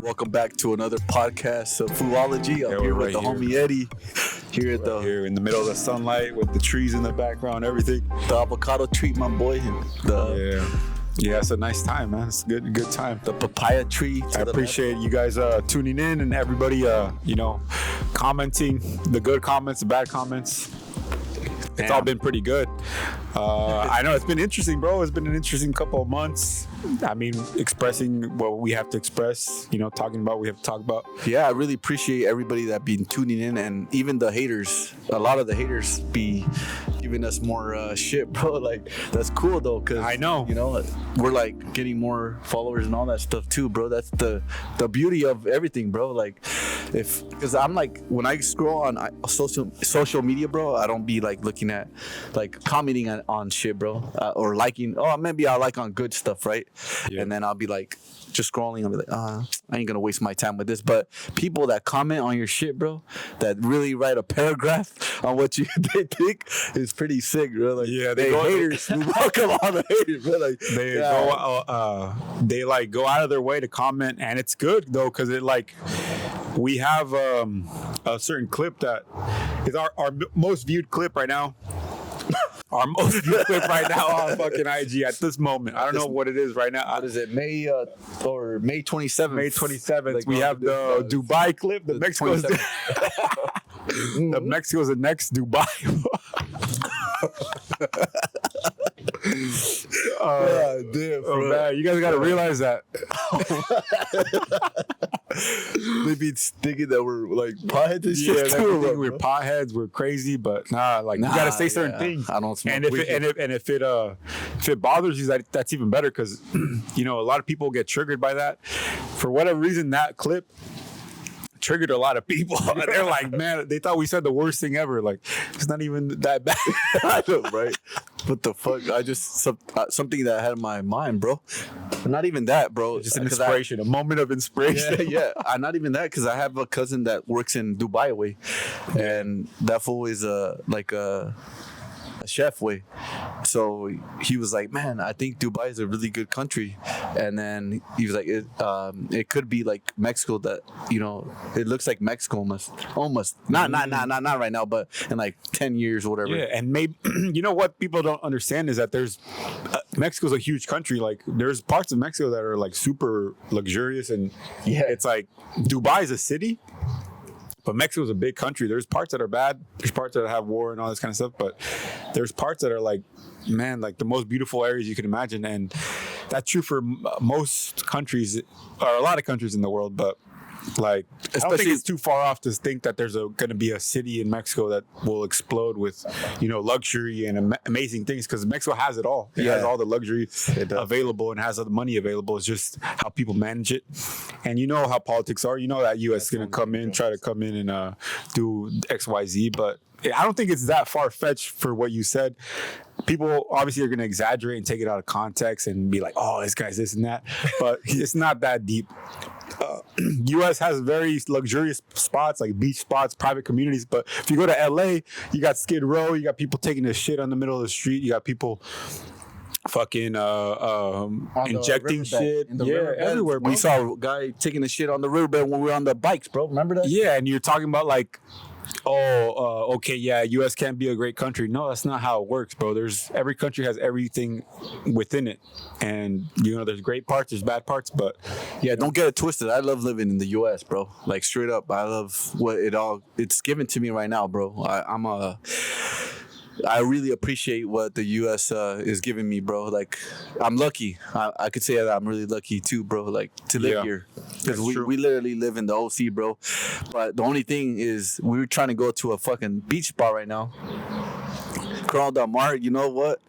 Welcome back to another podcast of Foo-ology. I'm here with the homie Eddie. Here in the middle of the sunlight with the trees in the background, everything. The avocado tree, my boy. Yeah, it's a nice time, man. It's a good time. The papaya tree. I appreciate you guys tuning in and everybody, commenting, the good comments, the bad comments. It's all been pretty good. I know it's been interesting, bro. It's been an interesting couple of months. I mean, expressing what we have to express, talking about what we have to talk about. Yeah, I really appreciate everybody that been tuning in, and even the haters. A lot of the haters be giving us more shit, bro. Like, that's cool, though, because I know. We're, like, getting more followers and all that stuff, too, bro. That's the beauty of everything, bro. Like, because I'm, like, when I scroll on social media, bro, I don't be, like, looking at, like, commenting on shit, bro, or liking. Oh, maybe I like on good stuff, right? Yeah. And then I'll be like, just scrolling. I'll be like, I ain't gonna waste my time with this. But people that comment on your shit, bro, that really write a paragraph on what they think is pretty sick, bro. Like, yeah, they haters. We welcome all the haters, bro. Like, they go out of their way to comment, and it's good though, because it we have a certain clip that is our most viewed clip right now. Our most viewed clip right now on fucking IG at this moment. I don't know what it is right now. What is it? May 27th. May 27th. We have the Dubai clip. The Mexico's the Mexico's the next Dubai. Damn, bro. Man, you guys got to realize that. They be thinking that we're like potheads and shit. Yeah, we're potheads, we're crazy, but you gotta say certain things. I don't smoke. And if it bothers you, that's even better, because a lot of people get triggered by that. For whatever reason, that clip triggered a lot of people. They're like, man, they thought we said the worst thing ever. Like, it's not even that bad. I know, right? What the fuck? I just something that I had in my mind, bro. But not even that, bro. Just an inspiration, a moment of inspiration. Yeah. Not even that, because I have a cousin that works in Dubai way, and that fool is a chef way. So he was like, man, I think Dubai is a really good country. And then he was like, it could be like Mexico, that it looks like Mexico almost not right now, but in like 10 years or whatever. Yeah. And maybe what people don't understand is that there's Mexico's a huge country. Like, there's parts of Mexico that are like super luxurious, and it's like Dubai is a city, but Mexico's a big country. There's parts that are bad. There's parts that have war and all this kind of stuff. But there's parts that are like, man, like the most beautiful areas you can imagine. And that's true for most countries, or a lot of countries in the world. But like, I don't think it's too far off to think that there's going to be a city in Mexico that will explode with, luxury and amazing things, because Mexico has it all. It has all the luxury available and has all the money available. It's just how people manage it. And you know how politics are. You know that U.S. is going to try to come in and do X, Y, Z. But I don't think it's that far-fetched for what you said. People obviously are going to exaggerate and take it out of context and be like, oh, this guy's this and that. But it's not that deep. U.S. has very luxurious spots, like beach spots, private communities. But if you go to L.A., you got Skid Row, you got people taking a shit on the middle of the street, you got people fucking injecting shit. Everywhere. We saw a guy taking a shit on the riverbed when we were on the bikes, bro. Remember that? Yeah, and you're talking about like, okay, yeah, U.S. can't be a great country. No, that's not how it works, bro. Every country has everything within it, and there's great parts, there's bad parts, but don't get it twisted. I love living in the U.S., bro. Like, straight up, I love what it's given to me right now, bro. I really appreciate what the U.S. Is giving me, bro. Like, I'm lucky. I could say that I'm really lucky too, bro. Like, to live here, because we literally live in the OC, bro. But the only thing is, we were trying to go to a fucking beach spot right now. Coronel Del Mar. You know what?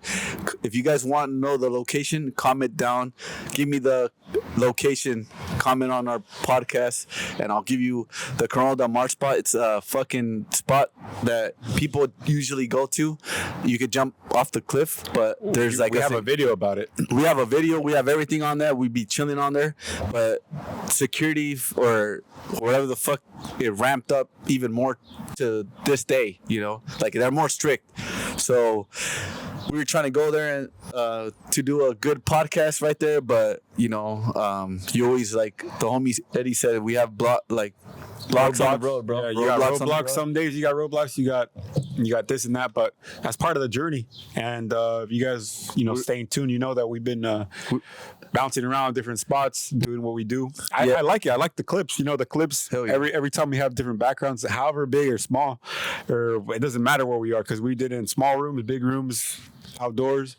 If you guys want to know the location, comment down. Give me the location. Comment on our podcast, and I'll give you the Coronel Del Mar spot. It's a fucking spot that people usually go to. You could jump off the cliff, but there's we have a video about it. We have a video. We have everything on there. We'd be chilling on there, but security or whatever the fuck, it ramped up even more to this day. Like, they're more strict. So we were trying to go there and to do a good podcast right there, but you always like the homie Eddie said, we have blocks on the road, bro. Yeah, you got roadblocks. Some days you got roadblocks. You got this and that, but that's part of the journey. And if you guys, staying tuned, you know that we've been bouncing around different spots, doing what we do. I like it. I like the clips. The clips. Yeah. Every time we have different backgrounds, however big or small, or it doesn't matter where we are, because we did it in small rooms, big rooms, outdoors.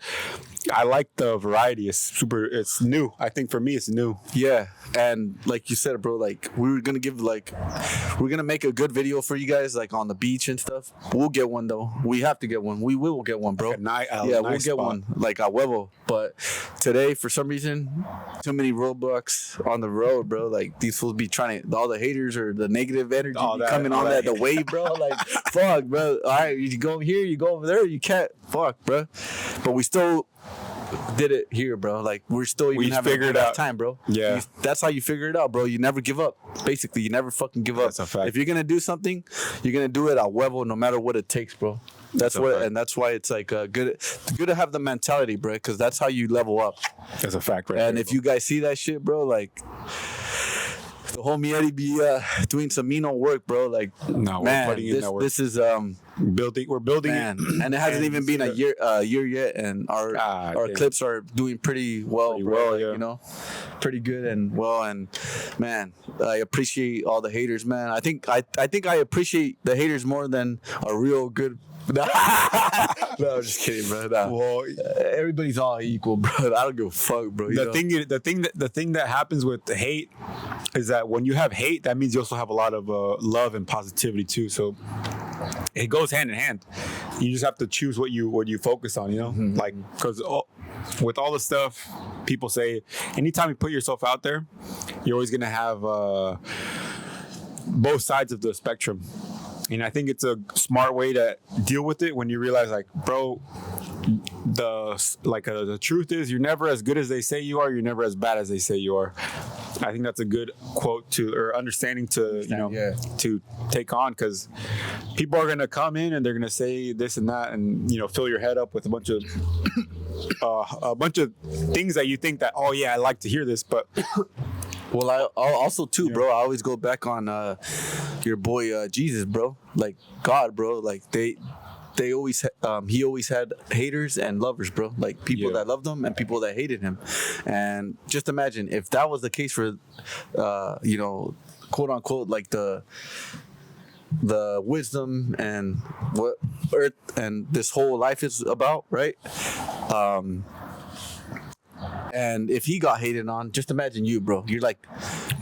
I like the variety. It's new. I think for me, it's new. Yeah. And like you said, bro, like we're going to make a good video for you guys, like on the beach and stuff. We'll get one though. We have to get one. We will get one, bro. We'll get one, like a huevo. But today, for some reason, too many roadblocks on the road, bro. Like these fools be trying to, all the haters or the negative energy coming on the wave, bro. Like, fuck, bro. All right, you go here, you go over there, you can't. Fuck, bro. But we still did it here, bro. Like we're still even having a good time, bro. Yeah, that's how you figure it out, bro. You never give up. Basically, you never fucking give up. That's a fact. If you're gonna do something, you're gonna do it at huevo, no matter what it takes, bro. That's why it's like good to have the mentality, bro, because that's how you level up. That's a fact, right? And if you guys see that shit, bro, like the homie Eddie be doing some work, bro. Like, no, we're putting in that work. This is we're building it, and it hasn't even been a year yet, and our clips are doing pretty well, bro. Yeah. Pretty good and well, and man, I appreciate all the haters, man. I think I appreciate the haters more than a real good. No, I'm just kidding, bro. No. Well, everybody's all equal, bro. I don't give a fuck, bro. The thing that happens with the hate is that when you have hate, that means you also have a lot of love and positivity too. So it goes hand in hand. You just have to choose what you focus on, Mm-hmm. like, because with all the stuff people say, anytime you put yourself out there, you're always gonna have both sides of the spectrum. And I think it's a smart way to deal with it when you realize, like, bro, the truth is you're never as good as they say you are. You're never as bad as they say you are. I think that's a good quote or understanding to to take on, because people are gonna come in and they're gonna say this and that, and fill your head up with a bunch of things that you think that, oh yeah, I like to hear this, but. Well, I also too, bro. I always go back on your boy Jesus, bro. Like God, bro. Like they always he always had haters and lovers, bro. Like people that loved him and people that hated him. And just imagine if that was the case for quote unquote, like the wisdom and what earth and this whole life is about, right? And if he got hated on, just imagine you, bro. You're like,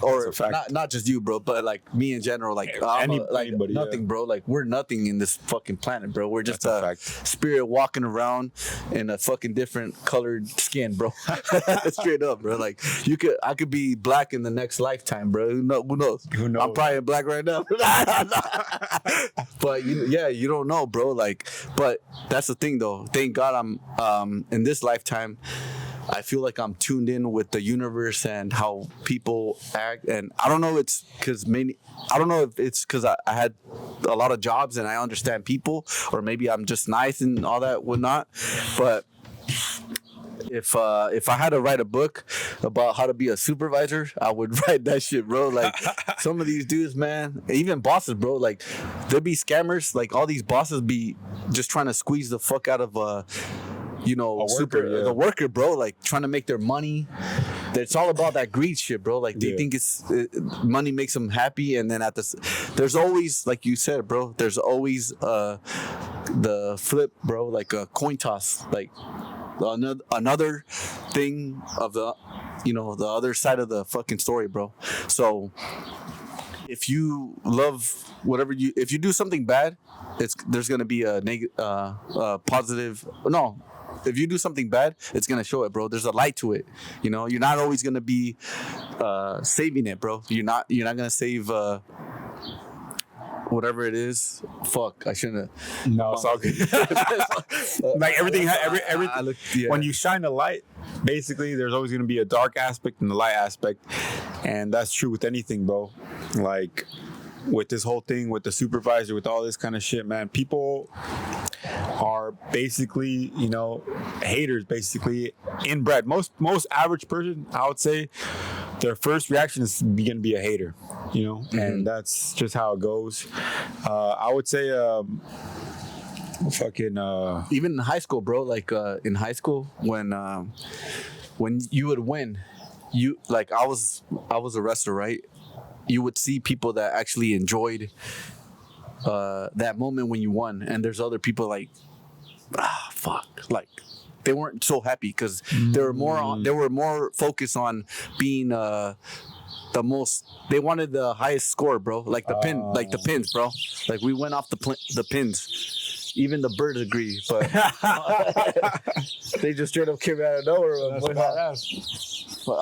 or not just you, bro, but like me in general. Like, anybody, nothing, bro. Like, we're nothing in this fucking planet, bro. We're just a spirit walking around in a fucking different colored skin, bro. Straight up, bro. Like, I could be black in the next lifetime, bro. Who knows? I'm probably black right now. But you don't know, bro. Like, but that's the thing, though. Thank God I'm in this lifetime. I feel like I'm tuned in with the universe and how people act, and I don't know. It's because I had a lot of jobs and I understand people, or maybe I'm just nice and all that whatnot. But if I had to write a book about how to be a supervisor, I would write that shit, bro. Like some of these dudes, man, even bosses, bro. Like there be scammers. Like all these bosses be just trying to squeeze the fuck out of the worker, bro, like trying to make their money. It's all about that greed shit, bro. Like they think money makes them happy, and then there's always, like you said, bro, there's always the flip, bro, like a coin toss, like another thing of the other side of the fucking story, bro. So if you love if you do something bad, there's gonna be a positive. No, if you do something bad, it's gonna show it, bro. There's a light to it. You're not always gonna be saving it, bro. You're not gonna save whatever it is. Fuck, I shouldn't have. No, it's all good. Like everything, when you shine a light, basically, there's always gonna be a dark aspect and the light aspect, and that's true with anything, bro. Like with this whole thing, with the supervisor, with all this kind of shit, man, people are basically, you know, haters, basically inbred. Most average person, I would say, their first reaction is going to be a hater, you know, and that's just how it goes. I would say, even in high school, bro. Like in high school, when you would win, you like I was a wrestler, right? You would see people that actually enjoyed that moment when you won, and there's other people like, fuck, like they weren't so happy because they were more focused on being the most. They wanted the highest score, bro. Like the pins, bro. Like we went off the pins. Even the birds agree, but they just straight up came out of nowhere. But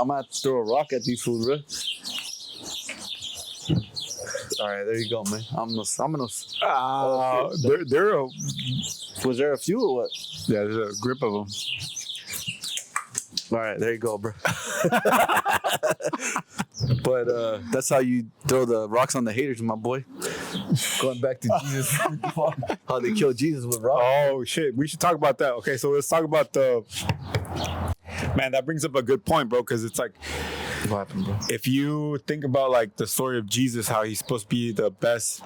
I'm gonna have to throw a rock at these fools, bro. All right, there you go, man. Was there a few or what? Yeah, there's a grip of them. All right, there you go, bro. But that's how you throw the rocks on the haters, my boy. Going back to Jesus, how they killed Jesus with rocks. Oh shit, we should talk about that. Okay, so let's talk about man, that brings up a good point, bro, because it's like, what happened, bro? If you think about like the story of Jesus, how he's supposed to be the best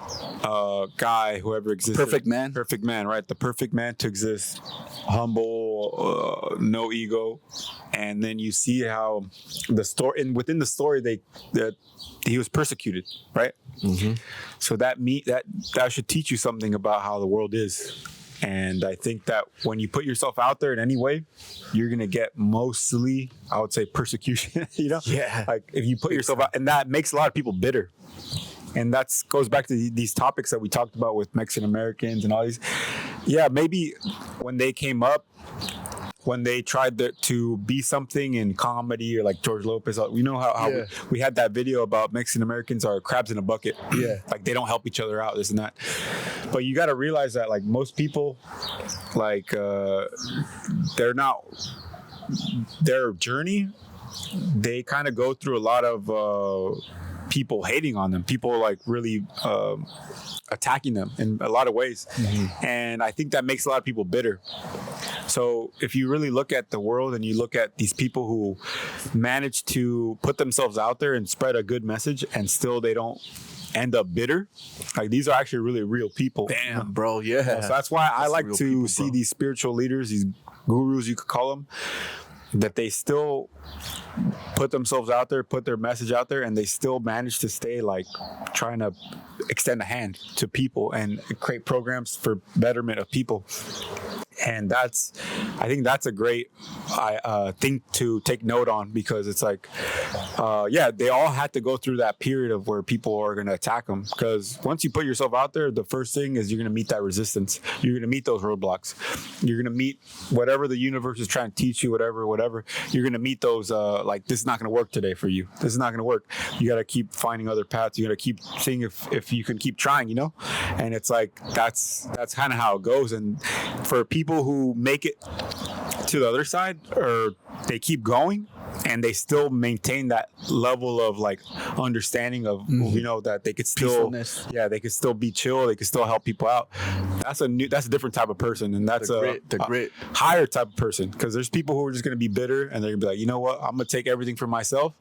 guy who ever existed. Perfect man, right? The perfect man to exist, humble, no ego, and then you see how the story, and within the story, that he was persecuted, right? Mm-hmm. So that should teach you something about how the world is. And I think that when you put yourself out there in any way, you're going to get mostly, I would say, persecution, you know? Yeah. Like if you put yourself out, and that makes a lot of people bitter. And that goes back to these topics that we talked about with Mexican Americans and all these. Yeah, maybe when they came up, when they tried to be something in comedy or like George Lopez, we know how we had that video about Mexican Americans are crabs in a bucket. Yeah. Like they don't help each other out, this and that. But you got to realize that like most people, like they're not, their journey, they kind of go through a lot of people hating on them, people like really attacking them in a lot of ways. Mm-hmm. And I think that makes a lot of people bitter. So if you really look at the world and you look at these people who manage to put themselves out there and spread a good message and still they don't end up bitter, like these are actually really real people. Damn, bro. Yeah. So that's why I like to see these spiritual leaders, these gurus, you could call them, that they still put themselves out there, put their message out there, and they still manage to stay like trying to extend a hand to people and create programs for betterment of people. And I think that's a great thing to take note on, because it's like, they all had to go through that period of where people are going to attack them. Because once you put yourself out there, the first thing is you're going to meet that resistance. You're going to meet those roadblocks. You're going to meet whatever the universe is trying to teach you, whatever. You're going to meet those, like, this is not going to work today for you. This is not going to work. You got to keep finding other paths. You got to keep seeing if you can keep trying, you know? And it's like, that's kind of how it goes. And for people who make it to the other side, or they keep going and they still maintain that level of like understanding of, you know, that they could still, they could still be chill, they could still help people out. That's a different type of person, and that's a higher type of person. Because there's people who are just going to be bitter and they're going to be like, you know what, I'm going to take everything for myself,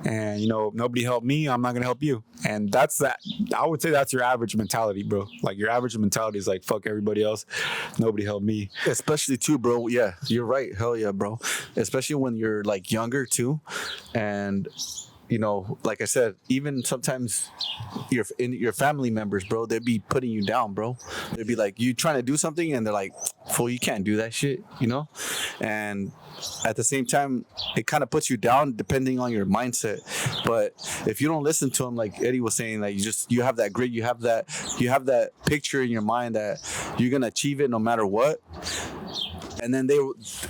and you know, nobody helped me, I'm not going to help you. And that's that. I would say that's your average mentality, bro. Like your average mentality is like, fuck everybody else, nobody helped me. Especially too, bro. Yeah, you're right. Hell yeah, bro. Especially when you're like younger too, and you know, like I said, even sometimes your family members, bro, they'd be putting you down, bro. They'd be like, you trying to do something, and they're like, fool, you can't do that shit, you know? And at the same time, it kind of puts you down depending on your mindset. But if you don't listen to them, like Eddie was saying, like you have that grit, you have that picture in your mind that you're gonna achieve it no matter what. And then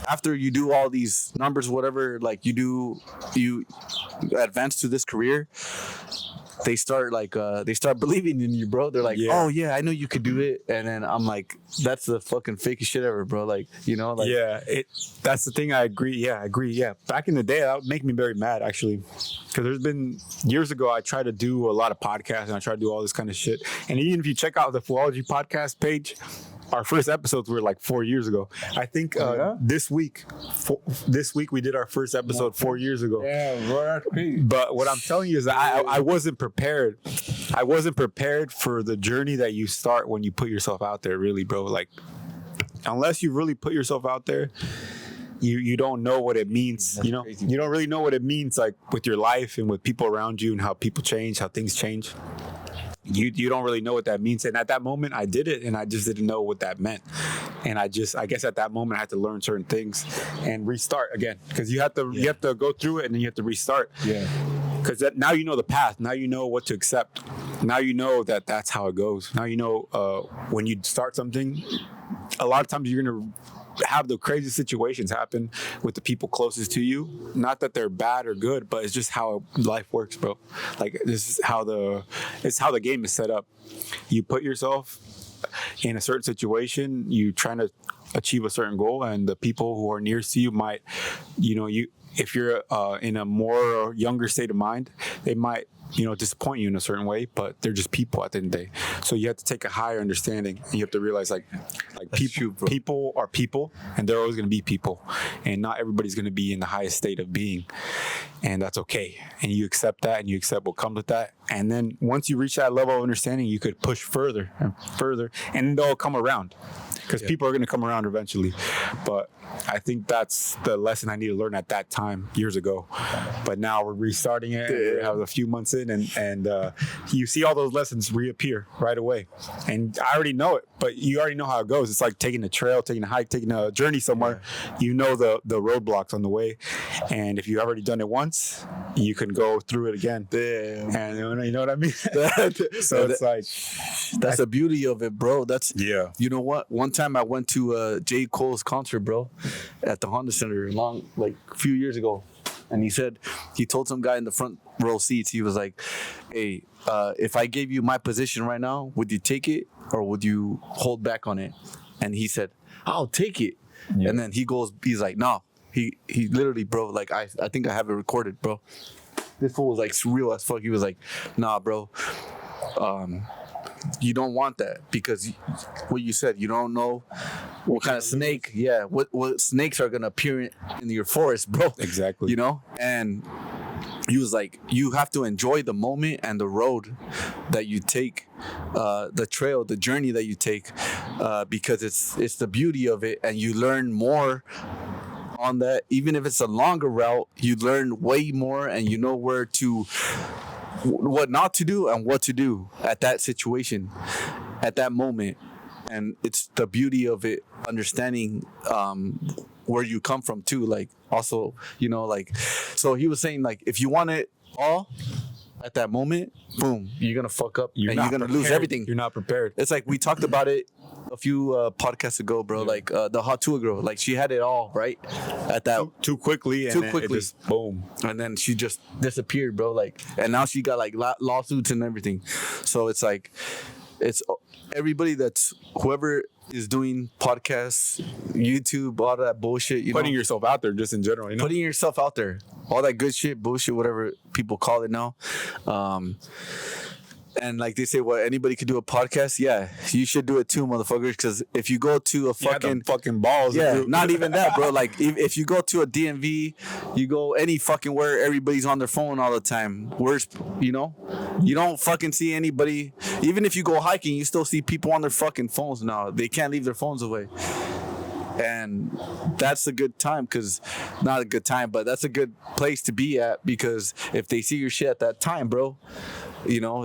after you do all these numbers, whatever, like you advance to this career, they start believing in you, bro. They're like, oh yeah, I know you could do it. And then I'm like, that's the fucking fakest shit ever, bro. Like, like that's the thing. I agree. Yeah, I agree. Yeah, back in the day, that would make me very mad actually, because there's been years ago I tried to do a lot of podcasts and I tried to do all this kind of shit. And even if you check out the Foo-ology podcast page, our first episodes were like 4 years ago. I think this week we did our first episode 4 years ago. Yeah, bro, that's crazy. But what I'm telling you is that I wasn't prepared. I wasn't prepared for the journey that you start when you put yourself out there, really, bro. Like, unless you really put yourself out there, you don't know what it means. That's crazy. You don't really know what it means, like with your life and with people around you and how people change, how things change. You don't really know what that means. And at that moment I did it and I just didn't know what that meant. And I guess at that moment I had to learn certain things and restart again, because you have to go through it and then you have to restart. Yeah. Because now you know the path. Now you know what to accept. Now you know that that's how it goes. Now you know when you start something, a lot of times you're going to have the crazy situations happen with the people closest to you. Not that they're bad or good, but it's just how life works, bro. Like, this is how the game is set up. You put yourself in a certain situation, you trying to achieve a certain goal, and the people who are nearest to you might, if you're in a more younger state of mind, they might disappoint you in a certain way, but they're just people at the end of the day. So you have to take a higher understanding, and you have to realize like people are people, and they're always going to be people, and not everybody's going to be in the highest state of being, and that's okay. And you accept that, and you accept what comes with that. And then once you reach that level of understanding, you could push further and further, and they'll come around, because people are going to come around eventually. But I think that's the lesson I need to learn at that time years ago. But now we're restarting it. And we have a few months in, and you see all those lessons reappear right away. And I already know it, but you already know how it goes. It's like taking a trail, taking a hike, taking a journey somewhere. You know the roadblocks on the way, and if you've already done it once, you can go through it again. Damn. And you know what I mean? So it's like, that's the beauty of it, bro. You know what? One time I went to J. Cole's concert, bro, at the Honda Center a few years ago. And he told some guy in the front row seats, he was like, hey, if I gave you my position right now, would you take it or would you hold back on it? And he said, I'll take it. Yeah. And then he's like, no. He literally, bro, like I think I have it recorded, bro. This fool was like surreal as fuck. He was like, nah, bro. You don't want that, because what you said, you don't know what kind of snake, what snakes are gonna appear in your forest, bro. Exactly. And he was like, you have to enjoy the moment and the road that you take, the trail, the journey that you take, because it's the beauty of it, and you learn more on that. Even if it's a longer route, you learn way more, and you know what not to do and what to do at that situation, at that moment. And it's the beauty of it, understanding where you come from too. Like, also, so he was saying, like, if you want it all at that moment, boom, you're gonna fuck up and you're gonna lose everything. You're not prepared. It's like we talked about it a few podcasts ago, bro. Like the Hot Tour girl, like she had it all right at that too quickly, and it just boom, and then she just disappeared, bro. Like, and now she got like lawsuits and everything. So it's like, it's everybody whoever is doing podcasts, YouTube, all that bullshit. Putting yourself out there, just in general. Putting yourself out there, all that good shit, bullshit, whatever people call it now. And like they say, anybody could do a podcast? Yeah, you should do it too, motherfuckers. Because if you go to a fucking balls. Yeah, not even that, bro. Like if you go to a DMV, you go any fucking where, everybody's on their phone all the time. You don't fucking see anybody. Even if you go hiking, you still see people on their fucking phones now. They can't leave their phones away. And that's a good time, not a good time, but that's a good place to be at, because if they see your shit at that time, bro,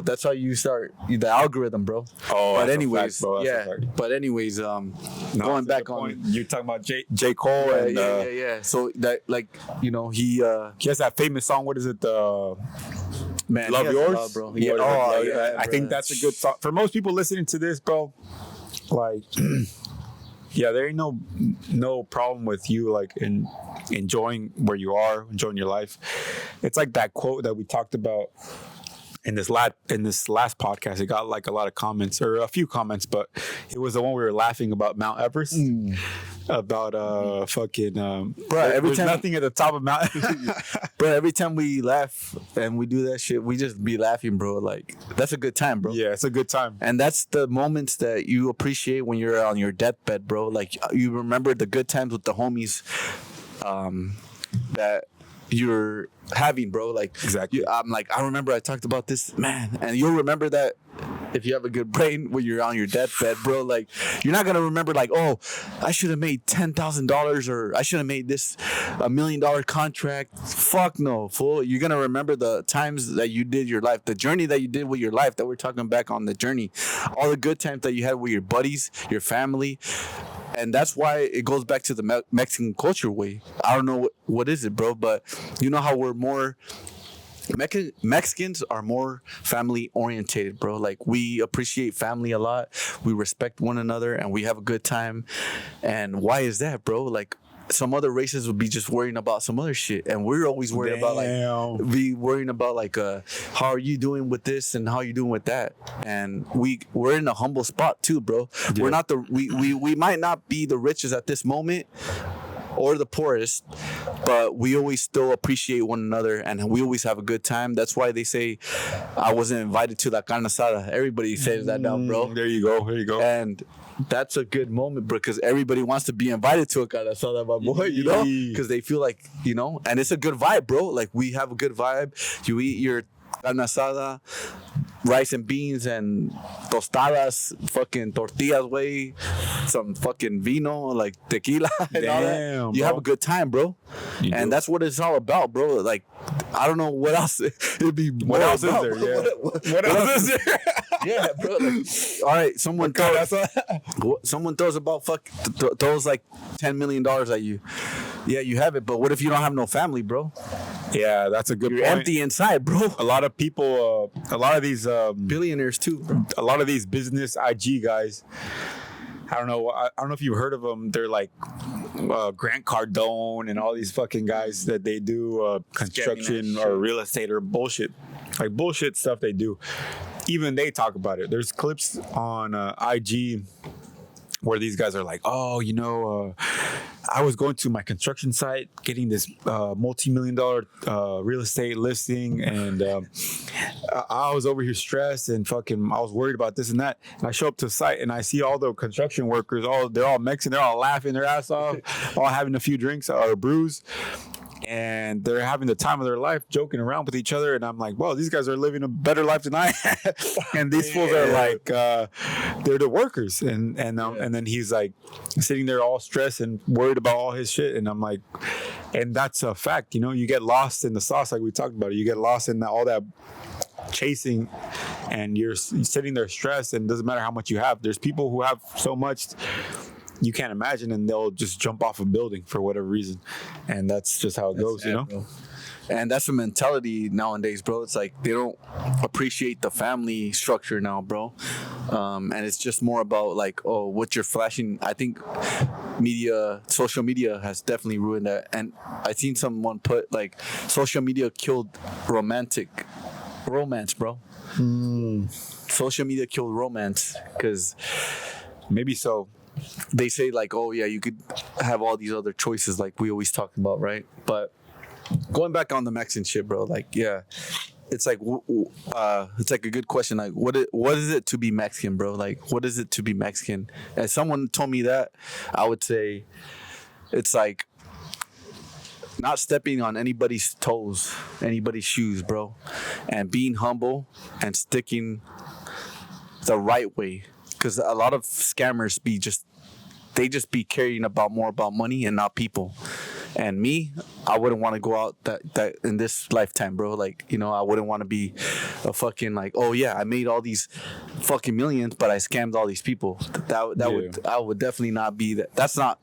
that's how you start the algorithm, bro. Oh, but anyways, fact, but anyways, going back on, you're talking about J. Cole, and yeah. So that, like, he has that famous song. What is it? Man, Love Yours, love, bro. Yeah, I think that's a good song for most people listening to this, bro. Like. Yeah, there ain't no problem with you, like, enjoying where you are, enjoying your life. It's like that quote that we talked about in this last podcast, it got like a lot of comments, or a few comments, but it was the one we were laughing about Mount Everest, about fucking bro. Every there's time nothing at the top of Mount. bro, every time we laugh and we do that shit, we just be laughing, bro. Like that's a good time, bro. Yeah, it's a good time. And that's the moments that you appreciate when you're on your deathbed, bro. Like you remember the good times with the homies, that you're having, bro. Like exactly. I'm like, I remember I talked about this, man, and you'll remember that if you have a good brain when you're on your deathbed, bro. Like you're not gonna remember like, oh, I should have made $10,000 or I should have made this $1 million contract. Fuck no, fool. You're gonna remember the times that you did your life, the journey that you did with your life. That we're talking back on the journey, all the good times that you had with your buddies, your family. And that's why it goes back to the Mexican culture way. I don't know what is it, bro, but you know how we're more Mexicans are more family orientated, bro. Like we appreciate family a lot. We respect one another and we have a good time. And why is that, bro? Like some other races would be just worrying about some other shit, and we're always worried about like be worrying about like how are you doing with this and how are you doing with that. And we're in a humble spot too, bro. Yeah. We're not we might not be the richest at this moment or the poorest, but we always still appreciate one another and we always have a good time. That's why they say I wasn't invited to la carne asada. Everybody says that now, bro. There you go. And that's a good moment, bro, because everybody wants to be invited to a carne asada, my boy, you know, because they feel like, you know, and it's a good vibe, bro. Like we have a good vibe. You eat your carne asada, rice and beans and tostadas, fucking tortillas, way, some fucking vino, like tequila and all that. You have a good time, bro. And that's what it's all about, bro. Like, I don't know what else it'd be. What else is there? Yeah. What else is there? Yeah, bro. Like, all right, someone throws about throws like $10 million at you. Yeah, you have it, but what if you don't have no family, bro? Yeah, that's a good point. You're empty inside, bro. A lot of people, a lot of these billionaires too, bro. A lot of these business IG guys, I don't know if you've heard of them. They're like Grant Cardone and all these fucking guys that they do construction or real estate or bullshit, like bullshit stuff they do. Even they talk about it. There's clips on IG where these guys are like, oh, you know, I was going to my construction site getting this multi-million-dollar real estate listing, and I was over here stressed and fucking I was worried about this and that. And I show up to the site and I see all the construction workers, they're all Mexican, they're all laughing their ass off, all having a few drinks or brews. And they're having the time of their life, joking around with each other. And I'm like, well, these guys are living a better life than I am. And these fools are like, they're the workers. And then he's like sitting there all stressed and worried about all his shit. And I'm like, and that's a fact, you know, you get lost in the sauce like we talked about. You get lost in all that chasing and you're sitting there stressed, and it doesn't matter how much you have. There's people who have so much you can't imagine, and they'll just jump off a building for whatever reason, and that's just how it goes, you know. Bro. And that's the mentality nowadays, bro. It's like they don't appreciate the family structure now, bro. And it's just more about like, oh, what you're flashing. I think social media has definitely ruined that. And I seen someone put like, social media killed romance, bro. Social media killed romance, because maybe so. They say like, oh yeah, you could have all these other choices like we always talk about, right? But going back on the Mexican shit, bro, like, yeah, it's like it's like a good question. Like, what is it to be Mexican, bro? Like, what is it to be Mexican? And someone told me that, I would say it's like not stepping on anybody's toes, anybody's shoes, bro, and being humble and sticking the right way. Because a lot of scammers they just be caring more about money and not people. And me, I wouldn't want to go out that in this lifetime, bro. Like, you know, I wouldn't want to be a fucking like, oh yeah, I made all these fucking millions, but I scammed all these people. I would definitely not be that. That's not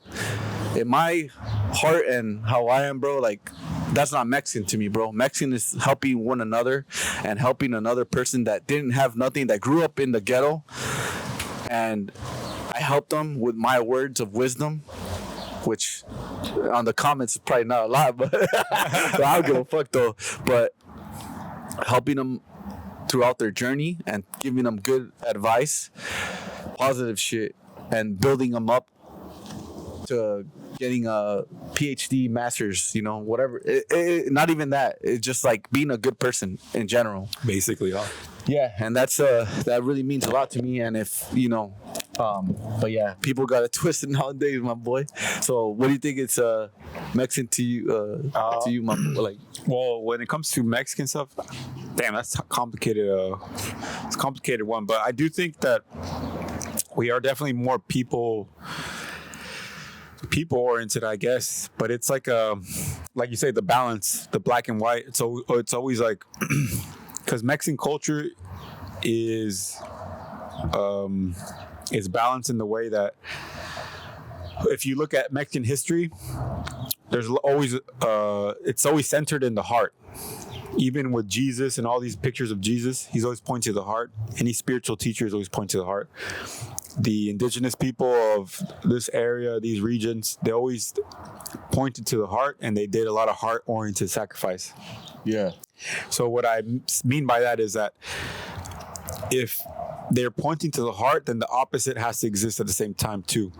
in my heart and how I am, bro. Like, that's not Mexican to me, bro. Mexican is helping one another and helping another person that didn't have nothing, that grew up in the ghetto. And I helped them with my words of wisdom, which on the comments is probably not a lot, but I don't give a fuck though. But helping them throughout their journey and giving them good advice, positive shit, and building them up to getting a PhD, masters, you know, whatever. Not even that. It's just like being a good person in general. Basically, huh? Yeah, and that's that really means a lot to me. And if you know, but yeah, people got it twisted nowadays, my boy. So, what do you think it's Mexican to you? To you, my like? Well, when it comes to Mexican stuff, damn, that's complicated. It's a complicated one, but I do think that we are definitely more people oriented, I guess. But it's like you say, the balance, the black and white. So it's always like. Because Mexican culture is balanced in the way that if you look at Mexican history, there's always it's always centered in the heart. Even with Jesus and all these pictures of Jesus, he's always pointing to the heart. Any spiritual teachers always point to the heart. The indigenous people of this area, these regions, they always pointed to the heart, and they did a lot of heart-oriented sacrifice. Yeah. So what I mean by that is that if they're pointing to the heart, then the opposite has to exist at the same time too.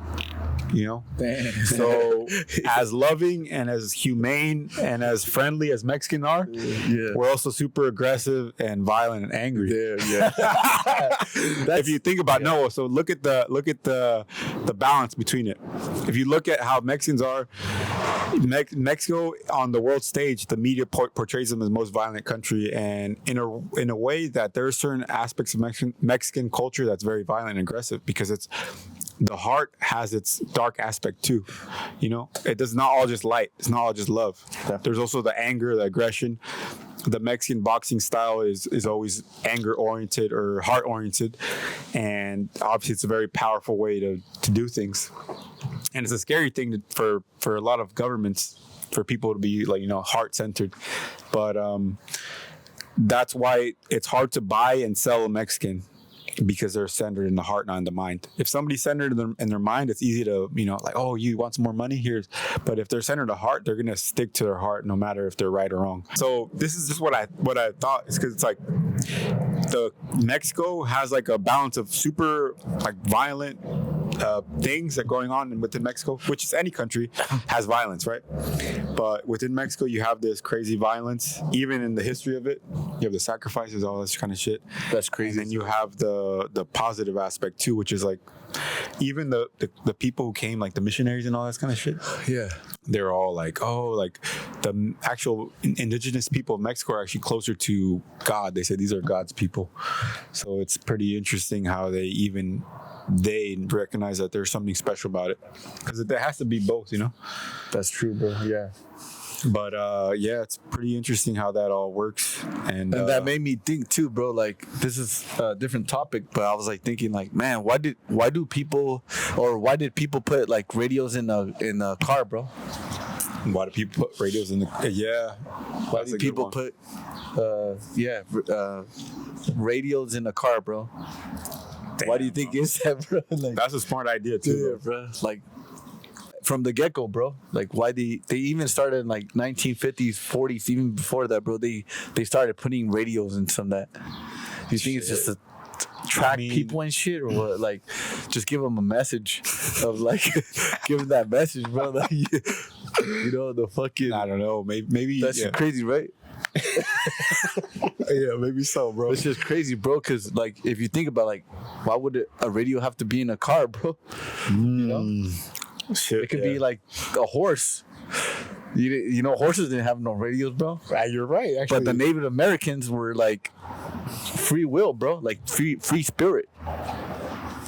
You know? Damn. So as loving and as humane and as friendly as Mexican are, we're also super aggressive and violent and angry. Yeah. If you think about no, so look at the balance between it. If you look at how Mexicans are, Mexico on the world stage, the media portrays them as the most violent country, and in a way that there are certain aspects of Mexican culture that's very violent and aggressive, because it's the heart has its dark aspect too. You know, it does not all just light. It's not all just love. Yeah. There's also the anger, the aggression. The Mexican boxing style is always anger oriented or heart oriented, and obviously it's a very powerful way to do things. And it's a scary thing for a lot of governments, for people to be like, you know, heart centered. But that's why it's hard to buy and sell a Mexican, because they're centered in the heart, not in the mind. If somebody's centered in their mind, it's easy to, you know, like, oh, you want some more money? Here's. But if they're centered in the heart, they're gonna stick to their heart, no matter if they're right or wrong. So this is just what I thought, is because it's like the Mexico has like a balance of super like violent things that are going on within Mexico, which is any country has violence, right? But within Mexico, you have this crazy violence, even in the history of it. You have the sacrifices, all this kind of shit. That's crazy. And then you have the positive aspect too, which is like even the people who came, like the missionaries and all that kind of shit. Yeah. They're all like, oh, like the actual indigenous people of Mexico are actually closer to God. They say these are God's people. So it's pretty interesting how they recognize that there's something special about it, because there has to be both, you know. That's true, bro. Yeah. But yeah, it's pretty interesting how that all works, and that made me think too, bro. Like, this is a different topic, but I was like thinking, like, man, why did people put like radios in a car, bro? Why do people put radios in the? Yeah. Why do people put radios in the car, bro? Damn, why do you think it's that, bro? Like, that's a smart idea too, bro. Like, from the get-go, bro. Like, why they even started in like 1950s, 40s, even before that, bro. They started putting radios in some of that. You think it's just to track people and shit, or what? Like, just give them a message of like, give them that message, bro. Like, you know, the fucking, I don't know, maybe that's crazy, right? Yeah, maybe so, bro. It's just crazy, bro, because like, if you think about, like, why would a radio have to be in a car, bro? You know, shit, it could be like a horse. You know, horses didn't have no radios, bro. You're right, actually. But the Native Americans were like free will, bro, like free spirit.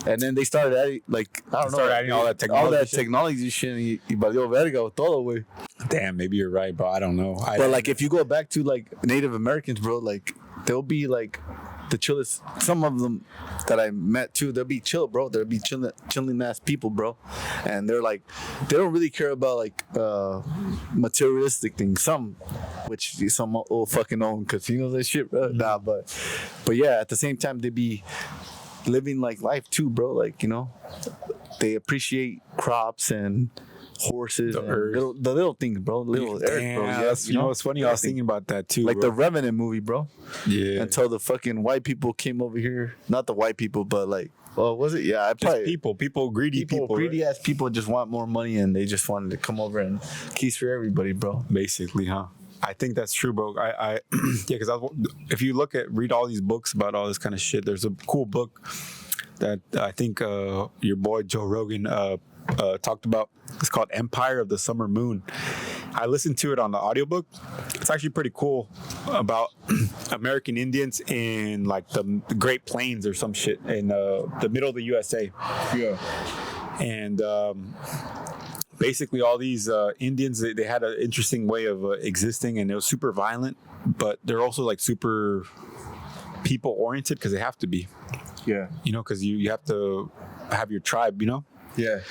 And then they started adding, like, I don't know, adding all that technology shit, y valió verga todo, güey. Damn, maybe you're right, bro. I don't know. But like, if you go back to like Native Americans, bro, like, they'll be like the chillest. Some of them that I met too, they'll be chill, bro. They'll be chilling ass people, bro. And they're like, they don't really care about like materialistic things. Some old fucking own casinos and shit, bro. Nah, but yeah, at the same time, they be living like life too, bro. Like, you know, they appreciate crops and horses, The and earth. the little things, bro. Little earth, bro. Damn, Yeah, you know, it's funny. I was thinking about that too. like bro. the Revenant movie, bro. Yeah. Until the fucking white people came over here. Not the white people, but like, well, was it? Yeah, I probably greedy people, greedy right? ass people just want more money, and they just wanted to come over and keys for everybody, bro. Basically, huh? I think that's true, bro. I yeah, because if you read all these books about all this kind of shit, there's a cool book that I think your boy Joe Rogan talked about. It's called Empire of the Summer Moon. I listened to it on the audiobook. It's actually pretty cool about American Indians in like the Great Plains or some shit in the middle of the USA. Yeah. And basically all these Indians, they had an interesting way of existing, and it was super violent, but they're also like super people oriented because they have to be. Yeah. You know, because you have to have your tribe, you know? Yeah.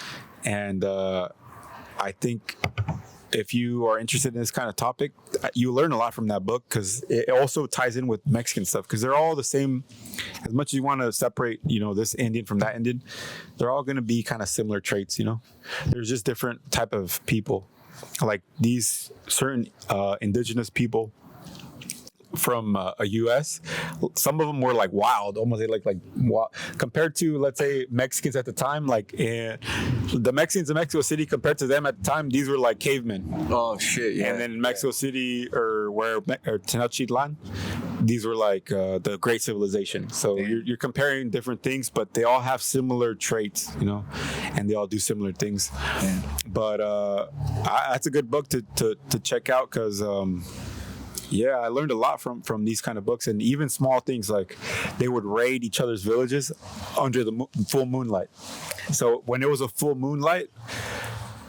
And I think if you are interested in this kind of topic, you learn a lot from that book because it also ties in with Mexican stuff because they're all the same. As much as you want to separate, you know, this Indian from that Indian, they're all going to be kind of similar traits, you know? There's just different type of people. Like these certain indigenous people from a U.S., some of them were like wild, almost like wild. Compared to, let's say, Mexicans at the time, like the Mexicans in Mexico City, compared to them at the time, these were like cavemen. Oh shit! Yeah. And then in Mexico City or Tenochtitlan, these were like the Great Civilization. So you're comparing different things, but they all have similar traits, you know, and they all do similar things. Yeah. But that's a good book to check out because. Yeah, I learned a lot from these kind of books, and even small things like they would raid each other's villages under the full moonlight. So when it was a full moonlight,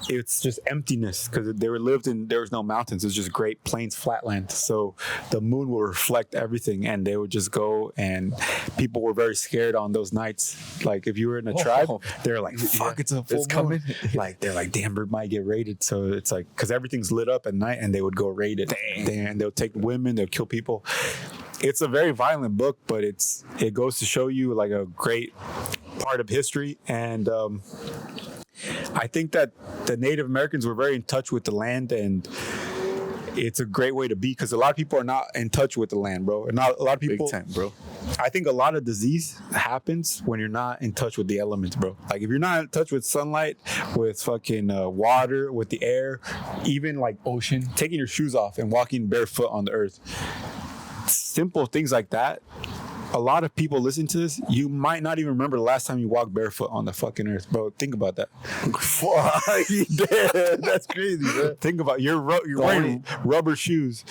it's just emptiness because there was no mountains. It was just great plains, flatland. So the moon will reflect everything, and they would just go. And people were very scared on those nights. Like if you were in a tribe, they're like, "Fuck, it's a full moon." Coming. Like they're like, "Damn, we might get raided." So it's like because everything's lit up at night, and they would go raid it. And they'll take women, they'll kill people. It's a very violent book, but it goes to show you like a great part of history. And I think that the Native Americans were very in touch with the land, and it's a great way to be because a lot of people are not in touch with the land, bro. And not a lot of people. Big time, bro. I think a lot of disease happens when you're not in touch with the elements, bro. Like if you're not in touch with sunlight, with fucking water, with the air, even like ocean, taking your shoes off and walking barefoot on the earth. Simple things like that. A lot of people listen to this. You might not even remember the last time you walked barefoot on the fucking earth, bro. Think about that. Fuck, that's crazy, bro. Think about you're wearing rubber shoes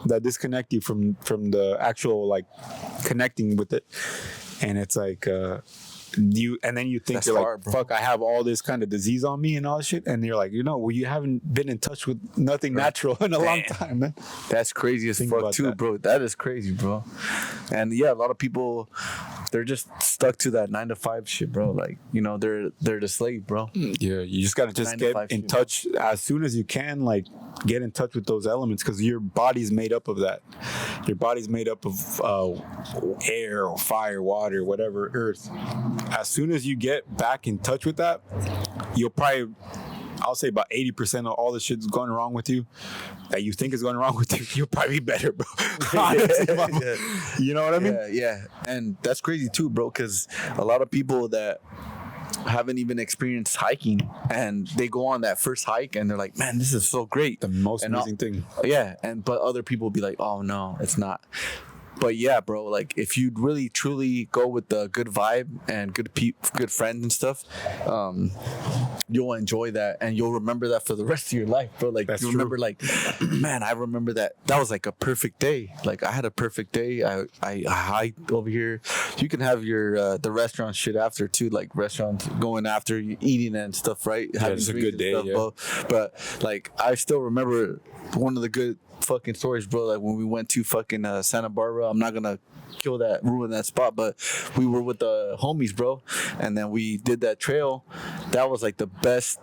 that disconnect you from the actual like connecting with it, and it's like and then you think that's you're hard, like, fuck, I have all this kind of disease on me and all this shit, and you're like, well, you haven't been in touch with nothing natural in a long time, man. That's crazy as fuck too, bro. That is crazy, bro. And yeah, a lot of people, they're just stuck to that 9-to-5 shit, bro. Like, they're the slave, bro. Yeah, you just gotta just get in touch as soon as you can, like get in touch with those elements because your body's made up of that. Your body's made up of air or fire, water, whatever, earth. As soon as you get back in touch with that, you'll probably, I'll say about 80% of all the shit's going wrong with you that you think is going wrong with you, you'll probably be better, bro. Honestly, yeah. You know what I mean? Yeah. And that's crazy too, bro, because a lot of people that haven't even experienced hiking and they go on that first hike and they're like, man, this is so great. The most amazing thing. Yeah. But other people be like, oh no, it's not. But yeah, bro, like if you really truly go with the good vibe and good friends and stuff, you'll enjoy that and you'll remember that for the rest of your life, bro. Like you remember, like, man, I remember that was like a perfect day. Like I had a perfect day. I hiked over here. You can have your the restaurant shit after too, like restaurants going after you eating and stuff, right? Yeah, it's a good day. Stuff, yeah. But like I still remember one of the good fucking stories, bro. Like when we went to fucking Santa Barbara, I'm not gonna ruin that spot, but we were with the homies, bro, and then we did that trail. That was like the best.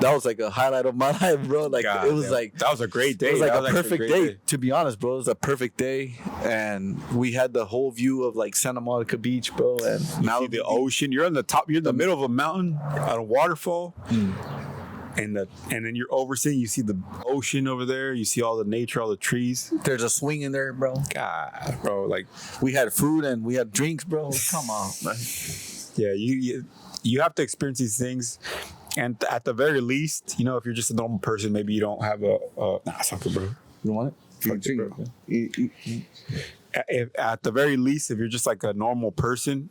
That was like a highlight of my life, bro. Like God, it was like that was a great day. It was like a perfect day, to be honest, bro. It was a perfect day, and we had the whole view of like Santa Monica Beach, bro, and you see the ocean. You're on the top. You're in the middle of a mountain on a waterfall. and then you're overseeing. You see the ocean over there. You see all the nature, all the trees. There's a swing in there, bro. God, bro, like we had food and we had drinks, bro. Come on, man. Yeah, you have to experience these things, and at the very least, you know, if you're just a normal person, maybe you don't have nah, it's okay, bro. You want it? Fuck it, bro. At the very least, if you're just like a normal person,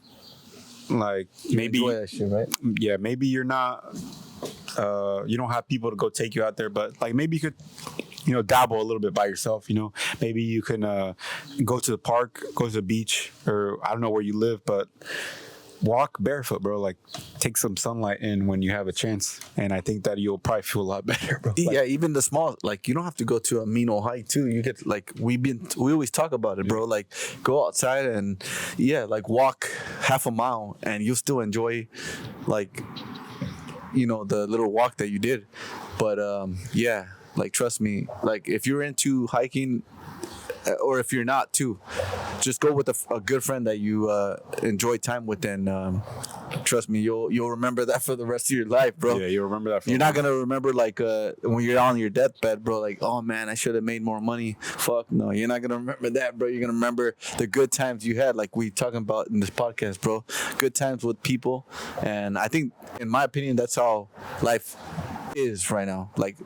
like maybe enjoy that shit, right? Yeah, maybe you're not. You don't have people to go take you out there, but like maybe you could, you know, dabble a little bit by yourself. You know, maybe you can go to the park, go to the beach, or I don't know where you live, but walk barefoot, bro. Like take some sunlight in when you have a chance, and I think that you'll probably feel a lot better, bro. Like, yeah, even the small, like you don't have to go to a mean old hike too. You get like we always talk about it, bro. Like go outside and like walk half a mile, and you'll still enjoy, like, you know, the little walk that you did. But like trust me, like if you're into hiking, or if you're not too, just go with a good friend that you enjoy time with, and trust me, you'll remember that for the rest of your life, bro. Yeah, you'll remember that. You're not gonna remember like when you're on your deathbed, bro. Like, oh man, I should have made more money. Fuck no, you're not gonna remember that, bro. You're gonna remember the good times you had, like we talking about in this podcast, bro. Good times with people, and I think, in my opinion, that's how life is right now. Like,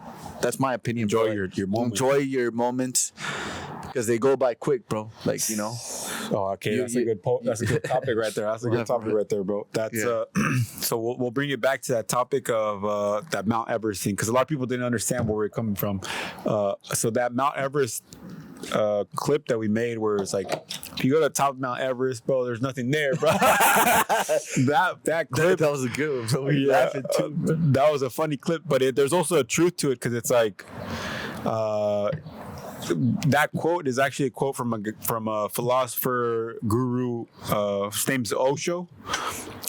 that's my opinion. Enjoy bro. your moment. Enjoy your moments, because they go by quick, bro. Like, you know. Oh, okay. That's a good topic right there. That's a good topic right there, bro. That's so we'll bring it back to that topic of that Mount Everest thing, because a lot of people didn't understand where we're coming from. So that Mount Everest clip that we made, where it's like, if you go to the top of Mount Everest, bro, there's nothing there, bro. that clip, that was a good one, bro. We laughing too. That was a funny clip, but there's also a truth to it, because it's like, that quote is actually a quote from a philosopher guru. His name's Osho,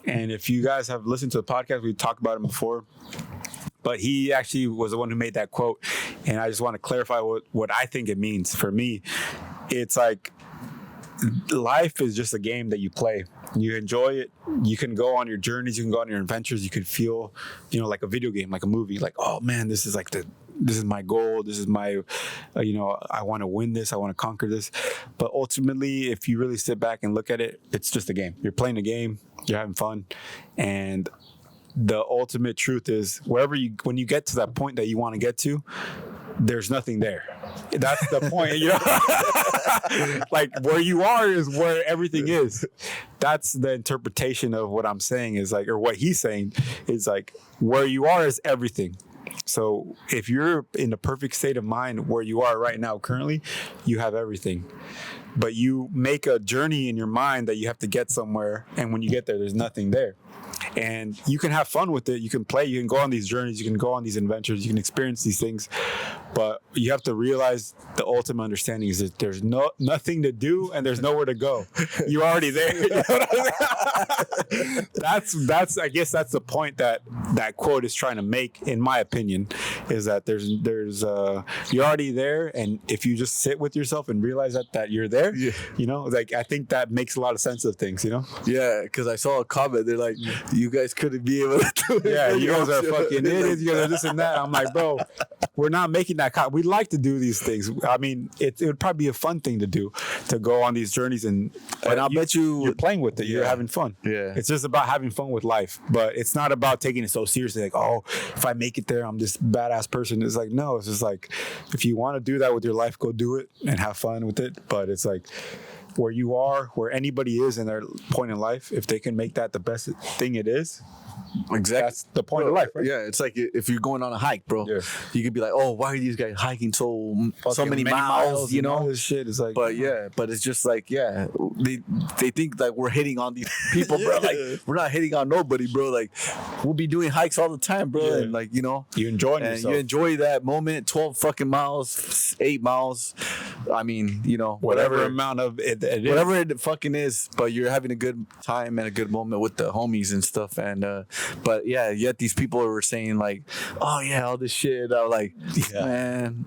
and if you guys have listened to the podcast, we talked about him before. But he actually was the one who made that quote, and I just want to clarify what I think it means. For me, it's like life is just a game that you play. You enjoy it. You can go on your journeys. You can go on your adventures. You can feel, you know, like a video game, like a movie. Like, oh man, this is my goal. This is my, I want to win this. I want to conquer this. But ultimately, if you really sit back and look at it, it's just a game. You're playing a game. You're having fun, and the ultimate truth is when you get to that point that you want to get to, there's nothing there. That's the point, you know. Like, where you are is where everything is. That's the interpretation of what I'm saying, is like, or what he's saying is like, where you are is everything. So if you're in the perfect state of mind where you are right now, currently, you have everything. But you make a journey in your mind that you have to get somewhere, and when you get there, there's nothing there. And you can have fun with it. You can play. You can go on these journeys. You can go on these adventures. You can experience these things. But you have to realize the ultimate understanding is that there's nothing to do and there's nowhere to go. You're already there. You know what I'm saying? That's I guess that's the point that quote is trying to make, in my opinion, is that there's you're already there, and if you just sit with yourself and realize that you're there, you know, like, I think that makes a lot of sense of things, you know? Yeah, because I saw a comment. They're like, you guys couldn't be able to do it. Yeah, you guys are fucking idiots. You guys are this and that. I'm like, bro, we're not making that. We like to do these things. I mean, it would probably be a fun thing to do, to go on these journeys, and I'll bet you're playing with it. You're having fun. Yeah, it's just about having fun with life, but it's not about taking it so seriously. Like, oh, if I make it there, I'm this badass person. It's like, no, it's just like, if you want to do that with your life, go do it and have fun with it. But it's like, where you are, where anybody is in their point in life, if they can make that the best thing it is, exactly, that's the point of life, right? Yeah, it's like if you're going on a hike, bro, you could be like, oh, why are these guys hiking so many miles, you know? This shit is like, but but it's just like, they think like we're hitting on these people, bro. Like, we're not hitting on nobody, bro. Like, we'll be doing hikes all the time, bro. And like, you know, you enjoy yourself. You enjoy that moment. 12 fucking miles, 8 miles. I mean, you know, whatever amount of it whatever it fucking is, but you're having a good time and a good moment with the homies and stuff. And but yet these people were saying like, oh yeah, all this shit. I was like, man,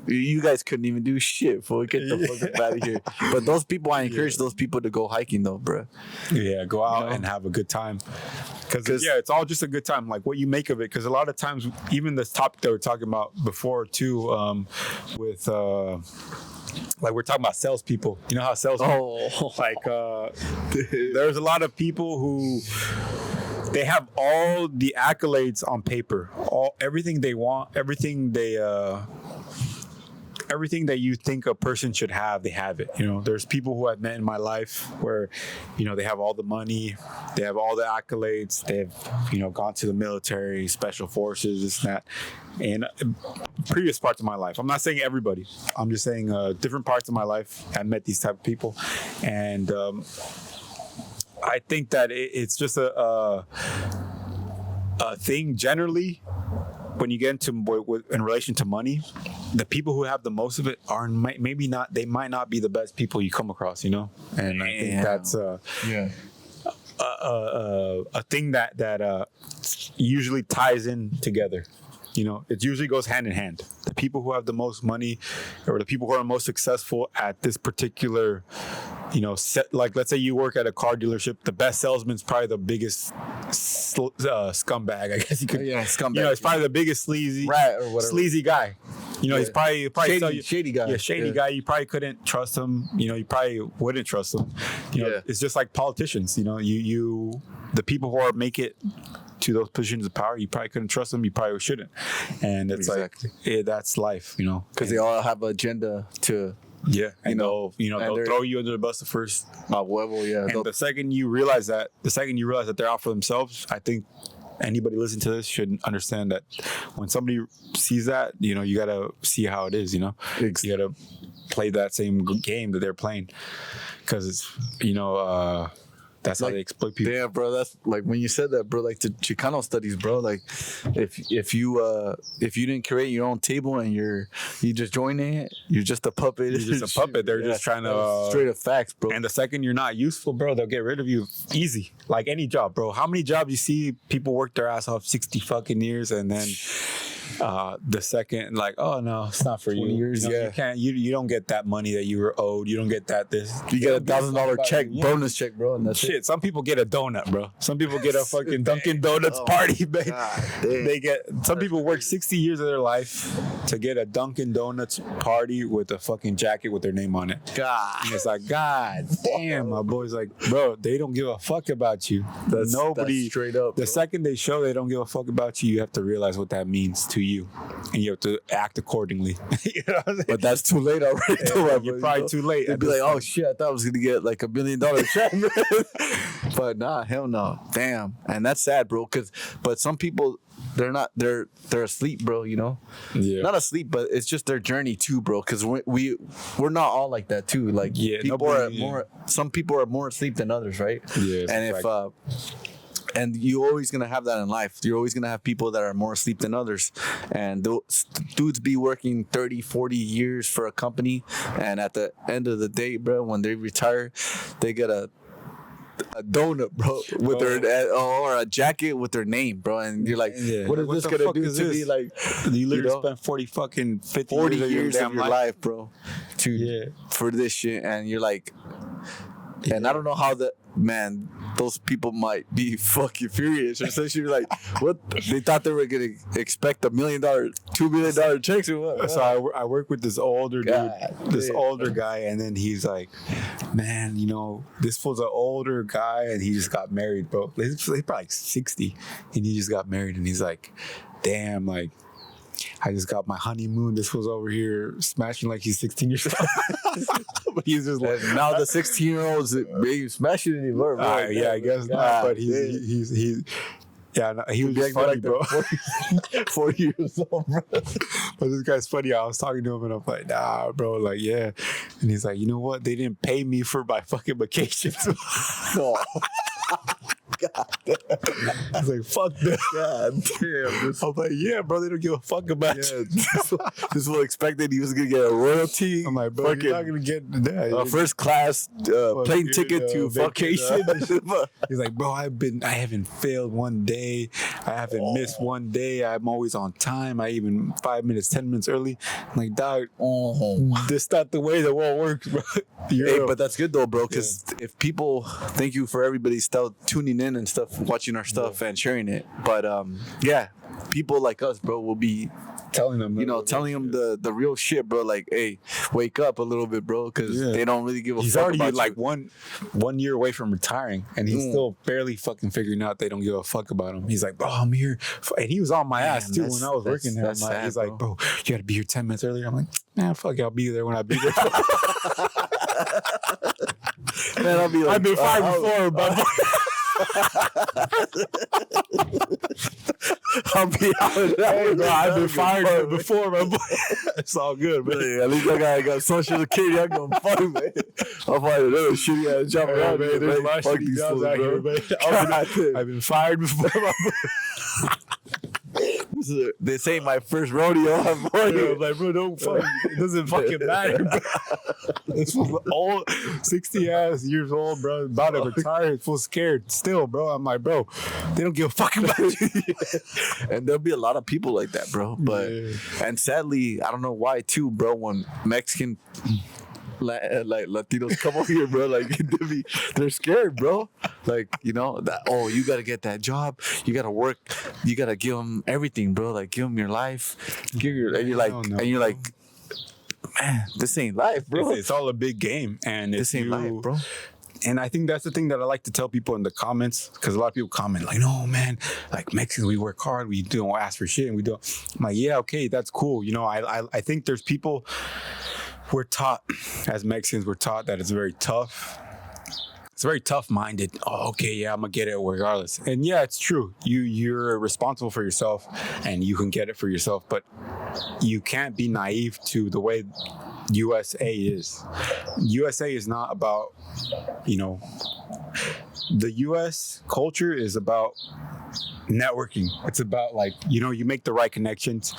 You guys couldn't even do shit, fool. Get the fuck up out of here. But those people, I encourage those people to go hiking, though, bro. Yeah, go out and have a good time. Because it's all just a good time. Like what you make of it. Because a lot of times, even this topic that we're talking about before too, with like we're talking about salespeople. You know how salespeople, there's a lot of people who they have all the accolades on paper, everything they want, everything that you think a person should have, they have it. You know, there's people who I've met in my life where, you know, they have all the money, they have all the accolades, they've, you know, gone to the military, special forces, this and that. And previous parts of my life, I'm not saying everybody, I'm just saying different parts of my life, I met these type of people. And I think that it's just a thing generally. When you get into in relation to money, the people who have the most of it maybe not. They might not be the best people you come across, you know. And I think that's a thing that usually ties in together. You know, it usually goes hand in hand. The people who have the most money, or the people who are most successful at this particular, you know, like let's say you work at a car dealership, the best salesman's probably the biggest scumbag, I guess you could. Yeah, scumbag. You know, it's probably the biggest sleazy rat or whatever. Sleazy guy. You know, he's probably shady guy. Yeah, shady guy. You probably couldn't trust him. You know, you probably wouldn't trust him. You know, it's just like politicians. You know, the people who make it to those positions of power, you probably couldn't trust them. You probably shouldn't. And it's like, that's life, you know, because they all have an agenda to. Yeah, and they'll throw you under the bus at first. And the second you realize that they're out for themselves, I think anybody listening to this should understand that when somebody sees that, you know, you gotta see how it is. You know, you gotta play that same game that they're playing, because it's, you know. That's like, how they exploit people. Yeah, bro. That's like when you said that, bro. Like the Chicano studies, bro. Like if you didn't create your own table and you just join it, you're just a puppet. You're just a puppet. They're just trying to straight up facts, bro. And the second you're not useful, bro, they'll get rid of you easy. Like any job, bro. How many jobs you see people work their ass off 60 fucking years, and then the second, like, oh no, it's not for you. Years, you know, you can't. You don't get that money that you were owed. You don't get that. You get a $1,000 check, bonus check, bro, and that's shit. Some people get a donut, bro. Some people get a fucking Dunkin' Donuts party, man. Some people work 60 years of their life to get a Dunkin' Donuts party with a fucking jacket with their name on it. And it's like, God damn, my boy's like, bro, they don't give a fuck about you. That's straight up. The second they show they don't give a fuck about you, you have to realize what that means to you, and you have to act accordingly. You know what I'm saying? But that's too late already. You're probably too late. They'd be like, oh shit, I thought I was gonna get like $1 million check. But nah, hell no. Damn. And that's sad, bro. But some people, they're asleep, bro, you know? Yeah. Not asleep, but it's just their journey too, bro. Because we're not all like that too. Like, some people are more asleep than others, right? Yeah. And and you're always gonna have that in life. You're always gonna have people that are more asleep than others. And those dudes be working 30, 40 years for a company, and at the end of the day, bro, when they retire, they get a donut, bro, with their or a jacket with their name, bro, and you're like, what is this gonna do to me? Like, you literally spent 40 years of your life, bro, for this shit, and you're like, and I don't know how those people might be fucking furious, or so like, what? They thought they were gonna expect $1 million, $2 million checks or what? So I work with this older older guy, and then he's like, man, you know, this was an older guy, and he just got married, bro. He's probably like 60, and he just got married, and he's like, damn, like, I just got my honeymoon. This was over here smashing like he's 16 years old. But he's just like, now the 16-year-olds maybe smashing anymore, bro. Yeah, I guess not. But he was just funny, like bro. 40 years old, bro. But this guy's funny. I was talking to him, and I'm like, nah, bro. Like, yeah. And he's like, you know what? They didn't pay me for my fucking vacations. He's like, fuck that. God damn. I'm like, yeah, bro, they don't give a fuck about you. This fool expected he was gonna get a royalty. I'm like, bro, you're not gonna get that. First class plane ticket to vacation. He's like, bro, I haven't failed one day. I haven't missed one day. I'm always on time. I even 5 minutes, 10 minutes early. I'm like, dog, this not the way the world works, bro. Hey, but that's good though, bro, because if people, thank you for everybody still tuning in and stuff, watching our stuff and sharing it. But yeah, people like us, bro, will be telling them, telling them the real shit, bro. Like, hey, wake up a little bit, bro, because they don't really give a fuck. He's already about like you. one year away from retiring, and he's still barely fucking figuring out they don't give a fuck about him. He's like, bro, I'm here, and he was on my ass too when I was working there. He's like, bro, you got to be here 10 minutes earlier. I'm like, man, fuck it, I'll be there when I be there. Man, I'll be like, I've been fired before, but. I'll be out of that. Hey, bro, I've been fired before, man. It's all good, man. At least I got social security. I'm going to fuck, man. I'll find another shitty ass job around man. here, There's a man. lot of shitty jobs out here, man. I've been fired before. This ain't my first rodeo. I'm like, bro, don't fuck. It doesn't fucking matter, bro. This fool's old, 60 ass years old, bro. About to retire. Full scared still, bro. I'm like, bro, they don't give a fuck about you. And there'll be a lot of people like that, bro. But and sadly, I don't know why too, bro. When Mexican like Latinos come over here, bro, like they're scared, bro. Like, you gotta get that job, you gotta work, you gotta give them everything, bro. Like, give them your life, and you're like, man, this ain't life, bro. It's all a big game, and this ain't life, bro. And I think that's the thing that I like to tell people in the comments, because a lot of people comment like, no, man, like Mexicans, we work hard, we don't ask for shit, and we don't. I'm like, yeah, okay, that's cool. I think there's people, we're taught, as Mexicans, we're taught that it's very tough. It's very tough-minded. Oh, okay, yeah, I'm gonna get it regardless. And yeah, it's true. You're responsible for yourself, and you can get it for yourself. But you can't be naive to the way USA is. USA is not about, the US culture is about networking. It's about like, you make the right connections.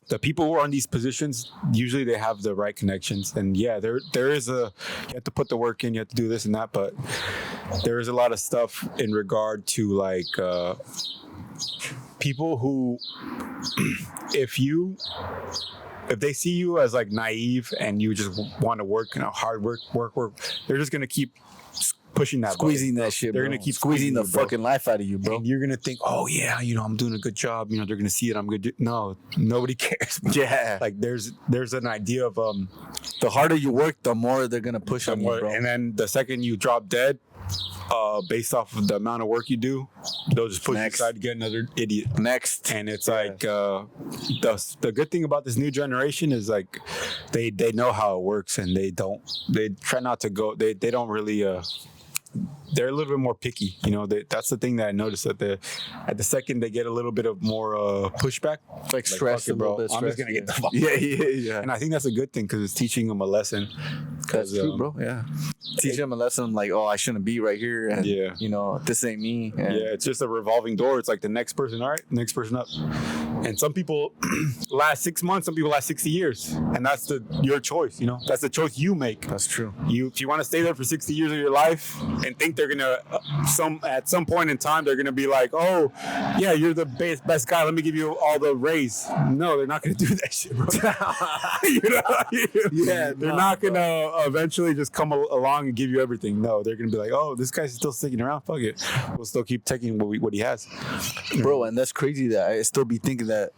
The people who are in these positions, usually they have the right connections. And yeah, there is you have to put the work in, you have to do this and that, but there is a lot of stuff in regard to like people who, if they see you as like naive and you just want to work, hard work, they're just going to keep pushing that squeezing button. That shit, they're bro. Gonna keep squeezing the you, fucking life out of you, bro. And you're gonna think, oh yeah, I'm doing a good job. They're gonna see it. I'm good. No, nobody cares. Yeah, like there's an idea of the harder you work, the more they're gonna push on you, bro. And then the second you drop dead, based off of the amount of work you do, they'll just push you aside to get another idiot. Next. And it's like the good thing about this new generation is like they know how it works, and they try not to go. They don't really. They're a little bit more picky, that's the thing that I noticed at the second they get a little bit of more pushback, like stress, bro. I'm just gonna get the fuck. Yeah. And I think that's a good thing because it's teaching them a lesson. That's true, bro. Yeah, teach them a lesson like, oh, I shouldn't be right here, and this ain't me. And it's just a revolving door. It's like the next person, all right, next person up. And some people last 6 months, some people last 60 years, and that's your choice. That's the choice you make. That's true. If you want to stay there for 60 years of your life and think they're gonna at some point in time they're gonna be like, oh yeah, you're the best guy, let me give you all the raise. No, they're not gonna do that shit, bro. They're not gonna eventually just come along and give you everything. No, they're gonna be like, oh, this guy's still sticking around, fuck it, we'll still keep taking what he has, bro. And that's crazy that I still be thinking that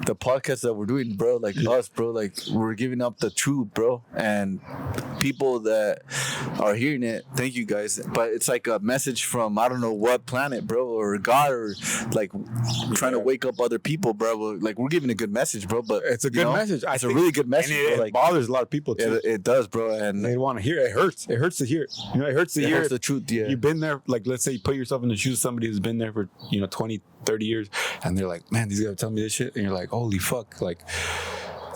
the podcast that we're doing, bro, like us, bro, like we're giving up the truth, bro, and people that are hearing it, thank you guys. But it's like a message from I don't know what planet, bro, or God, or like trying to wake up other people, bro. Like we're giving a good message, bro. But it's a good message. It's a really good message. And it bothers a lot of people too. It does, bro, and they want to hear it. It hurts. It hurts to hear it. It hurts to hear the truth. Yeah, you've been there. Like, let's say you put yourself in the shoes of somebody who's been there for 20, 30 years, and they're like, man, these guys tell me this shit, and you're like, holy fuck, like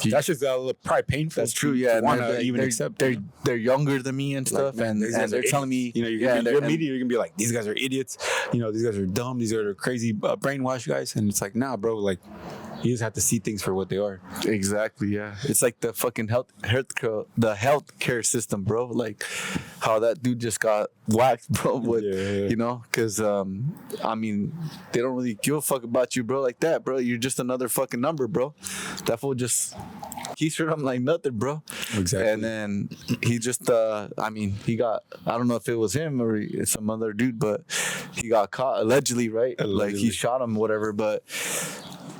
That's just probably painful. That's true. Yeah, want to even accept. They're younger than me and stuff, man, and they're telling me, you know, you're gonna be like, these guys are idiots. You know, these guys are dumb. These are crazy brainwashed guys. And it's like, nah, bro. Like, you just have to see things for what they are. Exactly. Yeah. It's like the fucking healthcare system, bro. Like how that dude just got whacked, bro. With, you know, because I mean, they don't really give a fuck about you, bro. Like that, bro. You're just another fucking number, bro. That fool just. He treated him like nothing, bro. Exactly. And then he just, I mean, he got, I don't know if it was him or some other dude, but he got caught allegedly, right? Like he shot him, whatever. But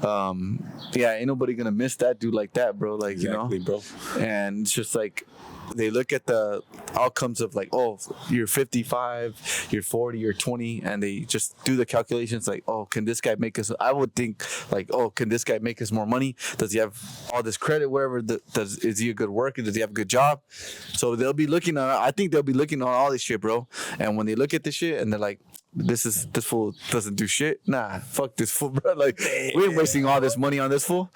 yeah, ain't nobody gonna miss that dude like that, bro. Like, exactly, you know, bro. And it's just like, they look at the outcomes of like, oh, you're 55, you're 40, you're 20, and they just do the calculations like, oh, can this guy make us? I would think like, oh, can this guy make us more money? Does he have all this credit? Whatever. Is he a good worker? Does he have a good job? So they'll be looking at. I think they'll be looking at all this shit, bro. And when they look at this shit and they're like, this fool doesn't do shit. Nah, fuck this fool, bro. Like, we ain't wasting all this money on this fool.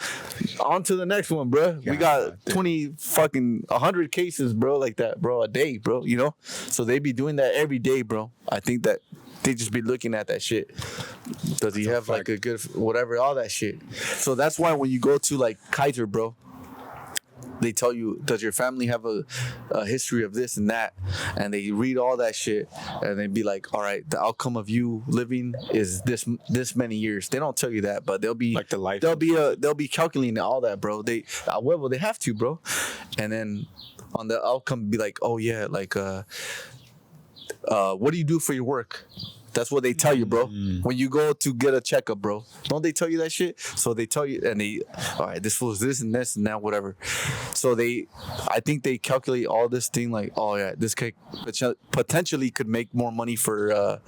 On to the next one, bro. We got 100 cases, bro, like that, bro, a day, bro, you know? So they be doing that every day, bro. I think that they just be looking at that shit. Does he have like a good, whatever, all that shit. So that's why when you go to like Kaiser, bro, they tell you, does your family have a history of this and that? And they read all that shit and they be like, all right, the outcome of you living is this many years. They don't tell you that, but they'll be like the life. They'll be calculating all that, bro. They have to, bro. And then on the outcome be like, oh yeah, like what do you do for your work? That's what they tell you, bro. When you go to get a checkup, bro. Don't they tell you that shit? So they tell you, and all right, this fool's this and this and that, whatever. So I think they calculate all this thing like, oh yeah, this guy potentially could make more money for, I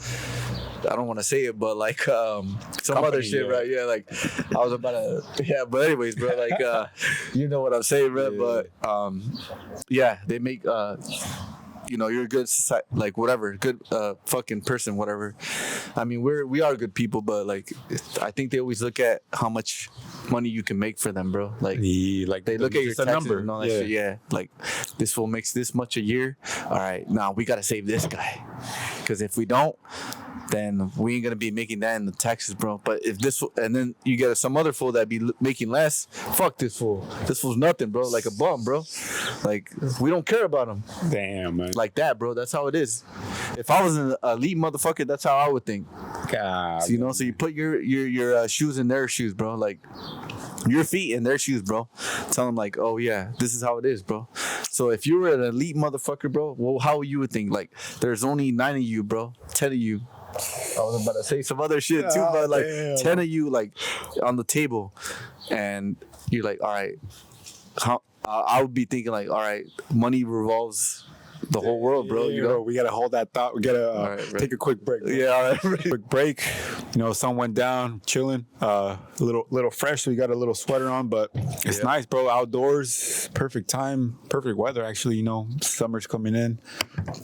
don't want to say it, but like some company, other shit, right? Yeah, like I was about to, yeah, but anyways, bro, like, you know what I'm saying, bro? Yeah. But yeah, they make, you know, you're a good society, like whatever, good fucking person, whatever. I mean, we are good people, but like, I think they always look at how much money you can make for them, bro. Like, they look at your taxes number and all that shit. Yeah, like this fool makes this much a year. All right, now we gotta save this guy, because if we don't, then we ain't gonna be making that in the taxes, bro. But if this, and then you get some other fool that be making less, fuck this fool. This fool's nothing, bro. Like a bum, bro. Like, we don't care about him. Damn, man. Like that, bro. That's how it is. If I was an elite motherfucker, that's how I would think. God. So, you know, so you put your shoes in their shoes, bro. Like, your feet in their shoes, bro. Tell them like, oh yeah, this is how it is, bro. So if you were an elite motherfucker, bro, well, how you would think? Like, there's only 9 of you, bro. 10 of you. I was about to say some other shit too, but like, damn. 10 of you like on the table, and you're like, all right, I would be thinking like, all right, money revolves the whole world, bro. You know, we gotta hold that thought. We gotta take a quick break. Bro. Yeah, all right. Quick break. You know, sun went down, chilling. A little fresh. So we got a little sweater on, but it's nice, bro. Outdoors, perfect time, perfect weather. Actually, you know, summer's coming in.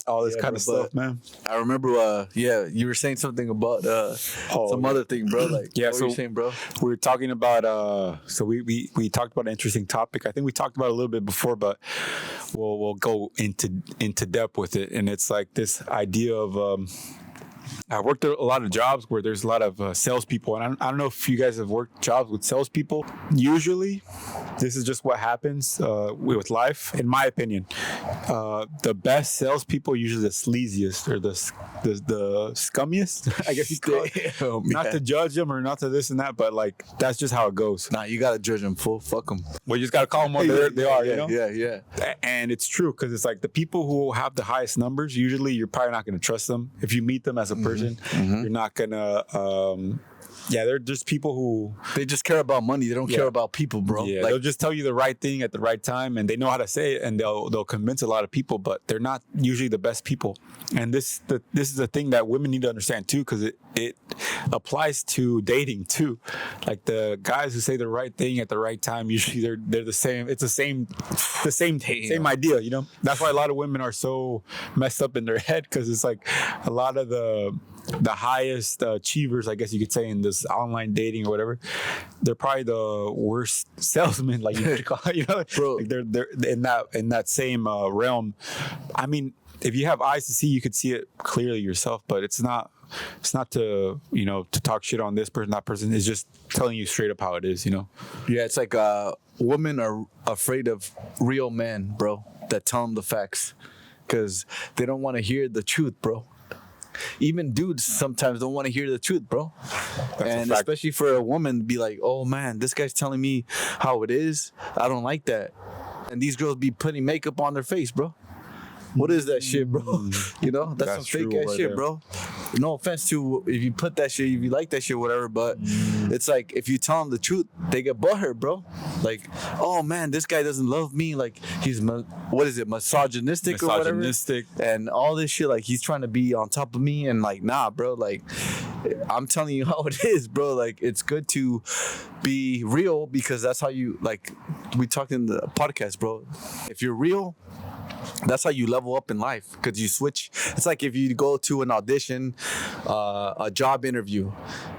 All this kind of stuff, man. I remember, you were saying something about some other thing, bro. Like, what were you saying, bro? We were talking about. So we talked about an interesting topic. I think we talked about it a little bit before, but we'll go into depth with it. And it's like this idea of I worked at a lot of jobs where there's a lot of salespeople, and I don't know if you guys have worked jobs with salespeople. Usually, this is just what happens with life, in my opinion. The best salespeople are usually the sleaziest or the scummiest, I guess you could. Not to judge them or not to this and that, but like that's just how it goes. Nah, you gotta judge them, fool. Fuck them. Well, you just gotta call them what they are. You know? Yeah. And it's true, because it's like the people who have the highest numbers. Usually, you're probably not gonna trust them if you meet them as a person. You're not gonna they're just people who they just care about money. They don't care about people, bro. Yeah, like, they'll just tell you the right thing at the right time, and they know how to say it, and they'll convince a lot of people, but they're not usually the best people. And this is a thing that women need to understand too, because it applies to dating too. Like the guys who say the right thing at the right time, usually they're the same. It's the same idea, you know. That's why a lot of women are so messed up in their head, because it's like a lot of the the highest achievers, I guess you could say, in this online dating or whatever, they're probably the worst salesmen, like you could call it, you know, Bro. like they're in that same realm. I mean, if you have eyes to see, you could see it clearly yourself, but it's not to, you know, to talk shit on this person, that person. It's just telling you straight up how it is, you know. Yeah, it's like women are afraid of real men, bro, that tell them the facts, because they don't want to hear the truth, bro. Even dudes sometimes don't want to hear the truth, bro. And especially for a woman to be like, oh man, this guy's telling me how it is. I don't like that. And these girls be putting makeup on their face, bro. What is that shit, bro? You know, that's some fake ass shit, bro. No offense to if you put that shit, if you like that shit, whatever. But it's like if you tell them the truth, they get butthurt, bro. Like, oh man, this guy doesn't love me. Like he's what is it, misogynistic or whatever? And all this shit. Like he's trying to be on top of me, and like, nah, bro. Like I'm telling you how it is, bro. Like it's good to be real because that's how you, like we talked in the podcast, bro. If you're real, that's how you level up in life, because you switch. It's like if you go to an audition, a job interview,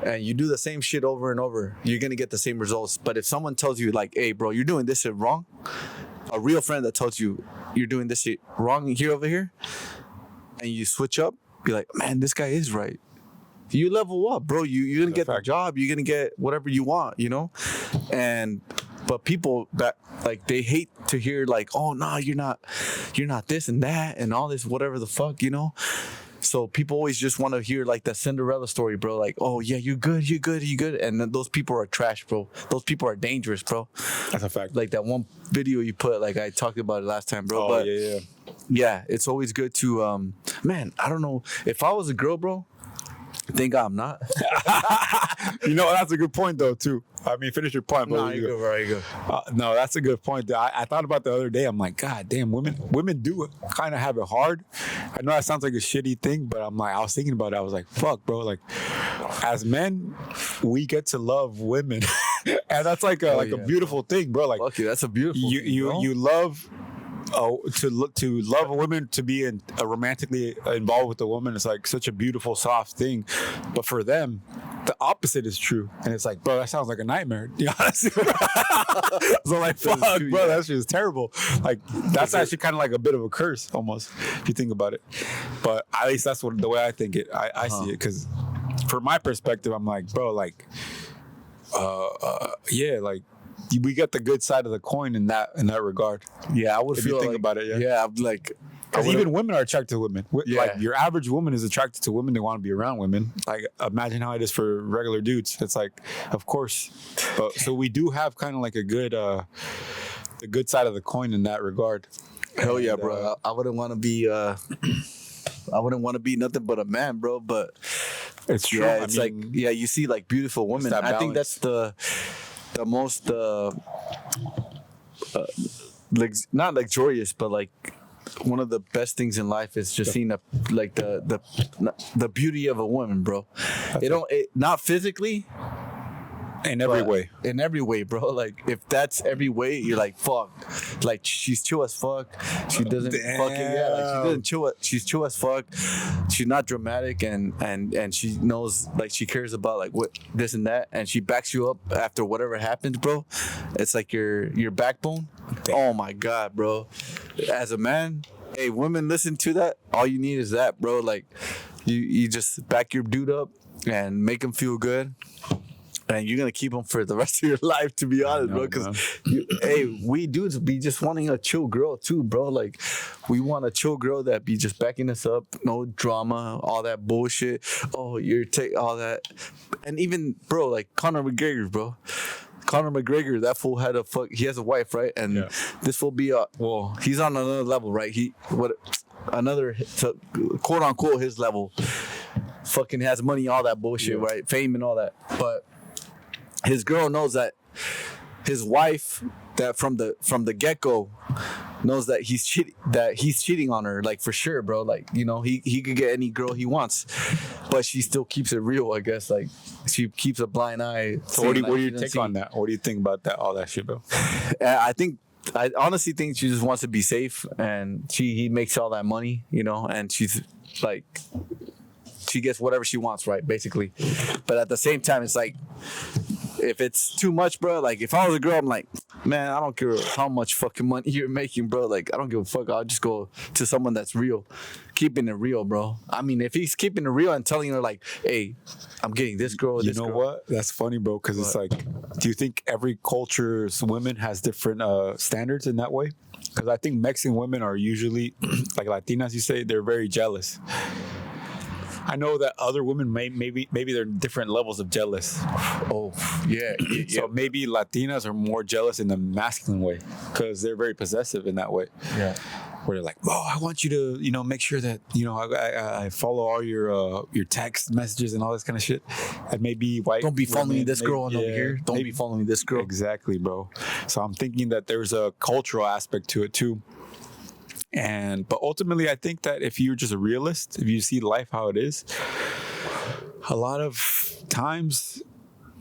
and you do the same shit over and over, you're gonna get the same results. But if someone tells you like, hey bro, you're doing this shit wrong, a real friend that tells you you're doing this shit wrong here over here, and you switch up, be like, man, this guy is right. You level up, bro. You're gonna get the job, you're gonna get whatever you want, you know. But people that like, they hate to hear like, oh no, you're not this and that and all this whatever the fuck, you know. So people always just want to hear like that Cinderella story, bro. Like, oh yeah, you're good. And then those people are trash, bro. Those people are dangerous, bro. That's a fact. Like that one video you put, like I talked about it last time, bro. Oh, but yeah. It's always good to man, I don't know, if I was a girl, bro. Thank God I'm not. You know, that's a good point though too. I mean, finish your point. No, you go, bro. You go. No, that's a good point. I thought about the other day. I'm like, God damn, women do kind of have it hard. I know that sounds like a shitty thing, but I'm like, I was thinking about it. I was like, fuck, bro. Like, as men, we get to love women, and that's like a beautiful thing, bro. Like, okay, that's a beautiful. You love. To love a woman, to be romantically involved with a woman is like such a beautiful, soft thing. But for them, the opposite is true, and it's like, bro, that sounds like a nightmare. You know, so like, fuck, bro, that shit is terrible. Like, that's actually kind of like a bit of a curse, almost, if you think about it. But at least that's the way I think it. I see it, because from my perspective, I'm like, bro, like, yeah, like. We get the good side of the coin in that regard. Yeah, I would feel think like, about it. Yeah, I'm like, because even women are attracted to women. Like your average woman is attracted to women. They want to be around women. Like imagine how it is for regular dudes. It's like, of course. But so we do have kind of like the good side of the coin in that regard. Hell yeah, bro. I wouldn't want to be. I wouldn't want to be nothing but a man, bro. But it's true. Yeah, it's like you see like beautiful women. I think that's the most not luxurious, but like one of the best things in life is just seeing the beauty of a woman, bro. Not physically, in every way. In every way, bro. Like if that's every way, you're like, fuck. Like she's chill as fuck. She doesn't fucking like she doesn't chill. She's chill as fuck. She's not dramatic and she knows, like, she cares about like what this and that, and she backs you up after whatever happens, bro. It's like your backbone. Damn. Oh my God, bro. As a man, hey, women, listen to that. All you need is that, bro. Like you just back your dude up and make him feel good. And you're going to keep them for the rest of your life, to be honest, bro. Because, hey, we dudes be just wanting a chill girl, too, bro. Like, we want a chill girl that be just backing us up. No drama, all that bullshit. Oh, all that. And even, bro, like Conor McGregor, bro. Conor McGregor, that fool he has a wife, right? And this fool be, he's on another level, right? Another, quote unquote, his level. Fucking has money, all that bullshit, right? Fame and all that. But his girl knows that his wife, that from the get-go, knows that he's cheating on her, like, for sure, bro. Like, you know, he could get any girl he wants, but she still keeps it real, I guess. Like, she keeps a blind eye. So what do you take on that? What do you think about that, all that shit, bro? I honestly think she just wants to be safe, and he makes all that money, you know, and she's she gets whatever she wants, right? Basically. But at the same time, it's like, if it's too much, bro, like if I was a girl, I'm like, man, I don't care how much fucking money you're making, bro. Like, I don't give a fuck. I'll just go to someone that's real, keeping it real, bro. I mean, if he's keeping it real and telling her like, hey, I'm getting this girl, You this know girl. what? That's funny, bro. Because it's like, do you think every culture's women has different standards in that way? Because I think Mexican women are usually, like Latinas, you say, they're very jealous. I know that other women maybe they're different levels of jealous. Oh, yeah. So maybe Latinas are more jealous in the masculine way because they're very possessive in that way. Yeah. Where they're like, "Oh, I want you to, make sure that I follow all your text messages and all this kind of shit." And maybe white. Don't be following women, this girl over here. Don't be following this girl. Exactly, bro. So I'm thinking that there's a cultural aspect to it too. But ultimately, I think that if you're just a realist, if you see life how it is, a lot of times,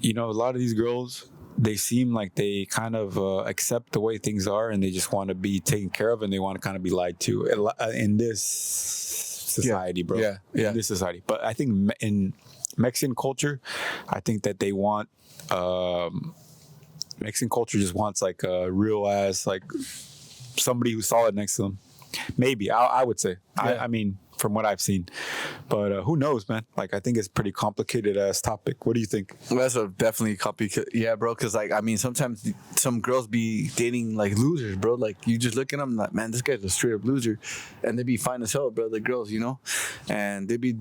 a lot of these girls, they seem like they kind of accept the way things are and they just want to be taken care of and they want to kind of be lied to in this society, bro. Yeah. In this society. But I think in Mexican culture, I think that they want, Mexican culture just wants like a real ass, like somebody who's solid next to them. Maybe I would say. Yeah. I mean, from what I've seen, but who knows, man? Like, I think it's pretty complicated as topic. What do you think? Well, that's a definitely complicated. Yeah, bro. Because like, I mean, sometimes some girls be dating like losers, bro. Like, you just look at them like, man, this guy's a straight up loser, and they be fine as hell, bro. The girls, and they be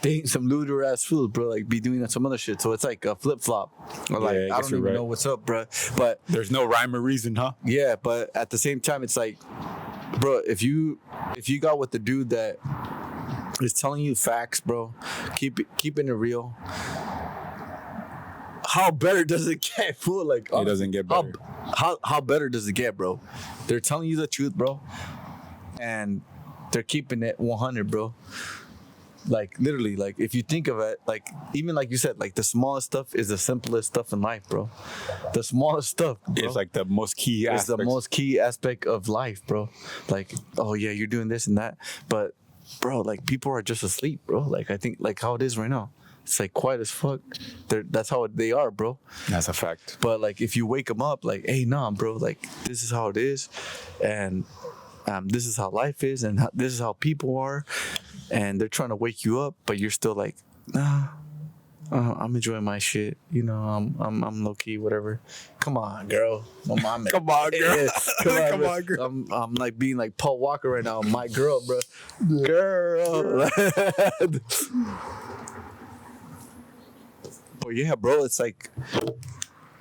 dating some loser ass fools, bro. Like, be doing some other shit. So it's like a flip flop. Like, I don't even know what's up, bro. But there's no rhyme or reason, huh? Yeah, but at the same time, it's like, bro, if you got with the dude that is telling you facts, bro, keeping it real, how better does it get, fool? Like, it doesn't get better. How better does it get, bro? They're telling you the truth, bro, and they're keeping it 100, bro. Like, literally, like, if you think of it, like, even like you said, like, the smallest stuff is the simplest stuff in life, bro. The smallest stuff, bro. It's like the most key aspect. It's the most key aspect of life, bro. Like, oh yeah, you're doing this and that, but bro, like, people are just asleep, bro. Like, I think like how it is right now, it's like quiet as fuck. That's how they are, bro. That's a fact. But like, if you wake them up, like, hey, nah, bro, like, this is how it is, and this is how life is, and this is how people are, and they're trying to wake you up, but you're still like, nah, I'm enjoying my shit, I'm low key, whatever. Come on, girl, my mom. Come on, girl. Yeah. Come on, girl. I'm like being like Paul Walker right now. My girl, bro. Girl. But yeah, bro, it's like,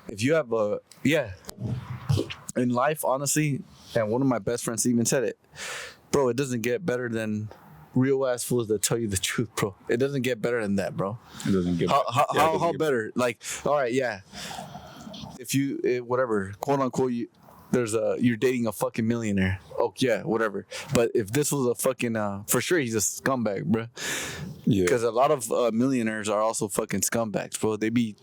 if you have in life, honestly, and one of my best friends even said it, bro, it doesn't get better than real ass fools that tell you the truth, bro. It doesn't get better than that, bro. It doesn't get how better? Like, all right, yeah. If you whatever, quote unquote, you're dating a fucking millionaire. Oh yeah, whatever. But if this was a fucking for sure he's a scumbag, bro. Yeah. Because a lot of millionaires are also fucking scumbags, bro. They be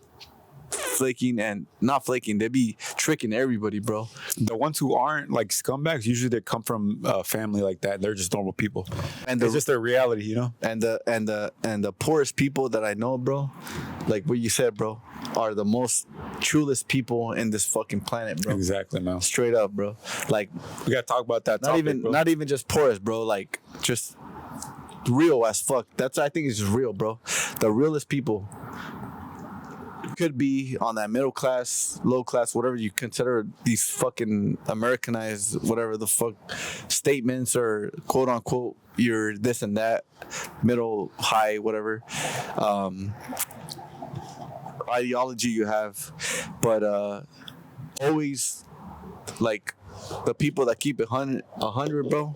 flaking and not flaking. They be tricking everybody, bro. The ones who aren't like scumbags, usually they come from a family like that. They're just normal people, and it's just their reality, And the poorest people that I know, bro, like what you said, bro, are the most truest people in this fucking planet, bro. Exactly, man. Straight up, bro. Like, we gotta talk about that. Not even just poorest, bro. Like, just real as fuck. That's, I think, is just real, bro. The realest people could be on that middle class, low class, whatever you consider these fucking Americanized, whatever the fuck statements, or quote unquote, you're this and that, middle, high, whatever ideology you have. But always, like, the people that keep it 100, bro,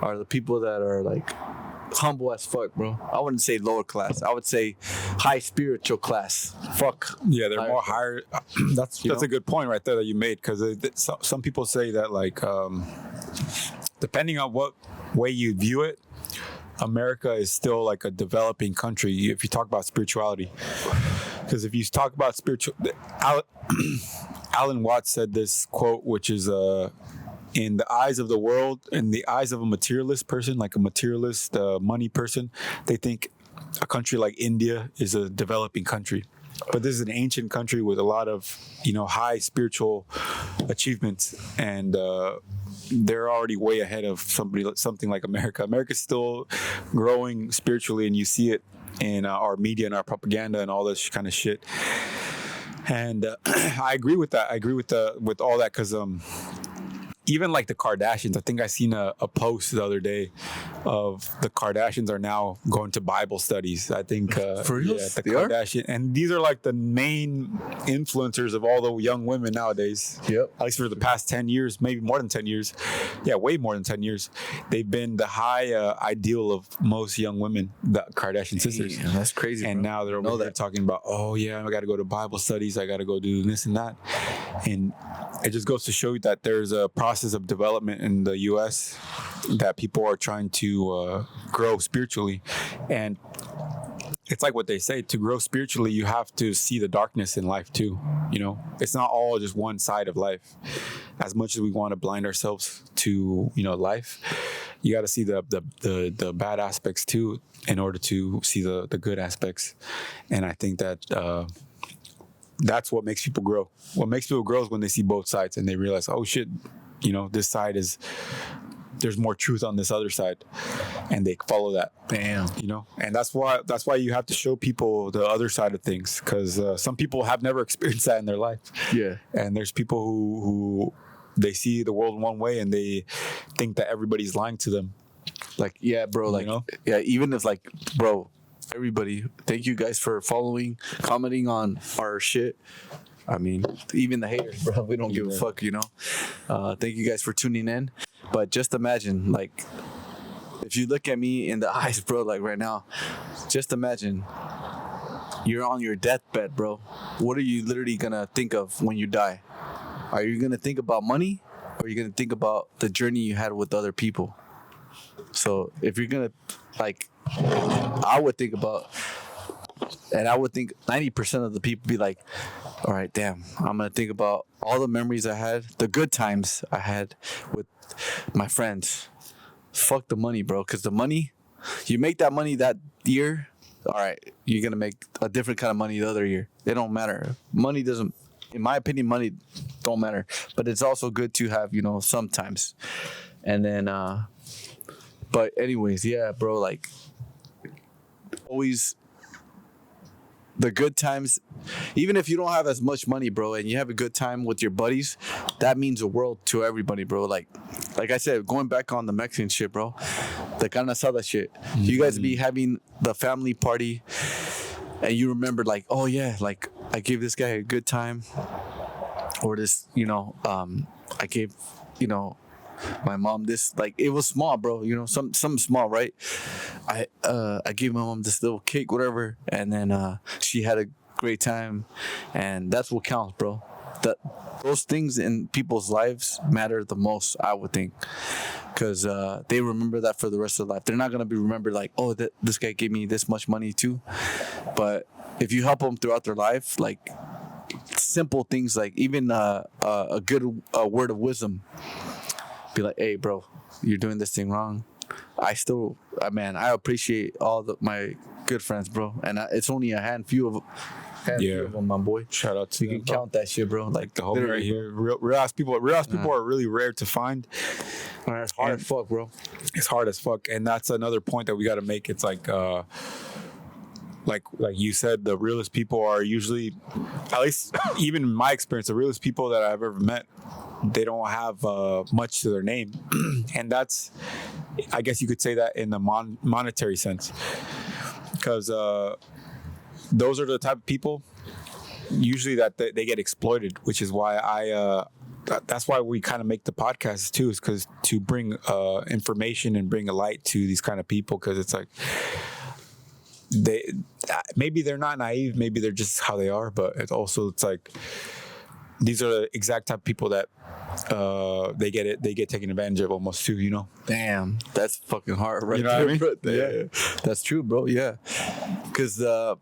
are the people that are like humble as fuck, bro. I wouldn't say lower class. I would say high spiritual class. Fuck. Yeah, they're more higher. That's a good point right there that you made, because some people say that, like, depending on what way you view it, America is still like a developing country if you talk about spirituality. Because if you talk about Alan Watts said this quote, which is in the eyes of the world, in the eyes of a materialist person, like a materialist money person, they think a country like India is a developing country, but this is an ancient country with a lot of, high spiritual achievements, and they're already way ahead of something like America. America's still growing spiritually, and you see it in our media and our propaganda and all this kind of shit. And I agree with that. I agree with all that, because even like the Kardashians, I think I seen a post the other day of the Kardashians are now going to Bible studies. I think for real, the Kardashian, and these are like the main influencers of all the young women nowadays. Yep. At least for the past 10 years, maybe more than 10 years. Yeah, way more than 10 years. They've been the high ideal of most young women, the Kardashian sisters. Man, that's crazy. And bro. now they're over there talking about, oh yeah, I got to go to Bible studies. I got to go do this and that. And it just goes to show you that there's a process of development in the U.S. that people are trying to grow spiritually. And it's like what they say, to grow spiritually, you have to see the darkness in life too. It's not all just one side of life. As much as we want to blind ourselves to, life, you got to see the bad aspects too in order to see the good aspects. And I think that that's what makes people grow. What makes people grow is when they see both sides and they realize, oh shit, this side there's more truth on this other side, and they follow that. Bam. And that's why you have to show people the other side of things, because some people have never experienced that in their life. Yeah. And there's people who they see the world one way and they think that everybody's lying to them. Like, yeah, bro. Like, yeah, even if like, bro, everybody, thank you guys for following, commenting on our shit. I mean, even the haters, bro, we don't give a fuck, Thank you guys for tuning in. But just imagine, like, if you look at me in the eyes, bro, like right now, just imagine you're on your deathbed, bro. What are you literally gonna think of when you die? Are you gonna think about money, or are you gonna think about the journey you had with other people? So if you're gonna, like, I would think about, and I would think 90% of the people be like, all right, damn, I'm going to think about all the memories I had, the good times I had with my friends. Fuck the money, bro, because the money, you make that money that year, all right, you're going to make a different kind of money the other year. It don't matter. Money doesn't, in my opinion, money don't matter. But it's also good to have, sometimes. And then, but anyways, yeah, bro, like, always the good times, even if you don't have as much money, bro, and you have a good time with your buddies, that means the world to everybody, bro. Like I said, going back on the Mexican shit, bro, the carne asada shit, you guys be having the family party and you remember, like, oh yeah, like I gave this guy a good time, or this, I gave, my mom this, like, it was small, bro, something small, right? I gave my mom this little cake, whatever, and then she had a great time, and that's what counts, bro. Those things in people's lives matter the most, I would think, because they remember that for the rest of their life. They're not gonna be remembered like, oh, this guy gave me this much money too, but if you help them throughout their life, like simple things, like even a good word of wisdom. Be like, hey, bro, you're doing this thing wrong. I appreciate all my good friends, bro. And it's only a handful of them, my boy. Shout out to you. Can count that shit, bro. Like the homie right here. Real ass people are really rare to find. It's hard as fuck, bro. It's hard as fuck. And that's another point that we got to make. It's like you said, the realest people are usually, at least even in my experience, the realest people that I've ever met, they don't have much to their name. And that's, I guess you could say that in the monetary sense, because those are the type of people usually that they get exploited, which is why that's why we kind of make the podcast too, is because to bring information and bring a light to these kind of people, because it's like, maybe they're not naive, maybe they're just how they are, but it's like these are the exact type of people that they get taken advantage of almost too, Damn, that's fucking hard, right? You know what I mean? Yeah, that's true, bro. Yeah, because the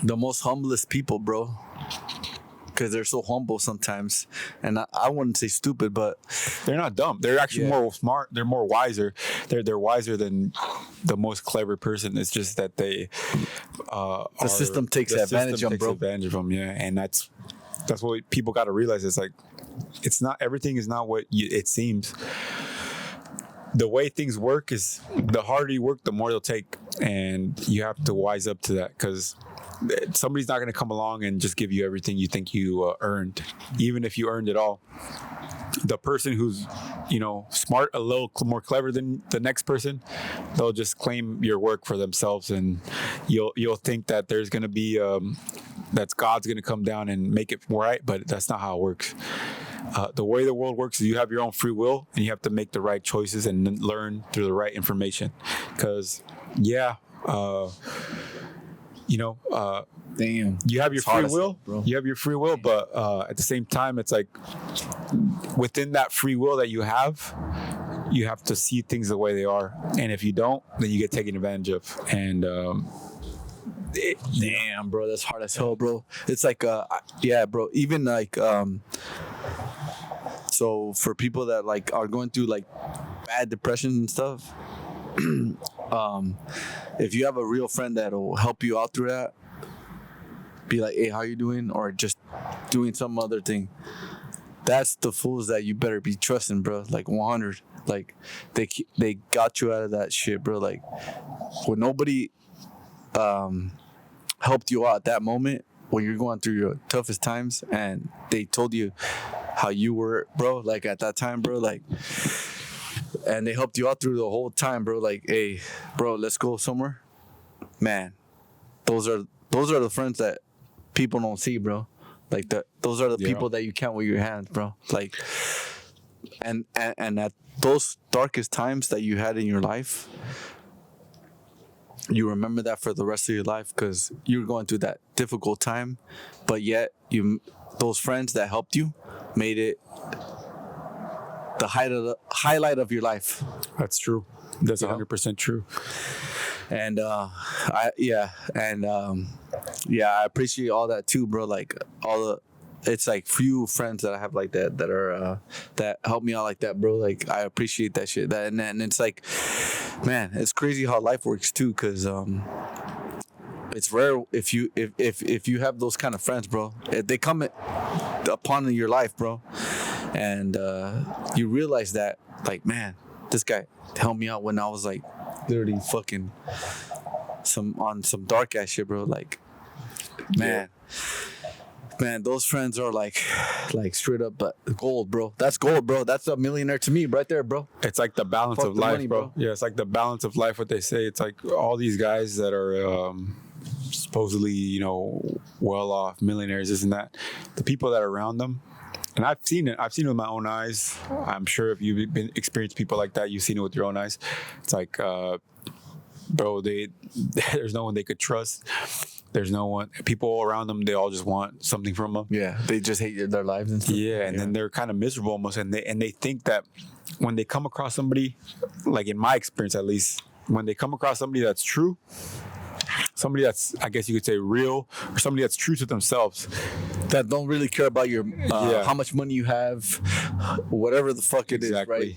most humblest people, bro, because they're so humble sometimes, and I wouldn't say stupid, but they're not dumb. They're actually more smart. They're more wiser. They're wiser than the most clever person. It's just that they the system takes advantage of them, bro. Advantage of them, yeah, and that's what people got to realize. It's like it's not everything is not what it seems. The way things work is the harder you work, the more they'll take, and you have to wise up to that because somebody's not going to come along and just give you everything you think you earned, even if you earned it all. The person who's, smart, a little more clever than the next person, they'll just claim your work for themselves, and you'll think that there's going to be that God's going to come down and make it right, but that's not how it works. The way the world works is you have your own free will, and you have to make the right choices and learn through the right information. Because, damn, you have your free will. Bro. You have your free will, but at the same time, it's like within that free will that you have to see things the way they are. And if you don't, then you get taken advantage of. And damn, bro, that's hard as hell, bro. It's like, bro. Even like, so for people that like are going through like bad depression and stuff, if you have a real friend that'll help you out through that, be like, hey, how you doing? Or just doing some other thing. That's the fools that you better be trusting, bro. Like 100. Like they got you out of that shit, bro. Like when nobody helped you out at that moment when you're going through your toughest times, and they told you how you were, bro. Like at that time, bro. Like, and they helped you out through the whole time, bro. Like, hey, bro, let's go somewhere. Man, those are the friends that people don't see, bro. Like those are the people that you count with your hands, bro. Like, and at those darkest times that you had in your life, you remember that for the rest of your life because you're going through that difficult time, but yet those friends that helped you made it the highlight of your life. That's true. That's 100% true. And I appreciate all that too, bro. Like it's like few friends that I have like that are that help me out like that, bro. Like I appreciate that shit. And it's like, man, it's crazy how life works too, because it's rare if you have those kind of friends, bro. They come upon your life, bro, and you realize that, like, man, this guy helped me out when I was like literally fucking some dark ass shit, bro. Like, man, those friends are like straight up gold, bro. That's gold, bro. That's a millionaire to me right there, bro. It's like the balance of life, money, bro. Yeah, it's like the balance of life. What they say, it's like all these guys that are supposedly, well off, millionaires, this and that. The people that are around them. And I've seen it with my own eyes. I'm sure if you've experienced people like that, you've seen it with your own eyes. It's like, bro, there's no one they could trust. There's no one. People around them, they all just want something from them. Yeah, they just hate their lives and stuff. Yeah, and then they're kind of miserable almost, and they think that when they come across somebody, like in my experience at least, when they come across somebody that's true, somebody that's, I guess you could say, real, or somebody that's true to themselves, that don't really care about your how much money you have, whatever the fuck it is, right?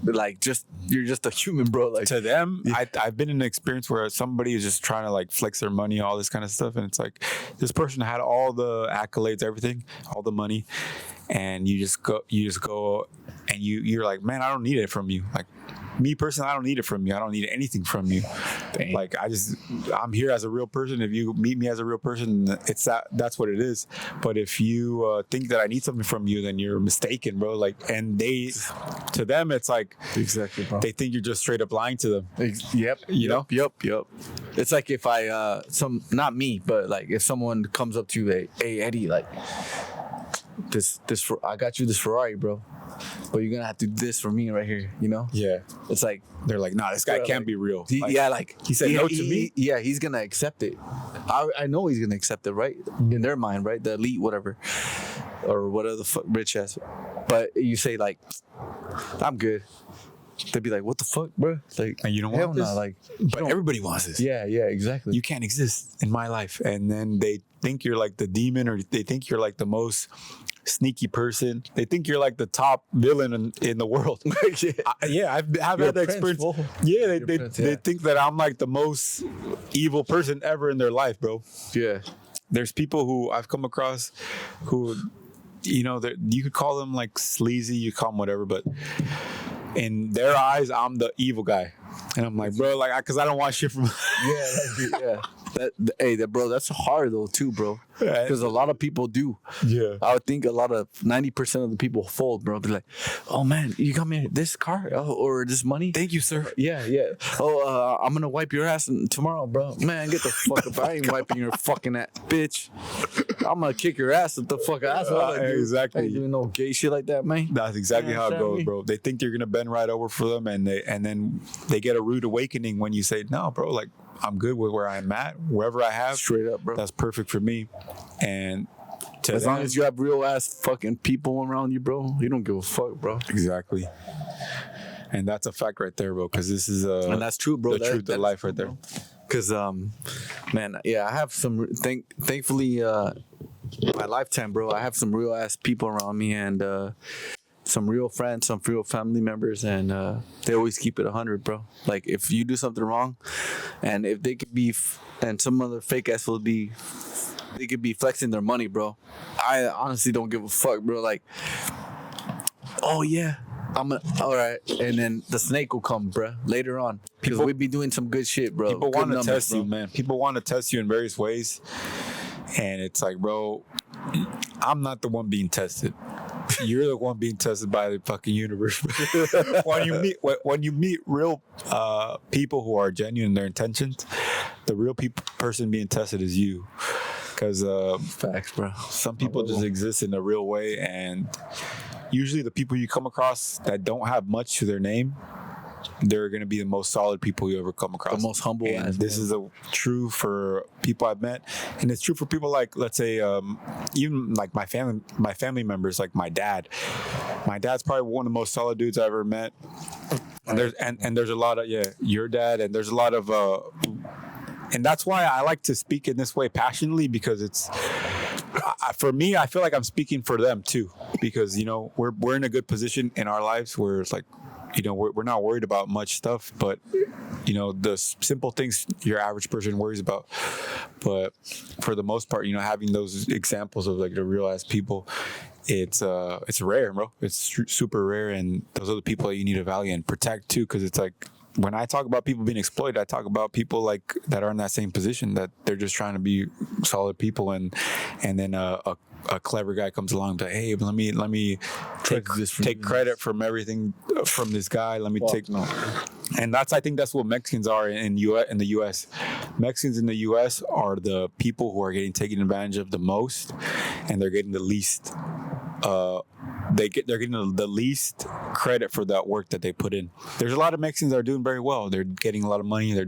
Like, you're just a human, bro. Like, to them, I've been in an experience where somebody is just trying to like flex their money, all this kind of stuff, and it's like this person had all the accolades, everything, all the money, and you just go, and you're like, man, I don't need it from you. Like, me personally, I don't need it from you. I don't need anything from you. Dang. Like, I'm here as a real person. If you meet me as a real person, that's what it is. But if you think that I need something from you, then you're mistaken, bro. Like, and to them, it's like, exactly, bro. They think you're just straight up lying to them. Yep. You know? Yep. It's like if not me, but like if someone comes up to you, hey Eddie, like I got you this Ferrari, bro, but you're gonna have to do this for me right here, Yeah. It's like they're like, nah, this guy can't be real. He said no to me. Yeah, he's gonna accept it. I know he's gonna accept it, right? In their mind, right? The elite, whatever, or whatever the fuck rich ass. But you say like, I'm good. they'd be like, "What the fuck, bro?" Like, and you don't hell want this. nah, like, But everybody wants this. yeah, exactly. You can't exist in my life. And then they think you're like the demon, or they think you're like the most sneaky person. They think you're like the top villain in the world. I've had that experience. They think that I'm like the most evil person ever in their life, bro. Yeah. There's people who I've come across who, you know, you could call them like sleazy, you call them whatever, but in their eyes, I'm the evil guy. And I'm like, bro, like, because I don't want shit from. Bro, that's hard though too, bro. Because a lot of people do. Yeah. I would think a lot of 90% of the people fold, bro. Be like, oh man, you got me this car or this money? Thank you, sir. Yeah. Oh, I'm gonna wipe your ass tomorrow, bro. Man, get the fuck up. I ain't wiping your fucking ass, bitch. I'm gonna kick your ass with the fuck ass. Exactly. I ain't doing no gay shit like that, man. That's exactly how it goes, bro. They think you're gonna bend right over for them, and then they get a rude awakening when you say, no, bro, like, I'm good with where I'm at, wherever I have. Straight up, bro. That's perfect for me. And as long as you have real ass fucking people around you, bro, you don't give a fuck, bro. Exactly. And that's a fact right there, bro. Because this is and that's true, bro. The truth of life right there. Because man, yeah, I have some. Thankfully, my lifetime, bro, I have some real ass people around me, and some real friends, some real family members, and they always keep it 100, bro. Like, if you do something wrong, and if they could be, and some other fake ass will be, they could be flexing their money, bro. I honestly don't give a fuck, bro. Like, oh yeah, all right, and then the snake will come, bro, later on, because we be doing some good shit, bro. People want to test you, man. People want to test you in various ways, and it's like, bro, I'm not the one being tested. You're the one being tested by the fucking universe. when you meet real people who are genuine in their intentions, the real person being tested is you. Because facts, bro. Some people just exist in a real way, and usually the people you come across that don't have much to their name, they're going to be the most solid people you ever come across. The most humble. And this is true for people I've met, and it's true for people like, let's say, even like my family members, like my dad. My dad's probably one of the most solid dudes I ever met. And there's a lot of your dad, and there's a lot of and that's why I like to speak in this way passionately, because it's for me, I feel like I'm speaking for them too, because, you know, we're in a good position in our lives where it's like, you know, we're not worried about much stuff, but, you know, the simple things your average person worries about. But for the most part, you know, having those examples of like the real ass people, it's rare, bro. It's super rare, and those are the people that you need to value and protect too, because it's like, when I talk about people being exploited, I talk about people like that are in that same position, that they're just trying to be solid people, and then a clever guy comes along and say, hey, let me take credit from everything from this guy. Let me and I think that's what Mexicans are in the U.S. Mexicans in the U.S. are the people who are getting taken advantage of the most, and they're getting the least. They're getting the least credit for that work that they put in. There's a lot of Mexicans that are doing very well. They're getting a lot of money. They're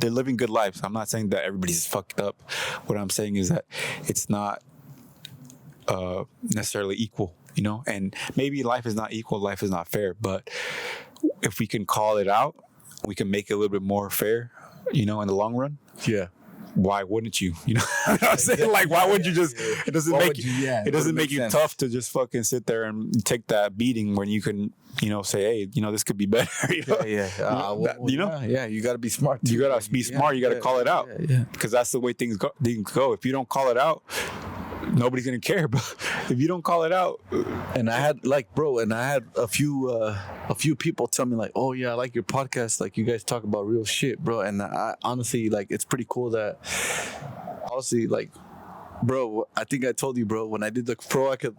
living good lives. I'm not saying that everybody's fucked up. What I'm saying is that it's not necessarily equal, you know. And maybe life is not equal. Life is not fair. But if we can call it out, we can make it a little bit more fair, you know, in the long run. Yeah. Why wouldn't you? You know what I'm saying? Like, why would you just? It doesn't make you tough to just fucking sit there and take that beating when you can, you know, say, hey, you know, this could be better. You know? You got to be smart. You got to be smart. You got to call it out. Because that's the way things go. If you don't call it out, nobody's gonna care. But if you don't call it out, and I had a few people tell me like, oh yeah, I like your podcast, like you guys talk about real shit, bro. And I honestly, like, it's pretty cool that honestly, like, bro, I think I told you, bro, when I did the proactive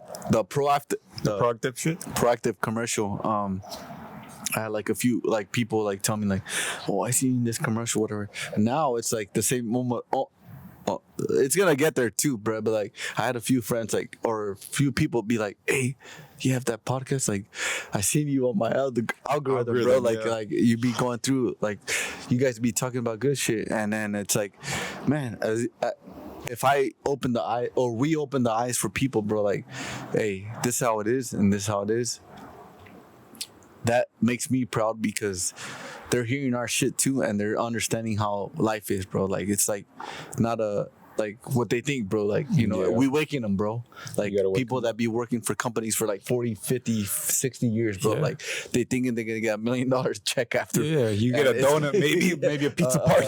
commercial, I had like a few like people like tell me like, oh, I seen this commercial, whatever. And now it's like the same moment. It's gonna get there too, bro. But like, I had a few friends like, or a few people be like, hey, you have that podcast? Like, I seen you on my algorithm, bro. Like you be going through, like, you guys be talking about good shit, and then it's like, man, if I open the eye, or we open the eyes for people, bro, like, hey, this is how it is, and this is how it is. that makes me proud because they're hearing our shit too, and they're understanding how life is, bro. Like it's like not a like what they think, bro. Like, you know, we waking them, bro. Like people that be working for companies for like 40, 50, 60 years, bro. Like they thinking they're gonna get $1 million check after. Yeah, you get a donut, maybe a pizza party.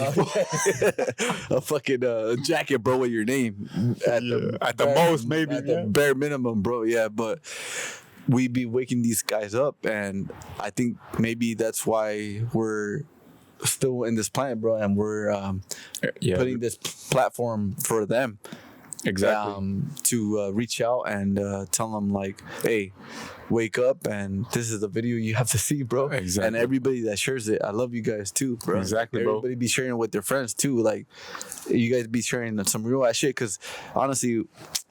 A fucking jacket, bro, with your name at the most, maybe at the bare minimum, bro. Yeah, but we be waking these guys up, and I think maybe that's why we're still in this planet, bro, and we're putting this platform for them, exactly, to reach out and tell them like, hey, wake up, and this is the video you have to see, bro. Exactly. And everybody that shares it, I love you guys too, bro. Exactly, bro. Everybody be sharing it with their friends too. Like, you guys be sharing some real ass shit, because honestly,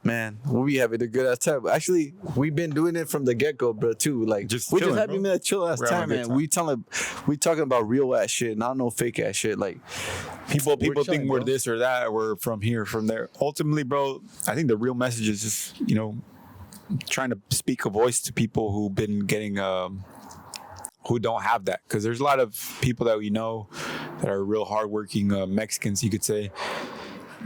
man, we be having a good ass time. Actually, we've been doing it from the get go, bro. Too like we're just having a chill ass time, man. We talking about real ass shit, not no fake ass shit. Like people think we're this or that, we're from here, from there. Ultimately, bro, I think the real message is just, you know, trying to speak a voice to people who've been getting who don't have that, because there's a lot of people that we know that are real hardworking Mexicans, you could say,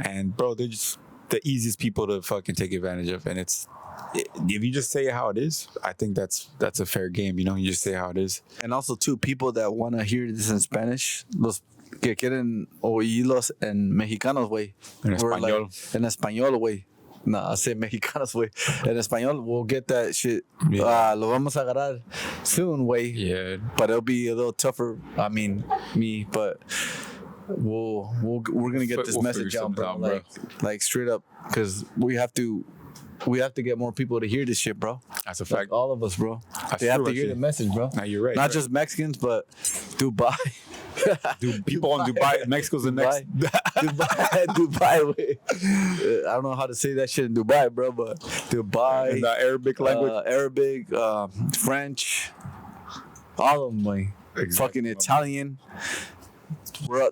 and bro, they're just the easiest people to fucking take advantage of. And if you just say how it is, I think that's a fair game, you know. You just say how it is. And also too, people that want to hear this in Spanish, los que quieren oírlos en mexicanos, güey, en español, like, en español, güey. No, I say mexicanos, güey. En español, we'll get that shit. Lo vamos a agarrar soon, güey. Yeah. But it'll be a little tougher. I mean, we're gonna get this message out, bro. Like straight up, because we have to get more people to hear this shit, bro. That's a fact. Like all of us, bro. They have to hear the message, bro. Now you're right. Not just Mexicans, but Dubai. Dude, people in Dubai, Mexico's the next. Dubai. I don't know how to say that shit in Dubai, bro, but Dubai. In the Arabic language. Arabic, French, all of them, like fucking Italian.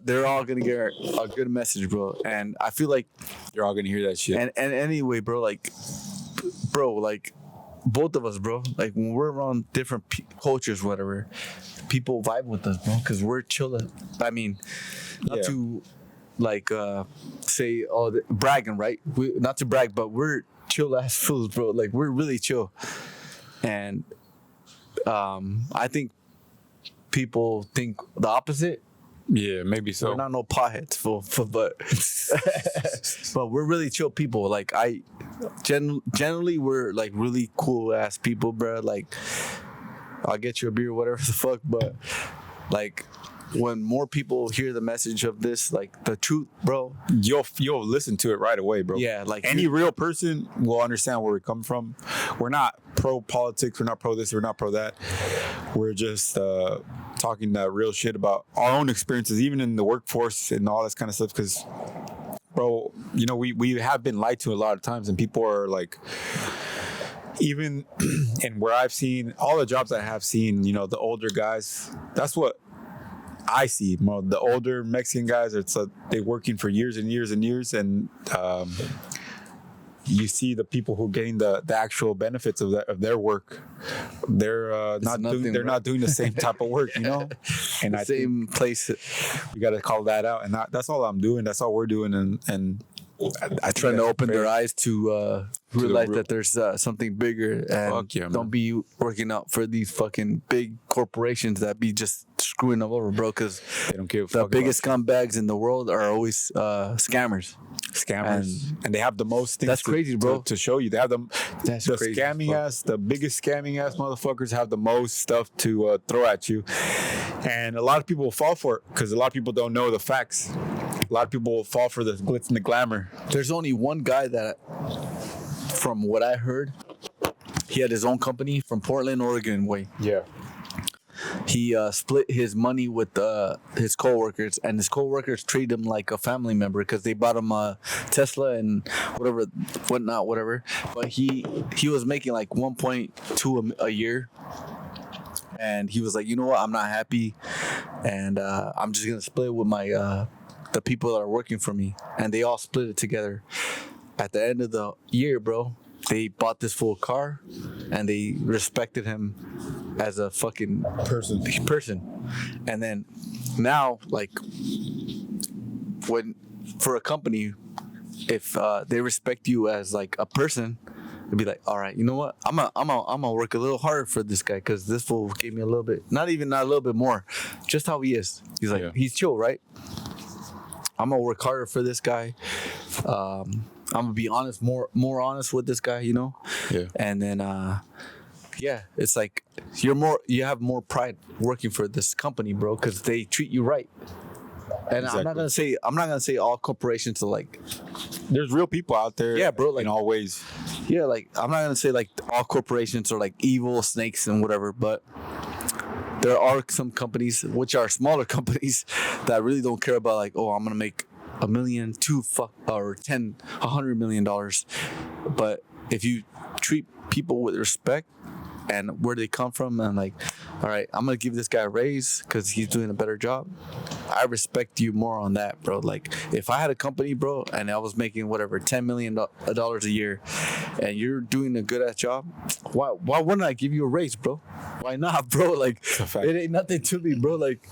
They're all gonna get a good message, bro. And I feel like they're all gonna hear that shit. And anyway, bro, like both of us, bro, like when we're around different cultures, whatever, people vibe with us, bro, because we're chill. I mean, not to like say bragging, right? Not to brag, but we're chill ass fools, bro. Like we're really chill. And I think people think the opposite. Yeah, maybe so. We're not no potheads, but but we're really chill people. Like generally we're like really cool ass people, bro. Like I'll get you a beer, whatever the fuck. But like when more people hear the message of this, like the truth, bro, you'll listen to it right away, bro. Yeah, like any real person will understand where we come from. We're not pro politics. We're not pro this. We're not pro that. We're just talking that real shit about our own experiences, even in the workforce and all this kind of stuff. Because, bro, you know, we have been lied to a lot of times, and people are like, even and where I've seen all the jobs I have seen, you know, the older guys, that's what I see. More the older Mexican guys, it's they're working for years and years and years, and you see the people who gain the actual benefits of their work. They're not doing the same type of work, you know. And the same place. We got to call that out, and that's all I'm doing. That's all we're doing, and I trying to open their eyes to realize that there's something bigger, and don't be working out for these fucking big corporations that be just screwing them over, bro. Because they don't give a the fuck. Biggest scumbags in the world are always scammers, and they have the most things. That's crazy, bro. To show you, they have the biggest scamming ass motherfuckers have the most stuff to throw at you, and a lot of people will fall for it because a lot of people don't know the facts. A lot of people will fall for the glitz and the glamour. There's only one guy that, from what I heard, he had his own company from Portland, Oregon way. Yeah. He split his money with his coworkers, and his coworkers treat him like a family member because they bought him a Tesla and whatever. But he was making like 1.2 a year, and he was like, you know what, I'm not happy, and I'm just gonna split it with my the people that are working for me, and they all split it together. At the end of the year, bro, they bought this full car, and they respected him as a fucking person. And then now, like, when for a company, if they respect you as like a person, it'd be like, all right, you know what? I'm gonna work a little harder for this guy because this fool gave me a little bit, not a little bit more, just how he is. He's like, he's chill, right? I'm gonna work harder for this guy. I'm gonna be honest, more honest with this guy, you know. Yeah. And then, it's like you have more pride working for this company, bro, because they treat you right. And exactly. I'm not gonna say all corporations are like. There's real people out there. Yeah, bro. Like, in all ways. Yeah, like I'm not gonna say like all corporations are like evil snakes and whatever, but there are some companies which are smaller companies that really don't care about like, oh, I'm gonna make $1 million, or $100 million. But if you treat people with respect and where they come from, and like, all right, I'm gonna give this guy a raise because he's doing a better job. I respect you more on that, bro. Like, if I had a company, bro, and I was making whatever $10 million a year, and you're doing a good ass job, why wouldn't I give you a raise, bro? Why not, bro? Like, it ain't nothing to me, bro. Like,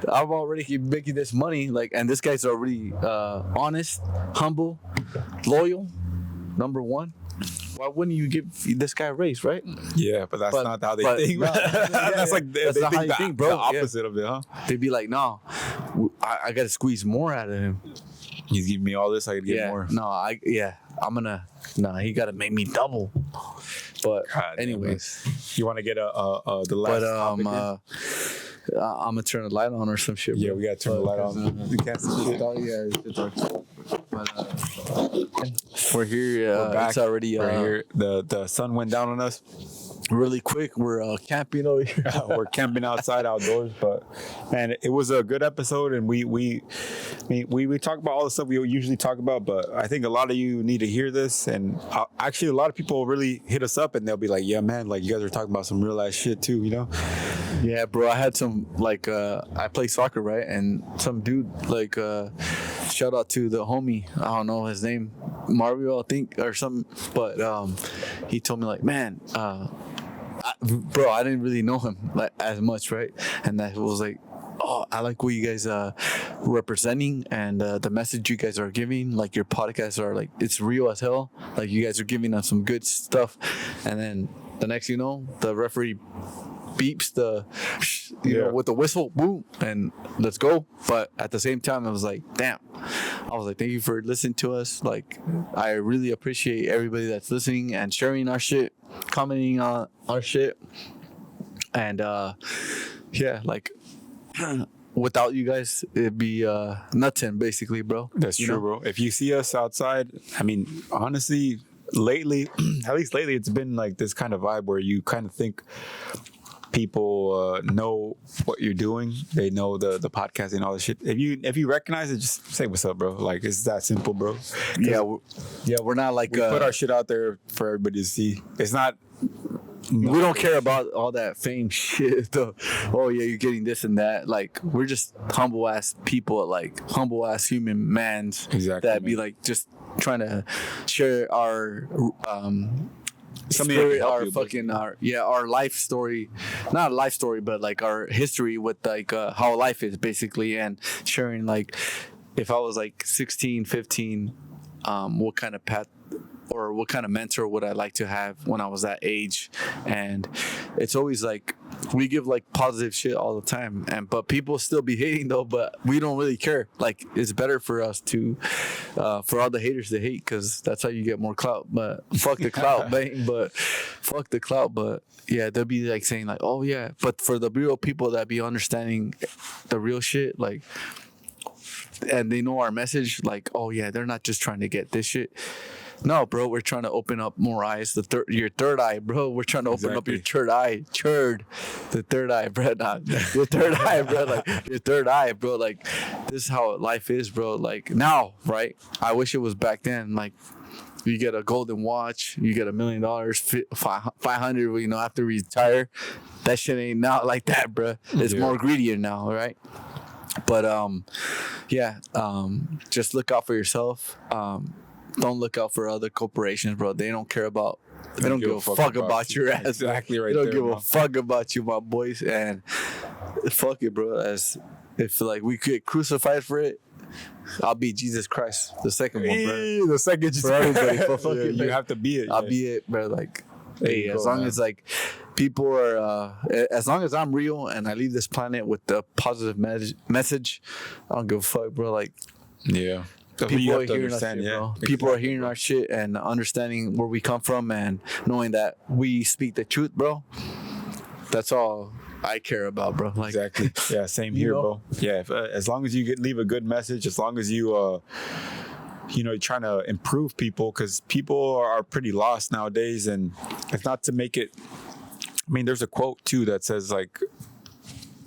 I'm already making this money, like, and this guy's already honest, humble, loyal, number one. Why wouldn't you give this guy a raise, right? Yeah, but that's not how they think. That's like they not how you think, bro. The opposite of it, huh? They'd be like, no, I got to squeeze more out of him. He's giving me all this, I could get more. No, he got to make me double. But God, anyways, you want to get the last topic I'm gonna turn the light on or some shit. Yeah, we gotta turn the light on. You can't see shit. It's dark. But we're here. We're back. It's already. We're here. The sun went down on us really quick. We're camping over here. We're camping outside outdoors, but man, it was a good episode, and we talk about all the stuff we usually talk about, but I think a lot of you need to hear this, and actually a lot of people really hit us up and they'll be like, yeah, man, like you guys are talking about some real ass shit too, you know? Yeah, bro. I had some like I play soccer, right? And some dude like shout out to the homie. I don't know his name, Mario, I think, or something. But he told me like, man, bro, I didn't really know him like as much, right? And that was like, oh, I like what you guys representing and the message you guys are giving. Like your podcasts are like, it's real as hell. Like you guys are giving us some good stuff. And then the next, you know, the referee beeps you know, with the whistle, boom, and let's go. But at the same time, I was like, damn. I was like, thank you for listening to us. Like, I really appreciate everybody that's listening and sharing our shit, commenting on our shit. And yeah, like without you guys, it'd be nothing, basically, bro. That's true, bro. If you see us outside, I mean, honestly, lately, at least lately, it's been like this kind of vibe where you kind of think people know what you're doing. They know the podcast and all this shit. If you recognize it, just say what's up, bro. Like, it's that simple, bro. Yeah, we're not like we put our shit out there for everybody to see. It's not. We don't care about all that fame shit. Though. Oh yeah, you're getting this and that. Like, we're just humble ass people, like humble ass human mans. Exactly. That be like just trying to share our spirit, our life story, not a life story, but like our history with like how life is basically, and sharing like if I was like 16, 15, what kind of path or what kind of mentor would I like to have when I was that age. And it's always like we give like positive shit all the time, but people still be hating though, but we don't really care. Like, it's better for us to for all the haters to hate, because that's how you get more clout. But fuck the clout, bang. But fuck the clout. But yeah, they'll be like saying like, oh yeah, but for the real people that be understanding the real shit, like, and they know our message, like, oh yeah, they're not just trying to get this shit. No, bro, we're trying to open up more eyes. Your third eye, bro. We're trying to open up your third eye. The third eye, bro. Not your third eye, bro. Like, your third eye, bro. Like, this is how life is, bro. Like, now, right? I wish it was back then. Like, you get a golden watch, you get $1 million, 500, you know, after we retire. That shit ain't not like that, bro. It's more greedier now, right? But just look out for yourself. Don't look out for other corporations, bro. They don't care about They don't give a fuck about your ass. Exactly right. They don't there, give bro. a fuck about you, my boys. And fuck it, bro. As if like we could get crucified for it, I'll be Jesus Christ, the second one, bro. The second For everybody, fuck yeah, it, you man. have to be it. I'll be it, bro. Like, hey, as go, long man. as like people are, as long as I'm real and I leave this planet with the positive message, I don't give a fuck, bro. Like, Yeah. people are hearing our shit, bro. People are hearing our shit and understanding where we come from and knowing that we speak the truth, bro. That's all I care about, bro. Like, Exactly. Yeah, same here, bro. Yeah, as long as you leave a good message, as long as you, you're trying to improve people, because people are pretty lost nowadays, and it's not to make it. I mean, there's a quote too that says like,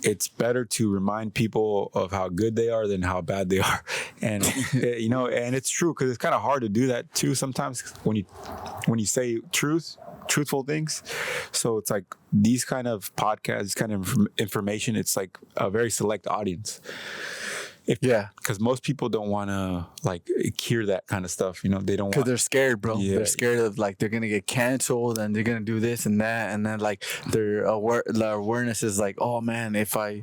it's better to remind people of how good they are than how bad they are, and and it's true, because it's kind of hard to do that too sometimes when you say truthful things. So it's like these kind of podcasts, this kind of information, it's like a very select audience. Because most people don't want to like hear that kind of stuff. They don't want. Because they're scared, bro. Yeah. They're scared of like they're gonna get canceled and they're gonna do this and that, and then like their awareness is like, oh man, if I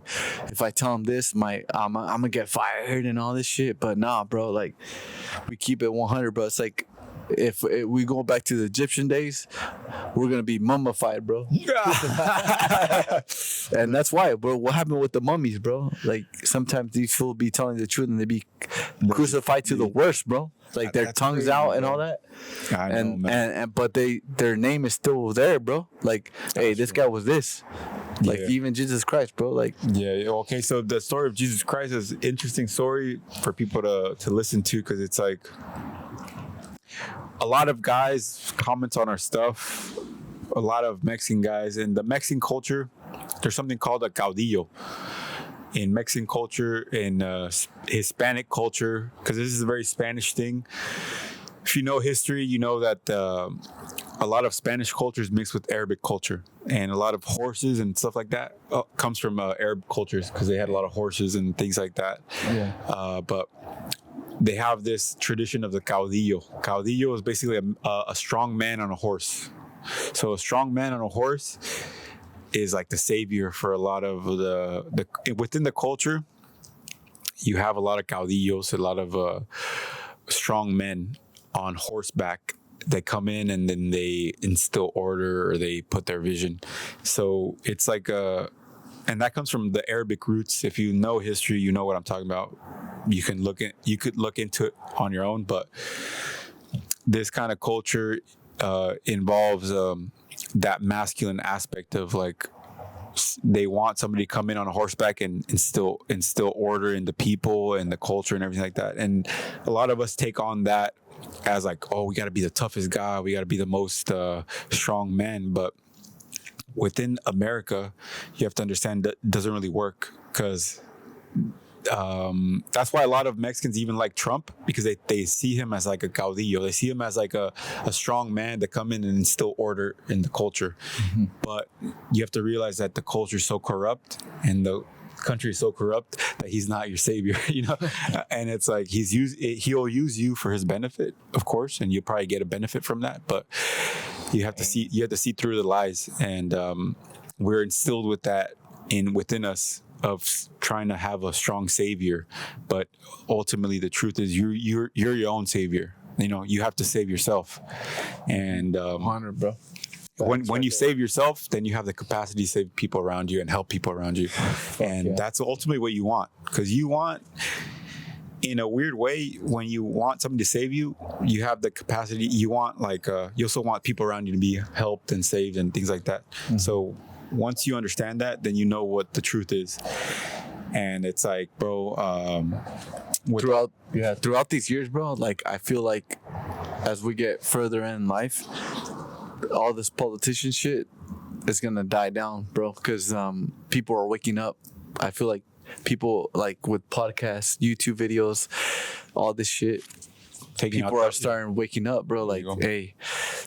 tell them this, I'm gonna get fired and all this shit. But nah, bro. Like we keep it 100, bro. It's like if we go back to the Egyptian days, we're gonna be mummified, bro. And that's why, bro. What happened with the mummies, bro? Like sometimes these fools be telling the truth and they be crucified to the worst, bro. Like their tongues crazy, out and all that. I know, man. But their name is still there, bro. Like, hey, this guy was this. Like even Jesus Christ, bro. Like, okay. So the story of Jesus Christ is an interesting story for people to listen to, because it's like a lot of guys comment on our stuff. A lot of Mexican guys in the Mexican culture. There's something called a caudillo in Mexican culture, in Hispanic culture, because this is a very Spanish thing. If you know history, you know that a lot of Spanish culture is mixed with Arabic culture, and a lot of horses and stuff like that comes from Arab cultures, because they had a lot of horses and things like that. But they have this tradition of the caudillo. Caudillo is basically a strong man on a horse. So a strong man on a horse is like the savior for a lot of the within the culture. You have a lot of caudillos, a lot of strong men on horseback that come in and then they instill order, or they put their vision. So it's like and that comes from the Arabic roots. If you know history, you know what I'm talking about. You could look into it on your own, but this kind of culture involves that masculine aspect of like they want somebody to come in on a horseback and instill order in the people and the culture and everything like that. And a lot of us take on that as like, oh, we got to be the toughest guy, we got to be the most strong man. But within America, you have to understand that it doesn't really work, because that's why a lot of Mexicans even like Trump, because they see him as like a caudillo. They see him as like a strong man to come in and instill order in the culture. Mm-hmm. But you have to realize that the culture is so corrupt and the country is so corrupt that he's not your savior, and it's like he'll use you for his benefit, of course, and you'll probably get a benefit from that. But you have to see through the lies, and we're instilled with that within us, of trying to have a strong savior. But ultimately the truth is you're your own savior. You have to save yourself. And 100, bro. When you save yourself, then you have the capacity to save people around you and help people around you. And that's ultimately what you want, because you want, in a weird way, when you want somebody to save you, you have the capacity. You want you also want people around you to be helped and saved and things like that. Mm-hmm. So once you understand that, then you know what the truth is. And it's like, bro, throughout these years, bro, like I feel like as we get further in life, all this politician shit is gonna die down, bro, because people are waking up. I feel like people, like with podcasts, YouTube videos, all this shit, people are starting waking up, bro. Like, hey,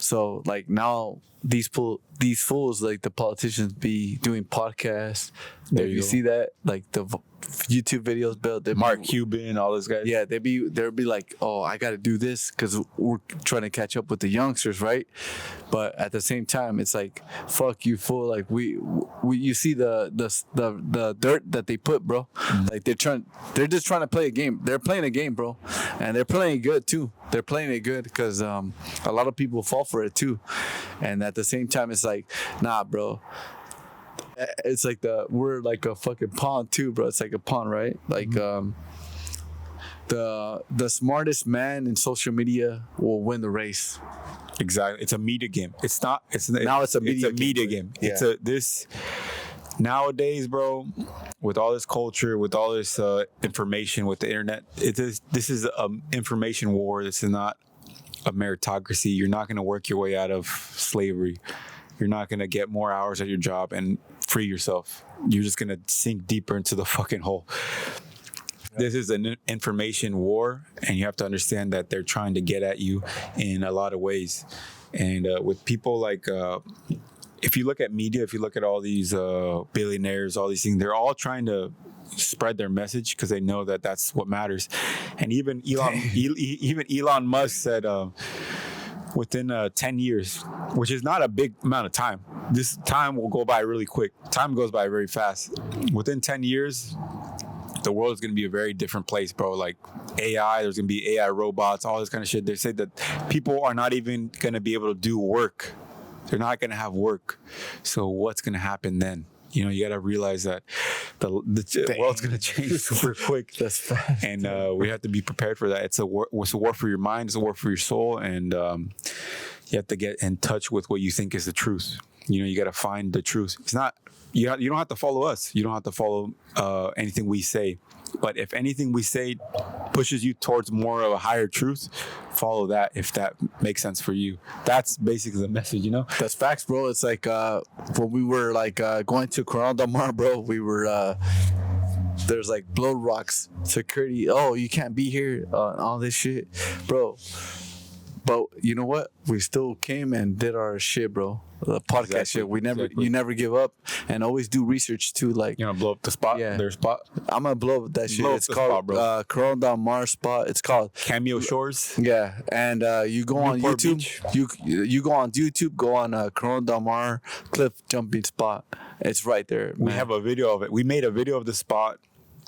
So like now these fools like the politicians be doing podcasts. There you you see that like the YouTube videos built. Mark Cuban, all those guys. Yeah, they'll be like, oh, I got to do this because we're trying to catch up with the youngsters, right? But at the same time, it's like, fuck you, fool. Like we you see the dirt that they put, bro. Like they're just trying to play a game. They're playing a game, bro, and they're playing it good too. They're playing it good because a lot of people fall for it too, and at the same time, it's like, nah, bro. It's like we're like a fucking pawn too, bro. It's like a pawn, right? Like the smartest man in social media will win the race. Exactly. It's a media game. It's not. Now it's a media game. Yeah. This nowadays, bro. With all this culture, with all this information, with the internet, this is an information war. This is not a meritocracy. You're not going to work your way out of slavery. You're not going to get more hours at your job and free yourself. You're just going to sink deeper into the fucking hole. This is an information war, and you have to understand that they're trying to get at you in a lot of ways. And with people like, if you look at media, if you look at all these billionaires, all these things, they're all trying to spread their message because they know that that's what matters. And even Elon Musk said, within 10 years, which is not a big amount of time. This time will go by really quick. Time goes by very fast. Within 10 years, the world is going to be a very different place, bro. Like AI, there's going to be AI robots, all this kind of shit. They say that people are not even going to be able to do work. They're not going to have work. So what's going to happen then? You know, you got to realize that the world's going to change super quick. That's fast. And we have to be prepared for that. It's a war for your mind. It's a war for your soul. And you have to get in touch with what you think is the truth. You know, you got to find the truth. It's not, you don't have to follow us. You don't have to follow anything we say. But if anything we say pushes you towards more of a higher truth, follow that if that makes sense for you. That's basically the message, you know? That's facts, bro. It's like when we were like going to Corral Del Mar, bro, we were there's like blow rocks, security. Oh, you can't be here, all this shit, bro. But you know what? We still came and did our shit, bro. The podcast shit. You never give up, and always do research too. Like, you know, blow up the spot. Yeah. Their spot. I'm gonna blow up that shit. Blow It's up the called spot, Corral Del Mar spot. It's called Cameo Shores. Yeah, and you go on Newport YouTube. You go on YouTube. Go on Corral Del Mar cliff jumping spot. It's right there. We man. have a video of it. We made a video of the spot.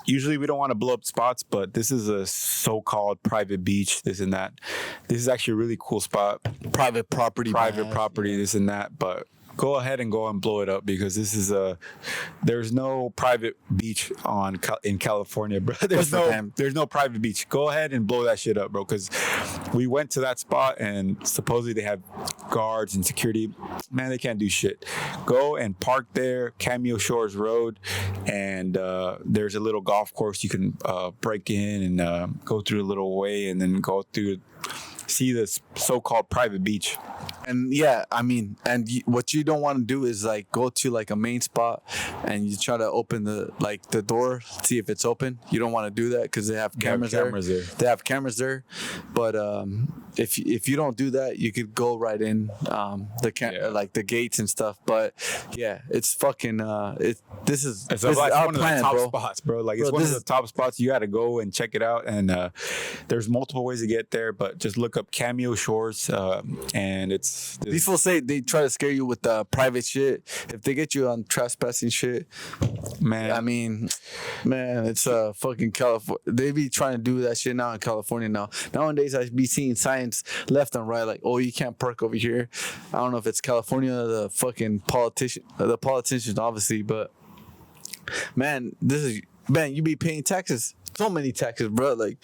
Usually we don't want to blow up spots, but this is a so-called private beach, this and that. This is actually a really cool spot. Private property, this and that. But go ahead and go and blow it up because this is there's no private beach in California, bro. There's no private beach. Go ahead and blow that shit up, bro, because we went to that spot and supposedly they have guards and security. Man, they can't do shit. Go and park there, Cameo Shores Road, and there's a little golf course you can break in and go through a little way and then go through, see this so-called private beach. And yeah, I mean, and what you don't want to do is like go to like a main spot and you try to open the door, see if it's open. You don't want to do that because they have cameras there. They have cameras there, but if you don't do that, you could go right in like the gates and stuff. But yeah, it's fucking this is like our one plan, of the top bro. spots, bro. Like it's one of the top spots. You got to go and check it out. And there's multiple ways to get there, but just look up Cameo Shores, and it's. These fools say they try to scare you with private shit. If they get you on trespassing shit, man. I mean, man, it's fucking California. They be trying to do that shit now in California now. Nowadays, I be seeing signs left and right like, oh, you can't park over here. I don't know if it's California, the fucking politicians, obviously, but man, you be paying taxes. So many taxes, bro. Like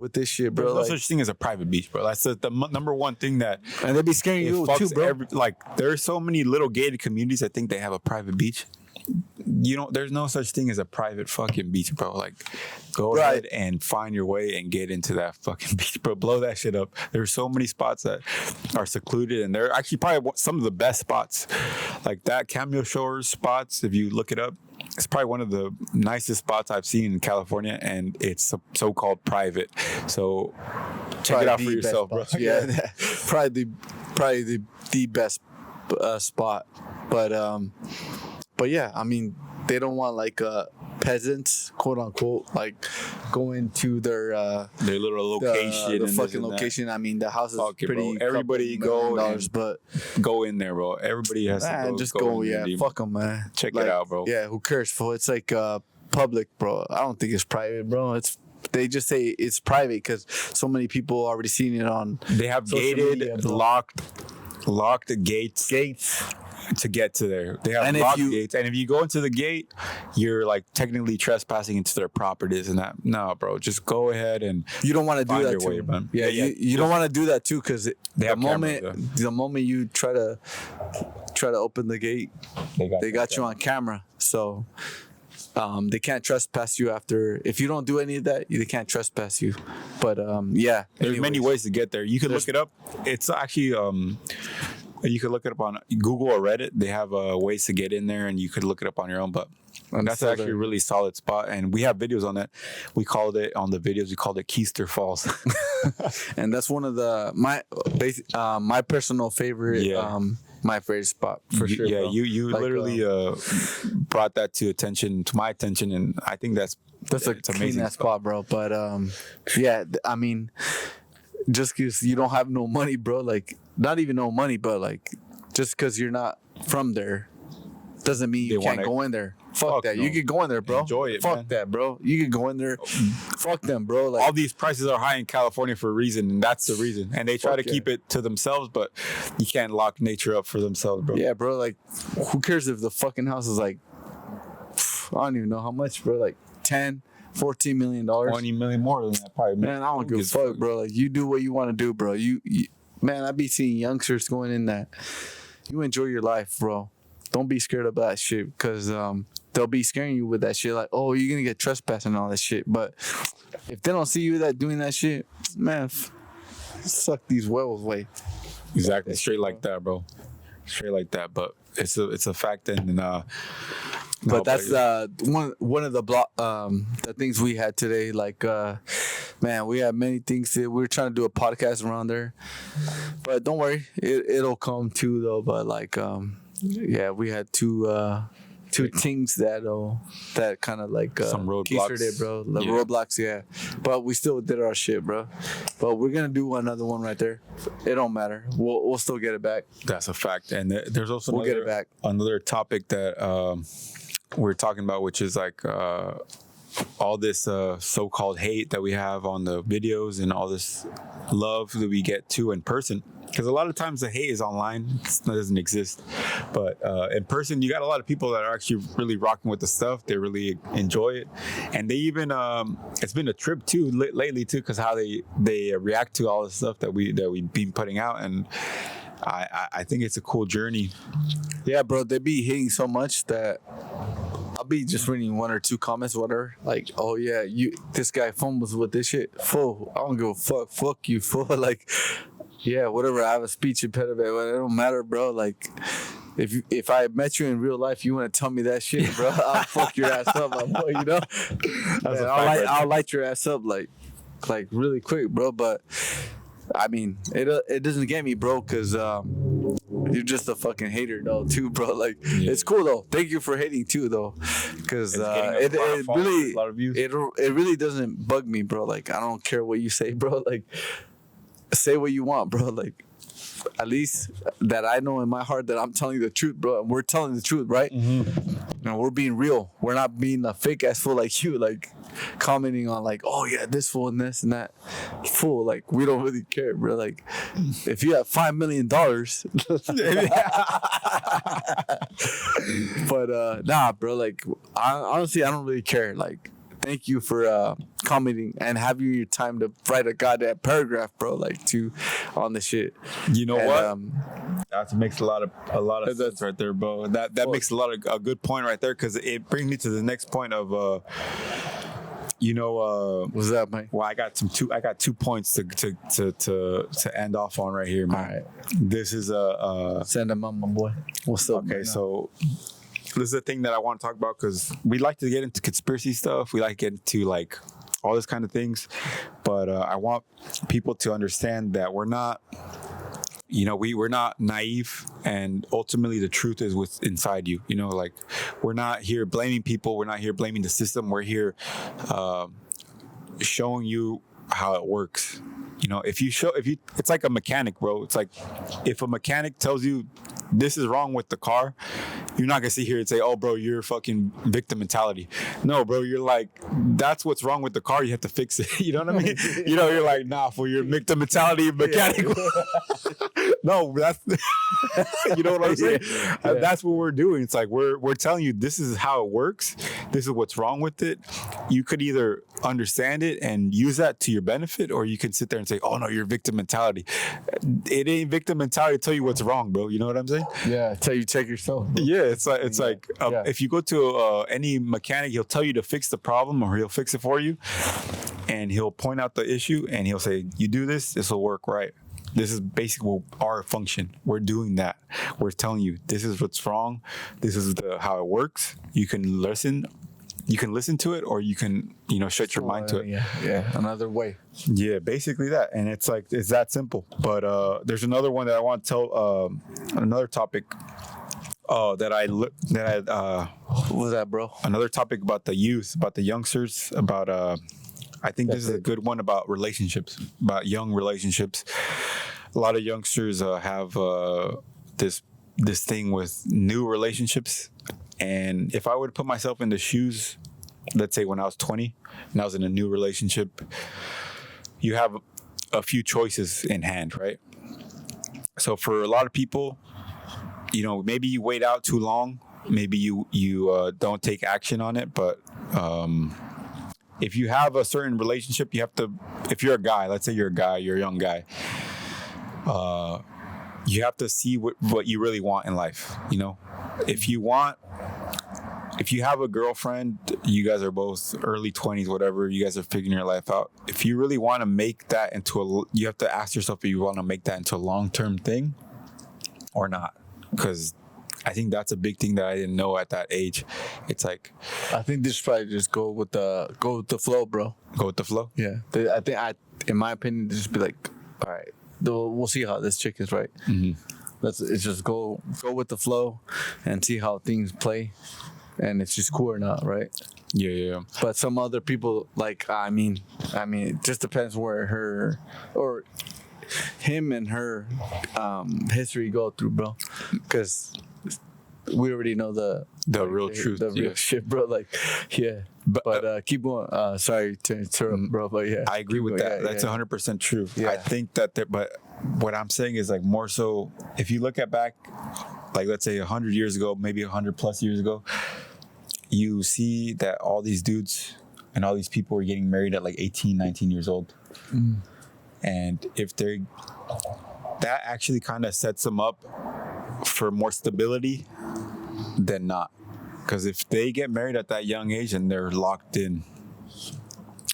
with this shit, bro. There's no such thing as a private beach, bro. That's the number one thing that. And they be scaring you too, bro. There's so many little gated communities that think they have a private beach. You know, there's no such thing as a private fucking beach, bro. Like, go ahead and find your way and get into that fucking beach, bro. Blow that shit up. There's so many spots that are secluded, and they're actually probably some of the best spots. Like that Cameo Shores spots, if you look it up, it's probably one of the nicest spots I've seen in California, and it's so-called private. So check it out for yourself, bro. Yeah, probably probably the best spot. But yeah, I mean, they don't want like peasants, quote unquote, like going to their little location, the fucking location. I mean, the house is pretty. Bro. Everybody go but go in there, bro. Everybody has to just go. Yeah, fuck them, man. Check like, it out, bro. Yeah, who cares, fool? It's like public, bro. I don't think it's private, bro. They just say it's private because so many people already seen it on. They have gated, media, locked gates to get to there. They have locked gates, and if you go into the gate, you're like technically trespassing into their properties. And that, no, bro, just go ahead and you don't want to do that too. Way, yeah, you don't want to do that too because the moment you try to open the gate, they got you on camera. So. They can't trespass you after. If you don't do any of that, they can't trespass you. But yeah, there's many ways to get there. You can look it up. It's actually you can look it up on Google or Reddit. They have ways to get in there, and you could look it up on your own. But that's actually a really solid spot, and we have videos on that. We called it on the videos. We called it Keister Falls, and that's one of my personal favorite. Yeah. My favorite spot for sure. Yeah, bro. you like, literally brought that to my attention, and I think that's a amazing spot, bro. But yeah, I mean, just because you don't have no money, bro, like not even no money, but like just because you're not from there doesn't mean you can't go in there. Fuck that. No. You could go in there, bro. Enjoy it, Fuck man. that, bro. You could go in there. Fuck them, bro. Like, all these prices are high in California for a reason, and that's the reason. And they try to keep it to themselves, but you can't lock nature up for themselves, bro. Yeah, bro. Like, who cares if the fucking house is like, I don't even know how much, bro. Like 10, $14 million. 20 million more than that, probably. Man, I don't give a fuck, bro. Like, you do what you want to do, bro. Man, I be seeing youngsters going in that. You enjoy your life, bro. Don't be scared of that shit because they'll be scaring you with that shit. Like, oh, you're going to get trespassed and all that shit. But if they don't see you doing that shit, man, suck these huevos away. Exactly. Straight like that, bro. Straight like that. But it's a fact. And but that's one of the things we had today. Like, man, we had many things. We were trying to do a podcast around there. But don't worry. It'll come too, though. But like, yeah, we had two things that kind of like some roadblocks, it, bro. The roadblocks, yeah. But we still did our shit, bro. But we're gonna do another one right there. It don't matter. We'll still get it back. That's a fact. And there's also get it back. Another topic that we're talking about, which is like all this so-called hate that we have on the videos and all this love that we get to in person. Because a lot of times the hate is online, it doesn't exist. But in person, you got a lot of people that are actually really rocking with the stuff. They really enjoy it, and they even it's been a trip too lately too, because how they react to all the stuff that we've been putting out, and I think it's a cool journey. Yeah, bro, they be hitting so much that I'll be just reading one or two comments, whatever. Like, oh yeah, this guy fumbles with this shit. Fool, I don't give a fuck. Fuck you, fool. Like. Yeah, whatever. I have a speech impediment. It don't matter, bro. Like, if I met you in real life, you want to tell me that shit, bro? I'll fuck your ass up, boy. You know, I'll light your ass up like really quick, bro. But I mean, it doesn't get me, bro, because you're just a fucking hater, though, too, bro. Like, it's cool though. Thank you for hating too, though, because it really doesn't bug me, bro. Like, I don't care what you say, bro. Like. Say what you want, bro. Like, at least that I know in my heart that I'm telling the truth, bro. And we're telling the truth, right? Mm-hmm. And we're being real. We're not being a fake ass fool like you, like commenting on like, oh yeah, this fool and this and that fool. Like, we don't really care, bro. Like, if you have $5 million, but nah, bro. Like, honestly, I don't really care. Like. Thank you for commenting and having your time to write a goddamn paragraph, bro. Like on the shit. You know what? That makes a lot of sense right there, bro. That makes a good point right there, because it brings me to the next point of what's that, man? Well, I got 2 points to end off on right here, man. All right. This is send them on, my boy. What's up? Okay, so. This is the thing that I want to talk about, because we like to get into conspiracy stuff. We like to get into like all this kind of things. But I want people to understand that we're not we're not naive, and ultimately the truth is what's inside you. Like, we're not here blaming people. We're not here blaming the system. We're here showing you how it works. It's like a mechanic, bro. It's like if a mechanic tells you this is wrong with the car, you're not gonna sit here and say, "Oh, bro, you're fucking victim mentality." No, bro, you're like, that's what's wrong with the car. You have to fix it. You know what I mean? You're like, nah, for your victim mentality mechanic. No, that's you know what I'm saying. Yeah. That's what we're doing. It's like we're telling you this is how it works. This is what's wrong with it. You could either understand it and use that to your benefit, or you can sit there and say, "Oh no, you're victim mentality." It ain't victim mentality to tell you what's wrong, bro. You know what I'm saying? Yeah, till you check yourself, bro. Yeah, it's like if you go to any mechanic, he'll tell you to fix the problem, or he'll fix it for you, and he'll point out the issue, and he'll say, "You do this, this will work right." This is basically our function. We're doing that. We're telling you this is what's wrong. This is how it works. You can listen. You can listen to it, or you can shut your mind to it. Yeah, another way. Yeah, basically that, and it's that simple. But there's another one that I want to tell. Another topic. What was that, bro? Another topic about the youth, about the youngsters, about I think this is a good one about relationships, about young relationships. A lot of youngsters have this thing with new relationships. And if I were to put myself in the shoes, let's say when I was 20 and I was in a new relationship, you have a few choices in hand, right? So for a lot of people, maybe you wait out too long. Maybe you don't take action on it, but if you have a certain relationship, you have to, if you're a guy, let's say you're a young guy, you have to see what you really want in life. If you have a girlfriend, you guys are both early 20s, whatever, you guys are figuring your life out. If you really want to make that you have to ask yourself if you want to make that into a long-term thing or not. Because I think that's a big thing that I didn't know at that age. It's like, I think this probably just go with the flow, bro. Go with the flow. Yeah, I think in my opinion, just be like, all right, we'll see how this chick is, right? Mm-hmm. It's just go with the flow and see how things play, and it's just cool or not, right? Yeah. But some other people, like, I mean, it just depends where her or him and her history go through, bro, because we already know the real truth, the real shit, bro. Like, yeah. But keep going. Sorry to interrupt, bro. But yeah, I agree with that. That's 100% true. Yeah. I think that, but what I'm saying is, like, more so, if you look at back, like, let's say 100 years ago, maybe 100 plus years ago, you see that all these dudes and all these people were getting married at like 18, 19 years old. Mm. And if that actually kind of sets them up for more stability than not. Because if they get married at that young age and they're locked in,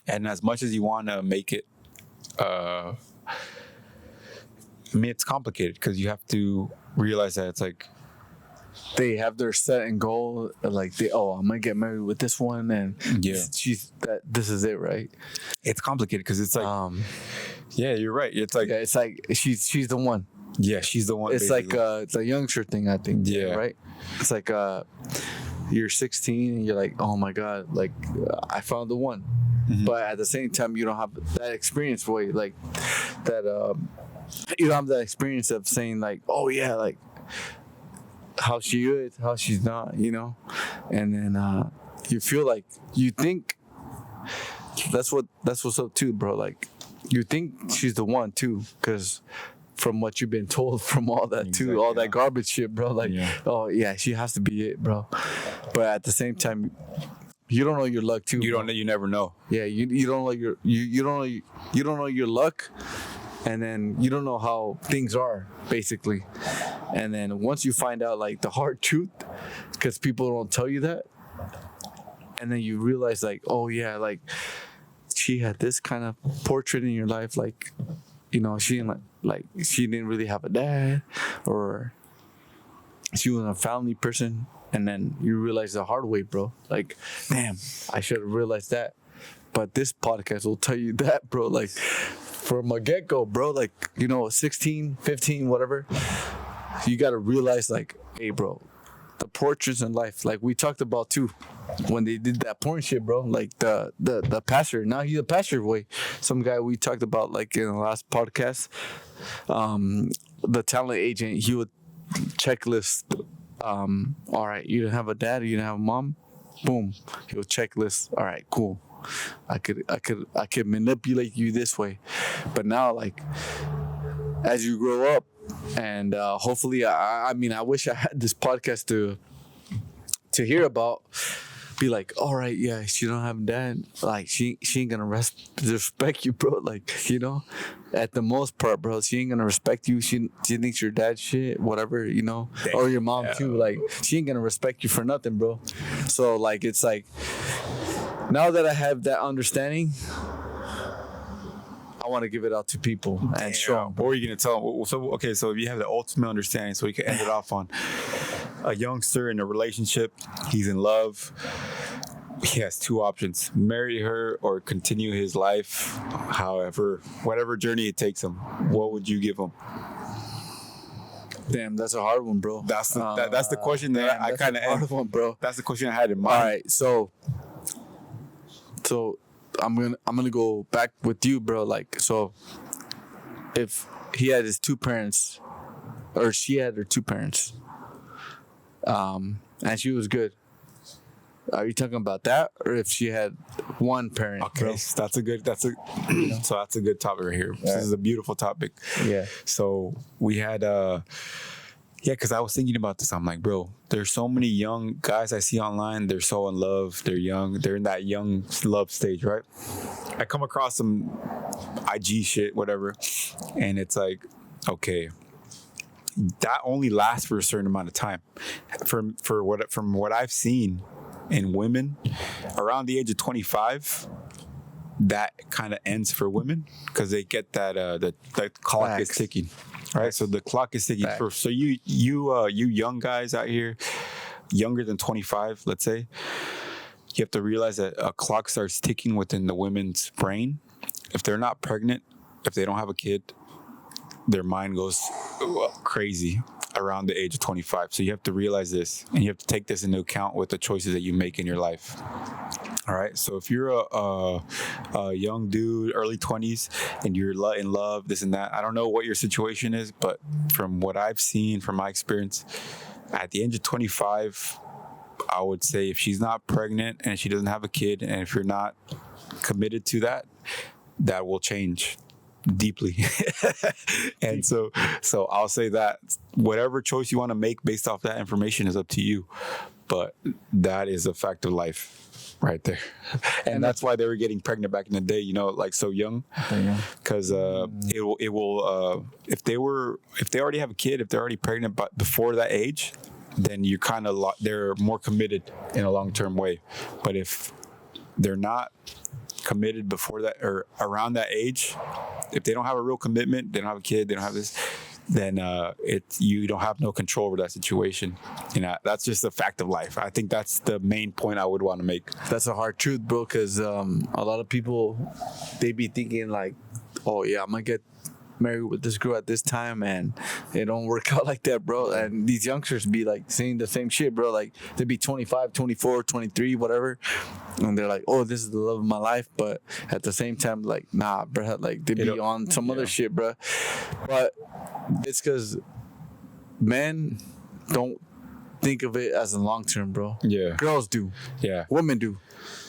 and as much as you want to make it, it's complicated because you have to realize that it's like they have their set and goal, like I'm gonna get married with this one, and this is it, right? It's complicated because it's like, yeah, you're right. It's like she's the one. Yeah, she's the one. It's basically. Like it's a youngster thing, I think. Yeah, right. It's like you're 16 and you're like, oh my god, like I found the one. Mm-hmm. But at the same time, you don't have that experience where like that. You don't have that experience of saying like, oh yeah, like how she is, how she's not, and then you feel like you think that's what's up too, bro. Like you think she's the one too, because from what you've been told from all that too, all that garbage shit, bro. Like, oh yeah, she has to be it, bro. But at the same time, you don't know your luck too. You don't know. You never know. Yeah, you don't know you don't know your luck, and then you don't know how things are basically. And then once you find out like the hard truth, because people don't tell you that, and then you realize like, oh yeah, like she had this kind of portrait in your life, like. She didn't really have a dad, or she was a family person, and then you realize the hard way, bro. Like, damn, I should have realized that. But this podcast will tell you that, bro. Like, from a get-go, bro, like, 16, 15, whatever, you got to realize, like, hey, bro, the portraits in life, like we talked about too, when they did that porn shit, bro, like the pastor, now he's a pastor boy, some guy we talked about, like, in the last podcast, the talent agent, he would checklist, all right, you didn't have a dad, you didn't have a mom, boom, he would checklist, all right, cool, I could manipulate you this way. But now, like, as you grow up, and hopefully, I mean, I wish I had this podcast to hear about. Be like, all right, yeah, she don't have a dad. Like, she ain't gonna respect you, bro. Like, at the most part, bro, she ain't gonna respect you. She thinks your dad shit, whatever, or your mom too. Like, she ain't gonna respect you for nothing, bro. So, like, it's like, now that I have that understanding, I want to give it out to people and show them. What are you going to tell them? So if you have the ultimate understanding, so you can end it off on a youngster in a relationship, he's in love, he has two options: marry her or continue his life, however, whatever journey it takes him. What would you give him? Damn, that's a hard one, bro. That's the question that I kind of hard one, bro. That's the question I had in mind. All right, so I'm gonna go back with you, bro. Like, so if he had his two parents, or she had her two parents, and she was good, are you talking about that, or if she had one parent? Okay, bro? So that's a good topic right here. Yeah. This is a beautiful topic. Yeah. So we had because I was thinking about this. I'm like, bro, there's so many young guys I see online. They're so in love. They're young. They're in that young love stage, right? I come across some IG shit, whatever, and it's like, okay, that only lasts for a certain amount of time. From what I've seen in women around the age of 25, that kind of ends for women because they get that the clock is ticking. Right, so the clock is ticking. So you young guys out here, younger than 25, let's say, you have to realize that a clock starts ticking within the women's brain. If they're not pregnant, if they don't have a kid, their mind goes crazy around the age of 25. So you have to realize this, and you have to take this into account with the choices that you make in your life. All right. So if you're a young dude, early 20s, and you're in love, this and that, I don't know what your situation is, but from what I've seen, from my experience, at the age of 25, I would say if she's not pregnant and she doesn't have a kid, and if you're not committed to that, that will change deeply. And so I'll say that whatever choice you want to make based off that information is up to you. But that is a fact of life. Right there. And that's why they were getting pregnant back in the day, like so young. Because it will if they already have a kid, if they're already pregnant but before that age, then you kind of they're more committed in a long-term way. But if they're not committed before that or around that age, if they don't have a real commitment, they don't have a kid, they don't have this, then you don't have no control over that situation. That's just a fact of life. I think that's the main point I would want to make. That's a hard truth, bro, because a lot of people, they be thinking like, oh yeah, I'm gonna get married with this girl at this time, and it don't work out like that, bro. And these youngsters be like saying the same shit, bro. Like, they be 25, 24, 23, whatever, and they're like, oh, this is the love of my life. But at the same time, like, nah, bro, like they be on some other shit, bro. But it's because men don't think of it as a long term, bro. Yeah. Girls do. Yeah. Women do.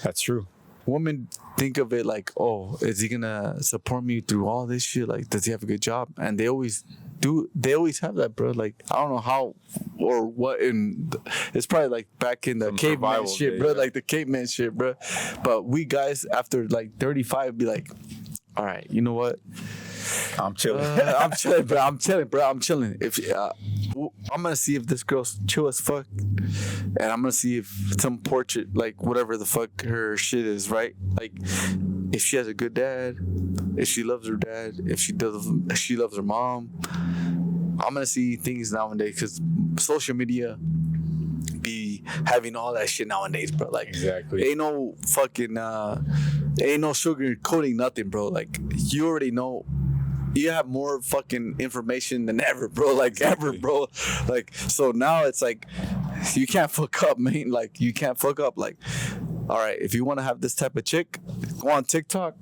That's true. Women think of it like, oh, is he gonna support me through all this shit? Like, does he have a good job? And they always do. They always have that, bro. Like, I don't know how or what. It's probably like back in the caveman shit, bro. Yeah. Like the caveman shit, bro. But we guys after like 35 be like, all right, you know what? I'm chilling. I'm chilling, bro. I'm chilling. If I'm gonna see if this girl's chill as fuck, and I'm gonna see if some portrait, like whatever the fuck her shit is, right? Like, if she has a good dad, if she loves her dad, if she loves her mom. I'm gonna see things nowadays because social media be having all that shit nowadays, bro. Like, exactly. Ain't no fucking ain't no sugar coating nothing, bro. Like you already know. You have more fucking information than ever, bro. Like ever, bro. Like so now it's like you can't fuck up, man. Like you can't fuck up. Like, all right, if you want to have this type of chick, go on TikTok,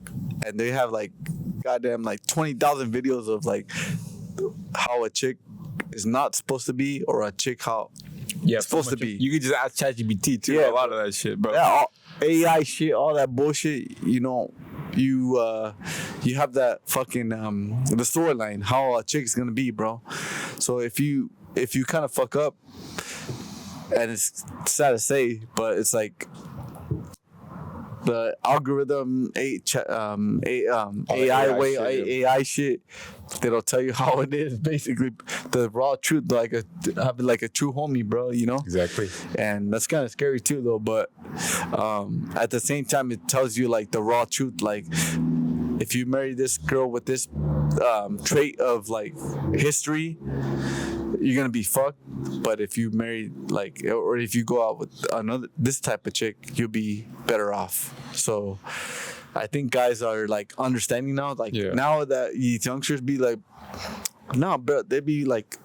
and they have like goddamn like 20,000 videos of like how a chick is not supposed to be, or a chick how it's supposed to be. You could just ask ChatGPT too. Yeah, a lot of that shit, bro. Yeah, all, AI shit, all that bullshit. You know, you have that fucking the storyline how a chick's gonna be, bro. So if you kind of fuck up, and it's sad to say, but it's like the algorithm AI shit, that'll tell you how it is, basically the raw truth, like a true homie, bro, you know. Exactly. And that's kind of scary too, though, but at the same time it tells you like the raw truth, like if you marry this girl with this trait of like history, you're gonna be fucked. But if you marry like, or if you go out with this type of chick, you'll be better off. So I think guys are like understanding now, like now that these youngsters be like, nah, bro, they be like,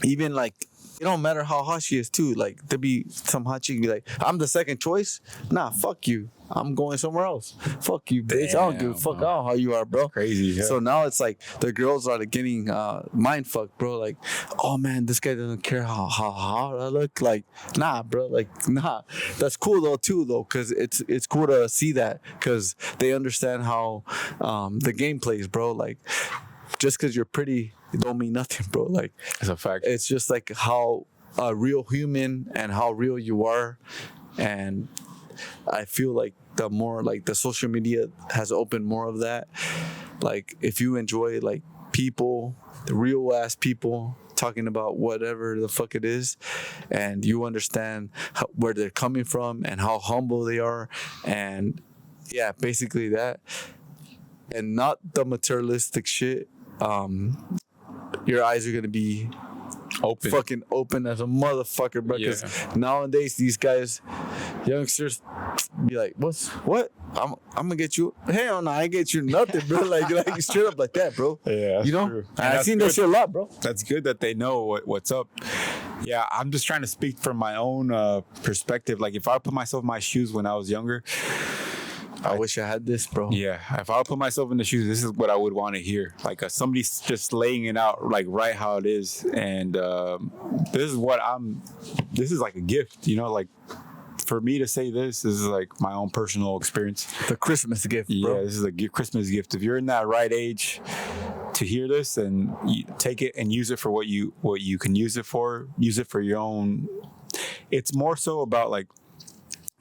even like, it don't matter how hot she is too. Like there be some hot chick be like, I'm the second choice. Nah, fuck you. I'm going somewhere else. Fuck you, bitch. I don't give a fuck out how you are, bro. Crazy. Yeah. So now it's like the girls are like getting mind fucked, bro. Like, oh man, this guy doesn't care how hot I look. Like, nah, bro. Like, nah. That's cool though too, though, because it's cool to see that, because they understand how the game plays, bro. Like, just because you're pretty, it don't mean nothing, bro. Like, it's a fact. It's just like how a real human and how real you are. And I feel like the more like the social media has opened more of that. Like if you enjoy like people, the real ass people talking about whatever the fuck it is, and you understand where they're coming from and how humble they are, and yeah, basically that, and not the materialistic shit, your eyes are gonna be fucking open as a motherfucker, bro. Because nowadays these guys, youngsters, be like, what? I'm gonna get you. Hell no, I ain't get you nothing, bro. Like straight up like that, bro. Yeah, you know. True. I've seen that shit a lot, bro. That's good that they know what's up. Yeah, I'm just trying to speak from my own perspective. Like if I put myself in my shoes when I was younger, I wish I had this, bro. Yeah, if I put myself in the shoes, this is what I would want to hear. Like somebody's just laying it out, like right how it is, and this is what this is like a gift, you know, like for me to say this is like my own personal experience. The Christmas gift, bro. Yeah, this is a Christmas gift. If you're in that right age to hear this, and you take it and use it for what you can use it for. Use it for your own. It's more so about like,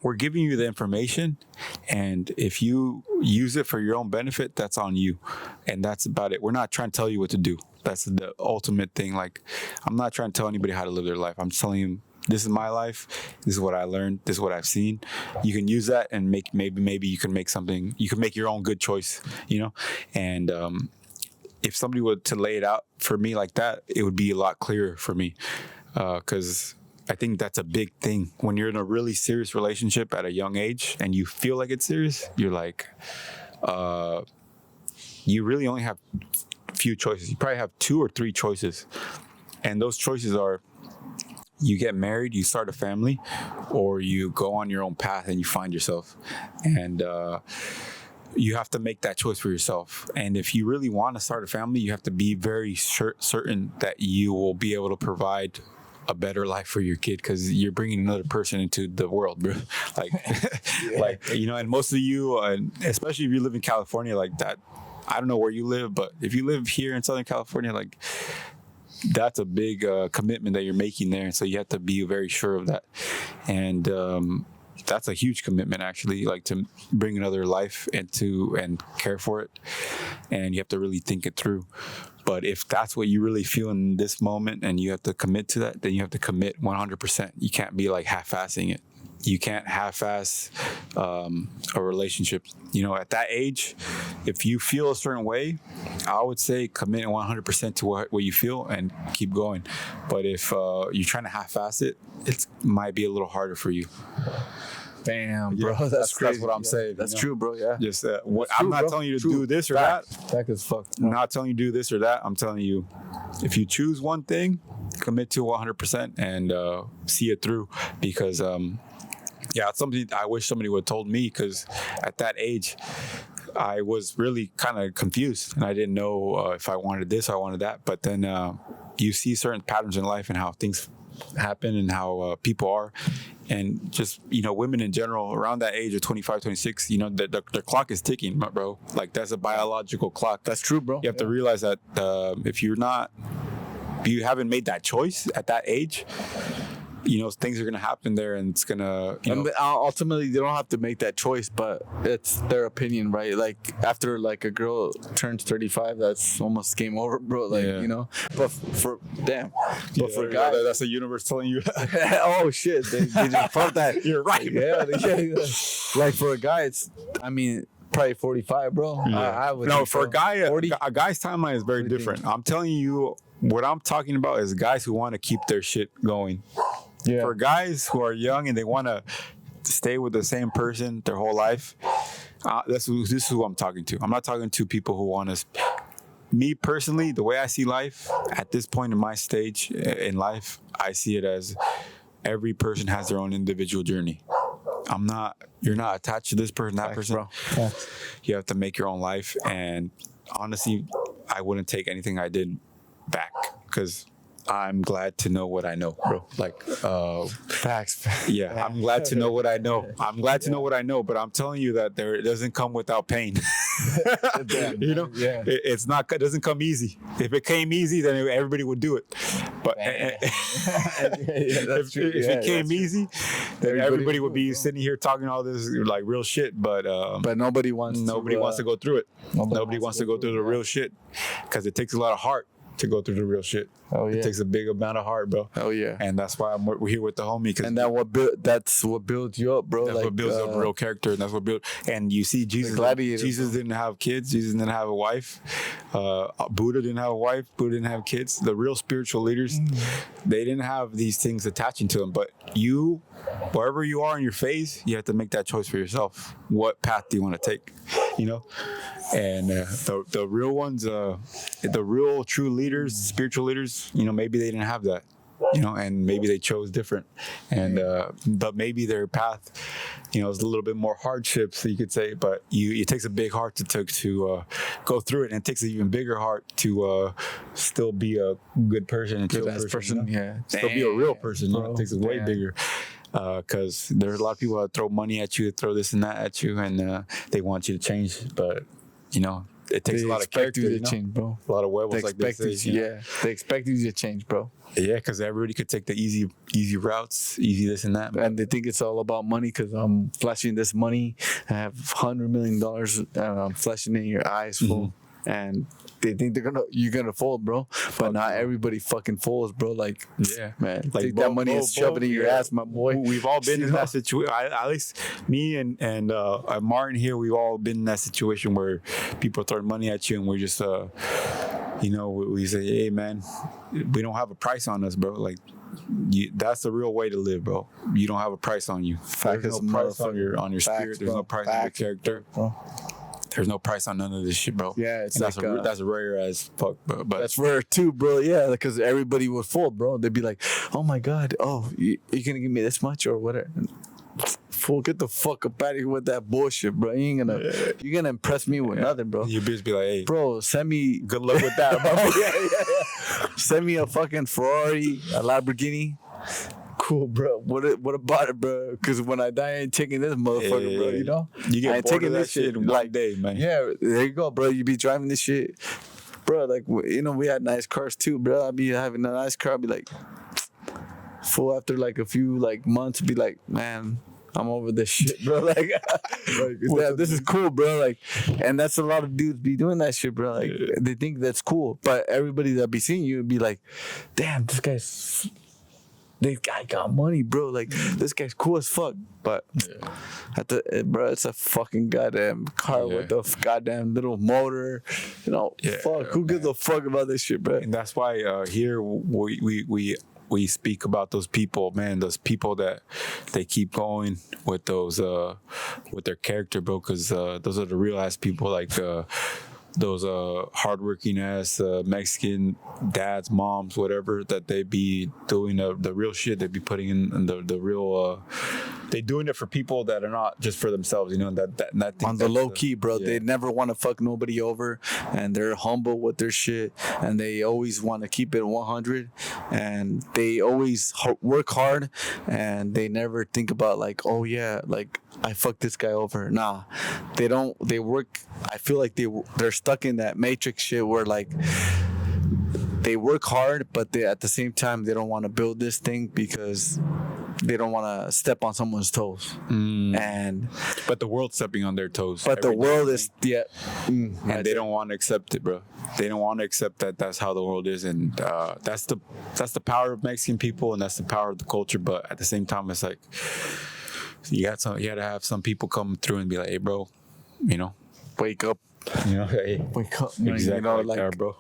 we're giving you the information, and if you use it for your own benefit, that's on you. And that's about it. We're not trying to tell you what to do. That's the ultimate thing. Like, I'm not trying to tell anybody how to live their life. I'm telling you, this is my life. This is what I learned. This is what I've seen. You can use that and maybe you can make something. You can make your own good choice, you know? And if somebody were to lay it out for me like that, it would be a lot clearer for me. Because I think that's a big thing. When you're in a really serious relationship at a young age and you feel like it's serious, you're like, you really only have few choices. You probably have 2 or 3 choices. And those choices are, you get married, you start a family, or you go on your own path and you find yourself. And you have to make that choice for yourself. And if you really want to start a family, you have to be very certain that you will be able to provide a better life for your kid, because you're bringing another person into the world, bro. Like, like, you know, and most of you, and especially if you live in California like that, I don't know where you live, but if you live here in Southern California, like, that's a big commitment that you're making there. And so you have to be very sure of that. And that's a huge commitment, actually, like to bring another life into and care for it. And you have to really think it through. But if that's what you really feel in this moment and you have to commit to that, then you have to commit 100%. You can't be like half-assing it. You can't half-ass a relationship. You know, at that age, if you feel a certain way, I would say commit 100% to what you feel and keep going. But if you're trying to half-ass it, it might be a little harder for you. Damn, bro, that's crazy. That's what I'm saying. That's true, bro. Yeah. Just I'm not telling you to do this or that. Fact as fuck. I'm not telling you to do this or that. I'm telling you, if you choose one thing, commit to 100% and see it through. Because it's something I wish somebody would have told me. Because at that age, I was really kind of confused and I didn't know if I wanted this or I wanted that. But then you see certain patterns in life and how things happen and how people are. And just, women in general around that age of 25, 26, their clock is ticking, bro. Like, that's a biological clock. That's true, bro. You have to realize that if you haven't made that choice at that age, things are going to happen there and it's going to, ultimately they don't have to make that choice, but it's their opinion, right? Like, after like a girl turns 35, that's almost game over, bro. Like, but for guys, that's the universe telling you. Oh shit, they just felt that. You're right. Yeah. Like, for a guy, it's, probably 45, bro. Yeah. I would. No, for 40. a guy's timeline is very different. I'm telling you, what I'm talking about is guys who want to keep their shit going. Yeah. For guys who are young and they want to stay with the same person their whole life, this is who I'm talking to. I'm not talking to people who want to. Me personally, the way I see life at this point in my stage in life, I see it as every person has their own individual journey. You're not attached to this person, that person. Bro. Yeah. You have to make your own life. And honestly, I wouldn't take anything I did back because I'm glad to know what I know, bro. Like, facts. Yeah, I'm glad to know what I know. I'm glad to know what I know, but I'm telling you that it doesn't come without pain. It doesn't come easy. If it came easy, then everybody would do it. But if it came easy, then everybody would be sitting here talking all this like real shit. But nobody wants to go through it. Nobody wants to go through the real shit because it takes a lot of heart to go through the real shit. Oh yeah, it takes a big amount of heart, bro. Oh yeah, and that's why we're here with the homie. And that's what builds you up, bro. That's what builds up real character, and that's what builds. And you see, Jesus didn't have kids. Jesus didn't have a wife. Buddha didn't have a wife. Buddha didn't have kids. The real spiritual leaders, they didn't have these things attaching to them. But you, wherever you are in your phase, you have to make that choice for yourself. What path do you want to take? And the real ones, the real true leaders, spiritual leaders, maybe they didn't have that, and maybe they chose different. And but maybe their path, is a little bit more hardships, you could say. But it takes a big heart to go through it, and it takes an even bigger heart to still be a good person and good person. Yeah, still be a real person. It takes a way bigger. Because there's a lot of people that throw money at you, throw this and that at you, and they want you to change. But it takes a lot of character to change, bro. A lot of huevos, like they say. They expect you to change, bro. Yeah, because everybody could take the easy routes, easy this and that. And they think it's all about money because I'm flashing this money. I have $100 million, and I'm flashing it in your eyes full. And they think you're gonna fold, bro. But not everybody fucking folds, bro. Like, man, take that money and shove it in your ass, my boy. We've all been in that situation. At least me and Martin here, we've all been in that situation where people throw money at you, and we're just, we say, hey, man, we don't have a price on us, bro. Like, that's the real way to live, bro. You don't have a price on you. There's no price on your spirit. There's no price on your character, bro. There's no price on none of this shit, bro. Yeah, it's that's rare as fuck, bro. But that's rare too, bro. Yeah, because everybody would fold, bro. They'd be like, "Oh my god, you're gonna give me this much or whatever." Fool, get the fuck up out of here with that bullshit, bro. You're gonna impress me with nothing, bro. Your bitch be like, "Hey, bro, send me good luck with that, bro." Send me a fucking Ferrari, a Lamborghini. Cool, bro. What about it, bro? Because when I die, I ain't taking this motherfucker, bro. You get I ain't bored taking of that this shit in one day, man. Yeah, there you go, bro. You be driving this shit, bro. Like, we had nice cars too, bro. I'd be having a nice car. I'd be like, full after like a few months, be like, man, I'm over this shit, bro. Like this is cool, bro. Like, and that's a lot of dudes be doing that shit, bro. Like, they think that's cool, but everybody that be seeing you would be like, damn, this guy got money, bro. Like, this guy's cool as fuck. But bro, it's a fucking goddamn car with a goddamn little motor. Fuck. Who gives a fuck about this shit, bro? And that's why here we we speak about those people, man, those people that they keep going with those with their character, bro, because those are the real ass people, like those hardworking ass Mexican dads, moms, whatever, that they be doing the real shit. They be putting in the real. They doing it for people that are not just for themselves, you know. That on the low key, bro. They never want to fuck nobody over, and they're humble with their shit, and they always want to keep it 100, and they always work hard, and they never think about like, oh yeah, like I fucked this guy over. Nah, they don't. They work. I feel like they're stuck in that matrix shit where like they work hard, but they at the same time they don't want to build this thing because they don't want to step on someone's toes. But the world's stepping on their toes. But the world is and they don't want to accept it, bro. They don't want to accept that that's how the world is, and that's the power of Mexican people, and that's the power of the culture. But at the same time, it's like you got to have some people come through and be like, hey, bro, you know, wake up. You know, hey, wake up. Exactly, you know, like that, bro.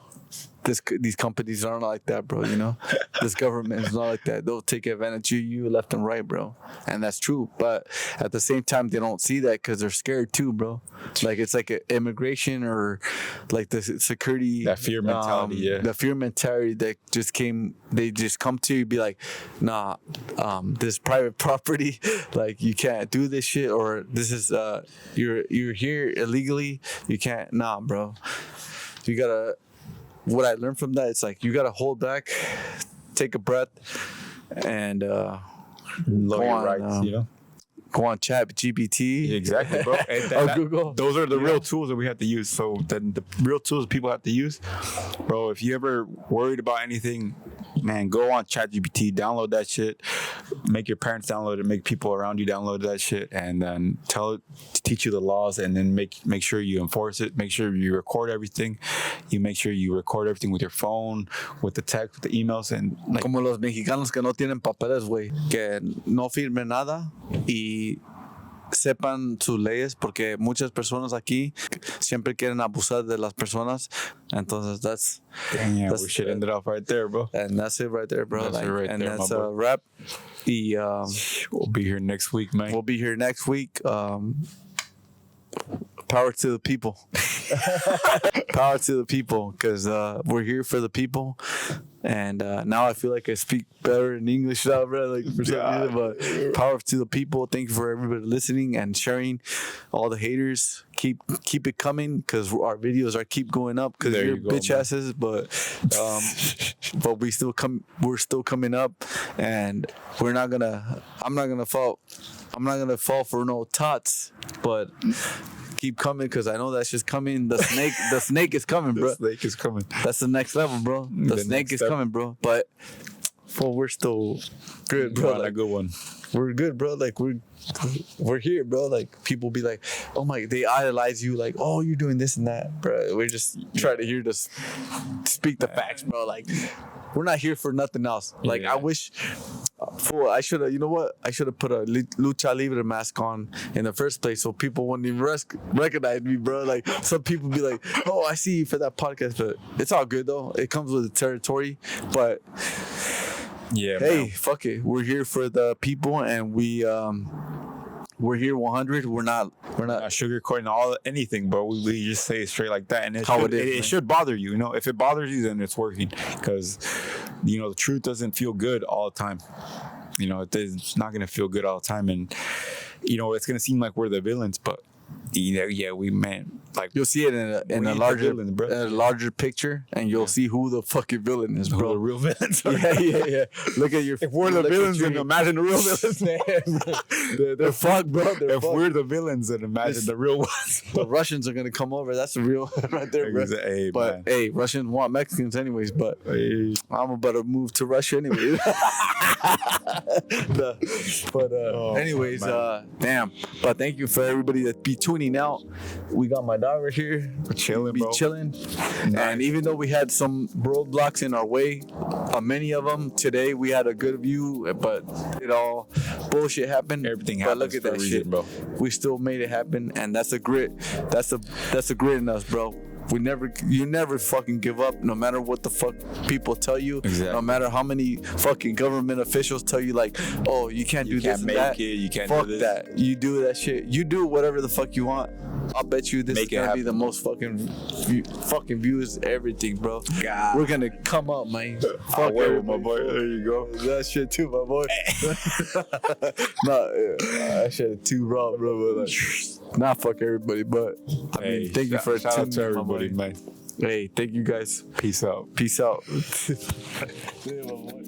These companies aren't like that, bro. You know, this government is not like that. They'll take advantage of you left and right, bro. And that's true. But at the same time, they don't see that because they're scared too, bro. Like it's like immigration or like the security. That fear mentality, yeah. The fear mentality that just came. They just come to you, be like, nah, this private property, like you can't do this shit, or this is you're here illegally. You can't. Nah, bro. You gotta. What I learned from that, it's like you gotta hold back, take a breath, and know your rights, you know. Go on ChatGPT. Exactly, bro. And Google. Those are the real tools that we have to use. So then the real tools people have to use, bro. If you ever worried about anything, man, go on ChatGPT, download that shit, make your parents download it, make people around you download that shit, and then tell it to teach you the laws, and then make sure you enforce it. Make sure you record everything. You make sure you record everything with your phone, with the text, with the emails, and like. Como los mexicanos que no tienen papeles, güey, que no firmen nada y sepan sus leyes, porque muchas personas aquí siempre quieren abusar de las personas. Entonces that's we should end it off right there, bro. And that's it right there, bro. That's it right and there, that's a wrap. We'll be here next week, man. We'll be here next week. Power to the people. Power to the people, because we're here for the people. And now I feel like I speak better in English now, bro. Like for some reason, but power to the people. Thank you for everybody listening and sharing. All the haters, keep it coming, because our videos are keep going up. Because you're bitch asses, but we're still coming up, and I'm not gonna fall for no tots, but. Keep coming, because I know that's just coming. The snake is coming, bro. The snake is coming. That's the next level, bro. The snake is coming, bro. But we're still good, bro. Like, a good one. We're good, bro. Like we're here, bro. Like people be like, oh my, they idolize you. Like, oh, you're doing this and that, bro. We're just trying to hear this, speak the facts, bro. Like we're not here for nothing else. Like I wish. I should have, you know what? I should have put a Lucha Libre mask on in the first place, so people wouldn't even recognize me, bro. Like some people be like, "Oh, I see you for that podcast," but it's all good though. It comes with the territory. But yeah, hey, man. Fuck it. We're here for the people, and we're here 100. We're not sugarcoating anything, bro. We just say it straight like that, and it should bother you. You know, if it bothers you, then it's working, because you know the truth doesn't feel good all the time. You know, it's not gonna feel good all the time, and you know it's gonna seem like we're the villains, but you know, we man, like you'll see it in a larger picture, and you'll see who the fucking villain is, bro. The real villains. yeah. Look at your. If we're the villains, then imagine the real villains. They're fucked, bro. If we're the villains, then imagine the real ones. The Russians are gonna come over. That's the real right there, bro. Hey, but man. Hey, Russians want Mexicans anyways. But hey. I'm about to move to Russia anyways. Anyways, damn. But thank you for everybody that be tuning out. We got my dog right here. We're chilling, bro. Chilling. Nice. And even though we had some roadblocks in our way, many of them today, we had a good view, but it all bullshit happened. Everything happened. But look at that shit, bro. We still made it happen, and that's a grit. That's a grit in us, bro. You never fucking give up, no matter what the fuck people tell you. Exactly. No matter how many fucking government officials tell you, like, oh, you can't do this and that. You can't fuck do this. that. You do that shit. You do whatever the fuck you want. I'll bet you this is gonna be the most fucking views, everything, bro. God. We're gonna come up, man. Fuck my boy. There you go. That shit too, my boy. Nah, that shit too raw, bro. But like, nah, fuck everybody. But I mean, thank you for shout out to tuning in, everybody, man. Hey, thank you guys. Peace out. Peace out. Yeah, my boy.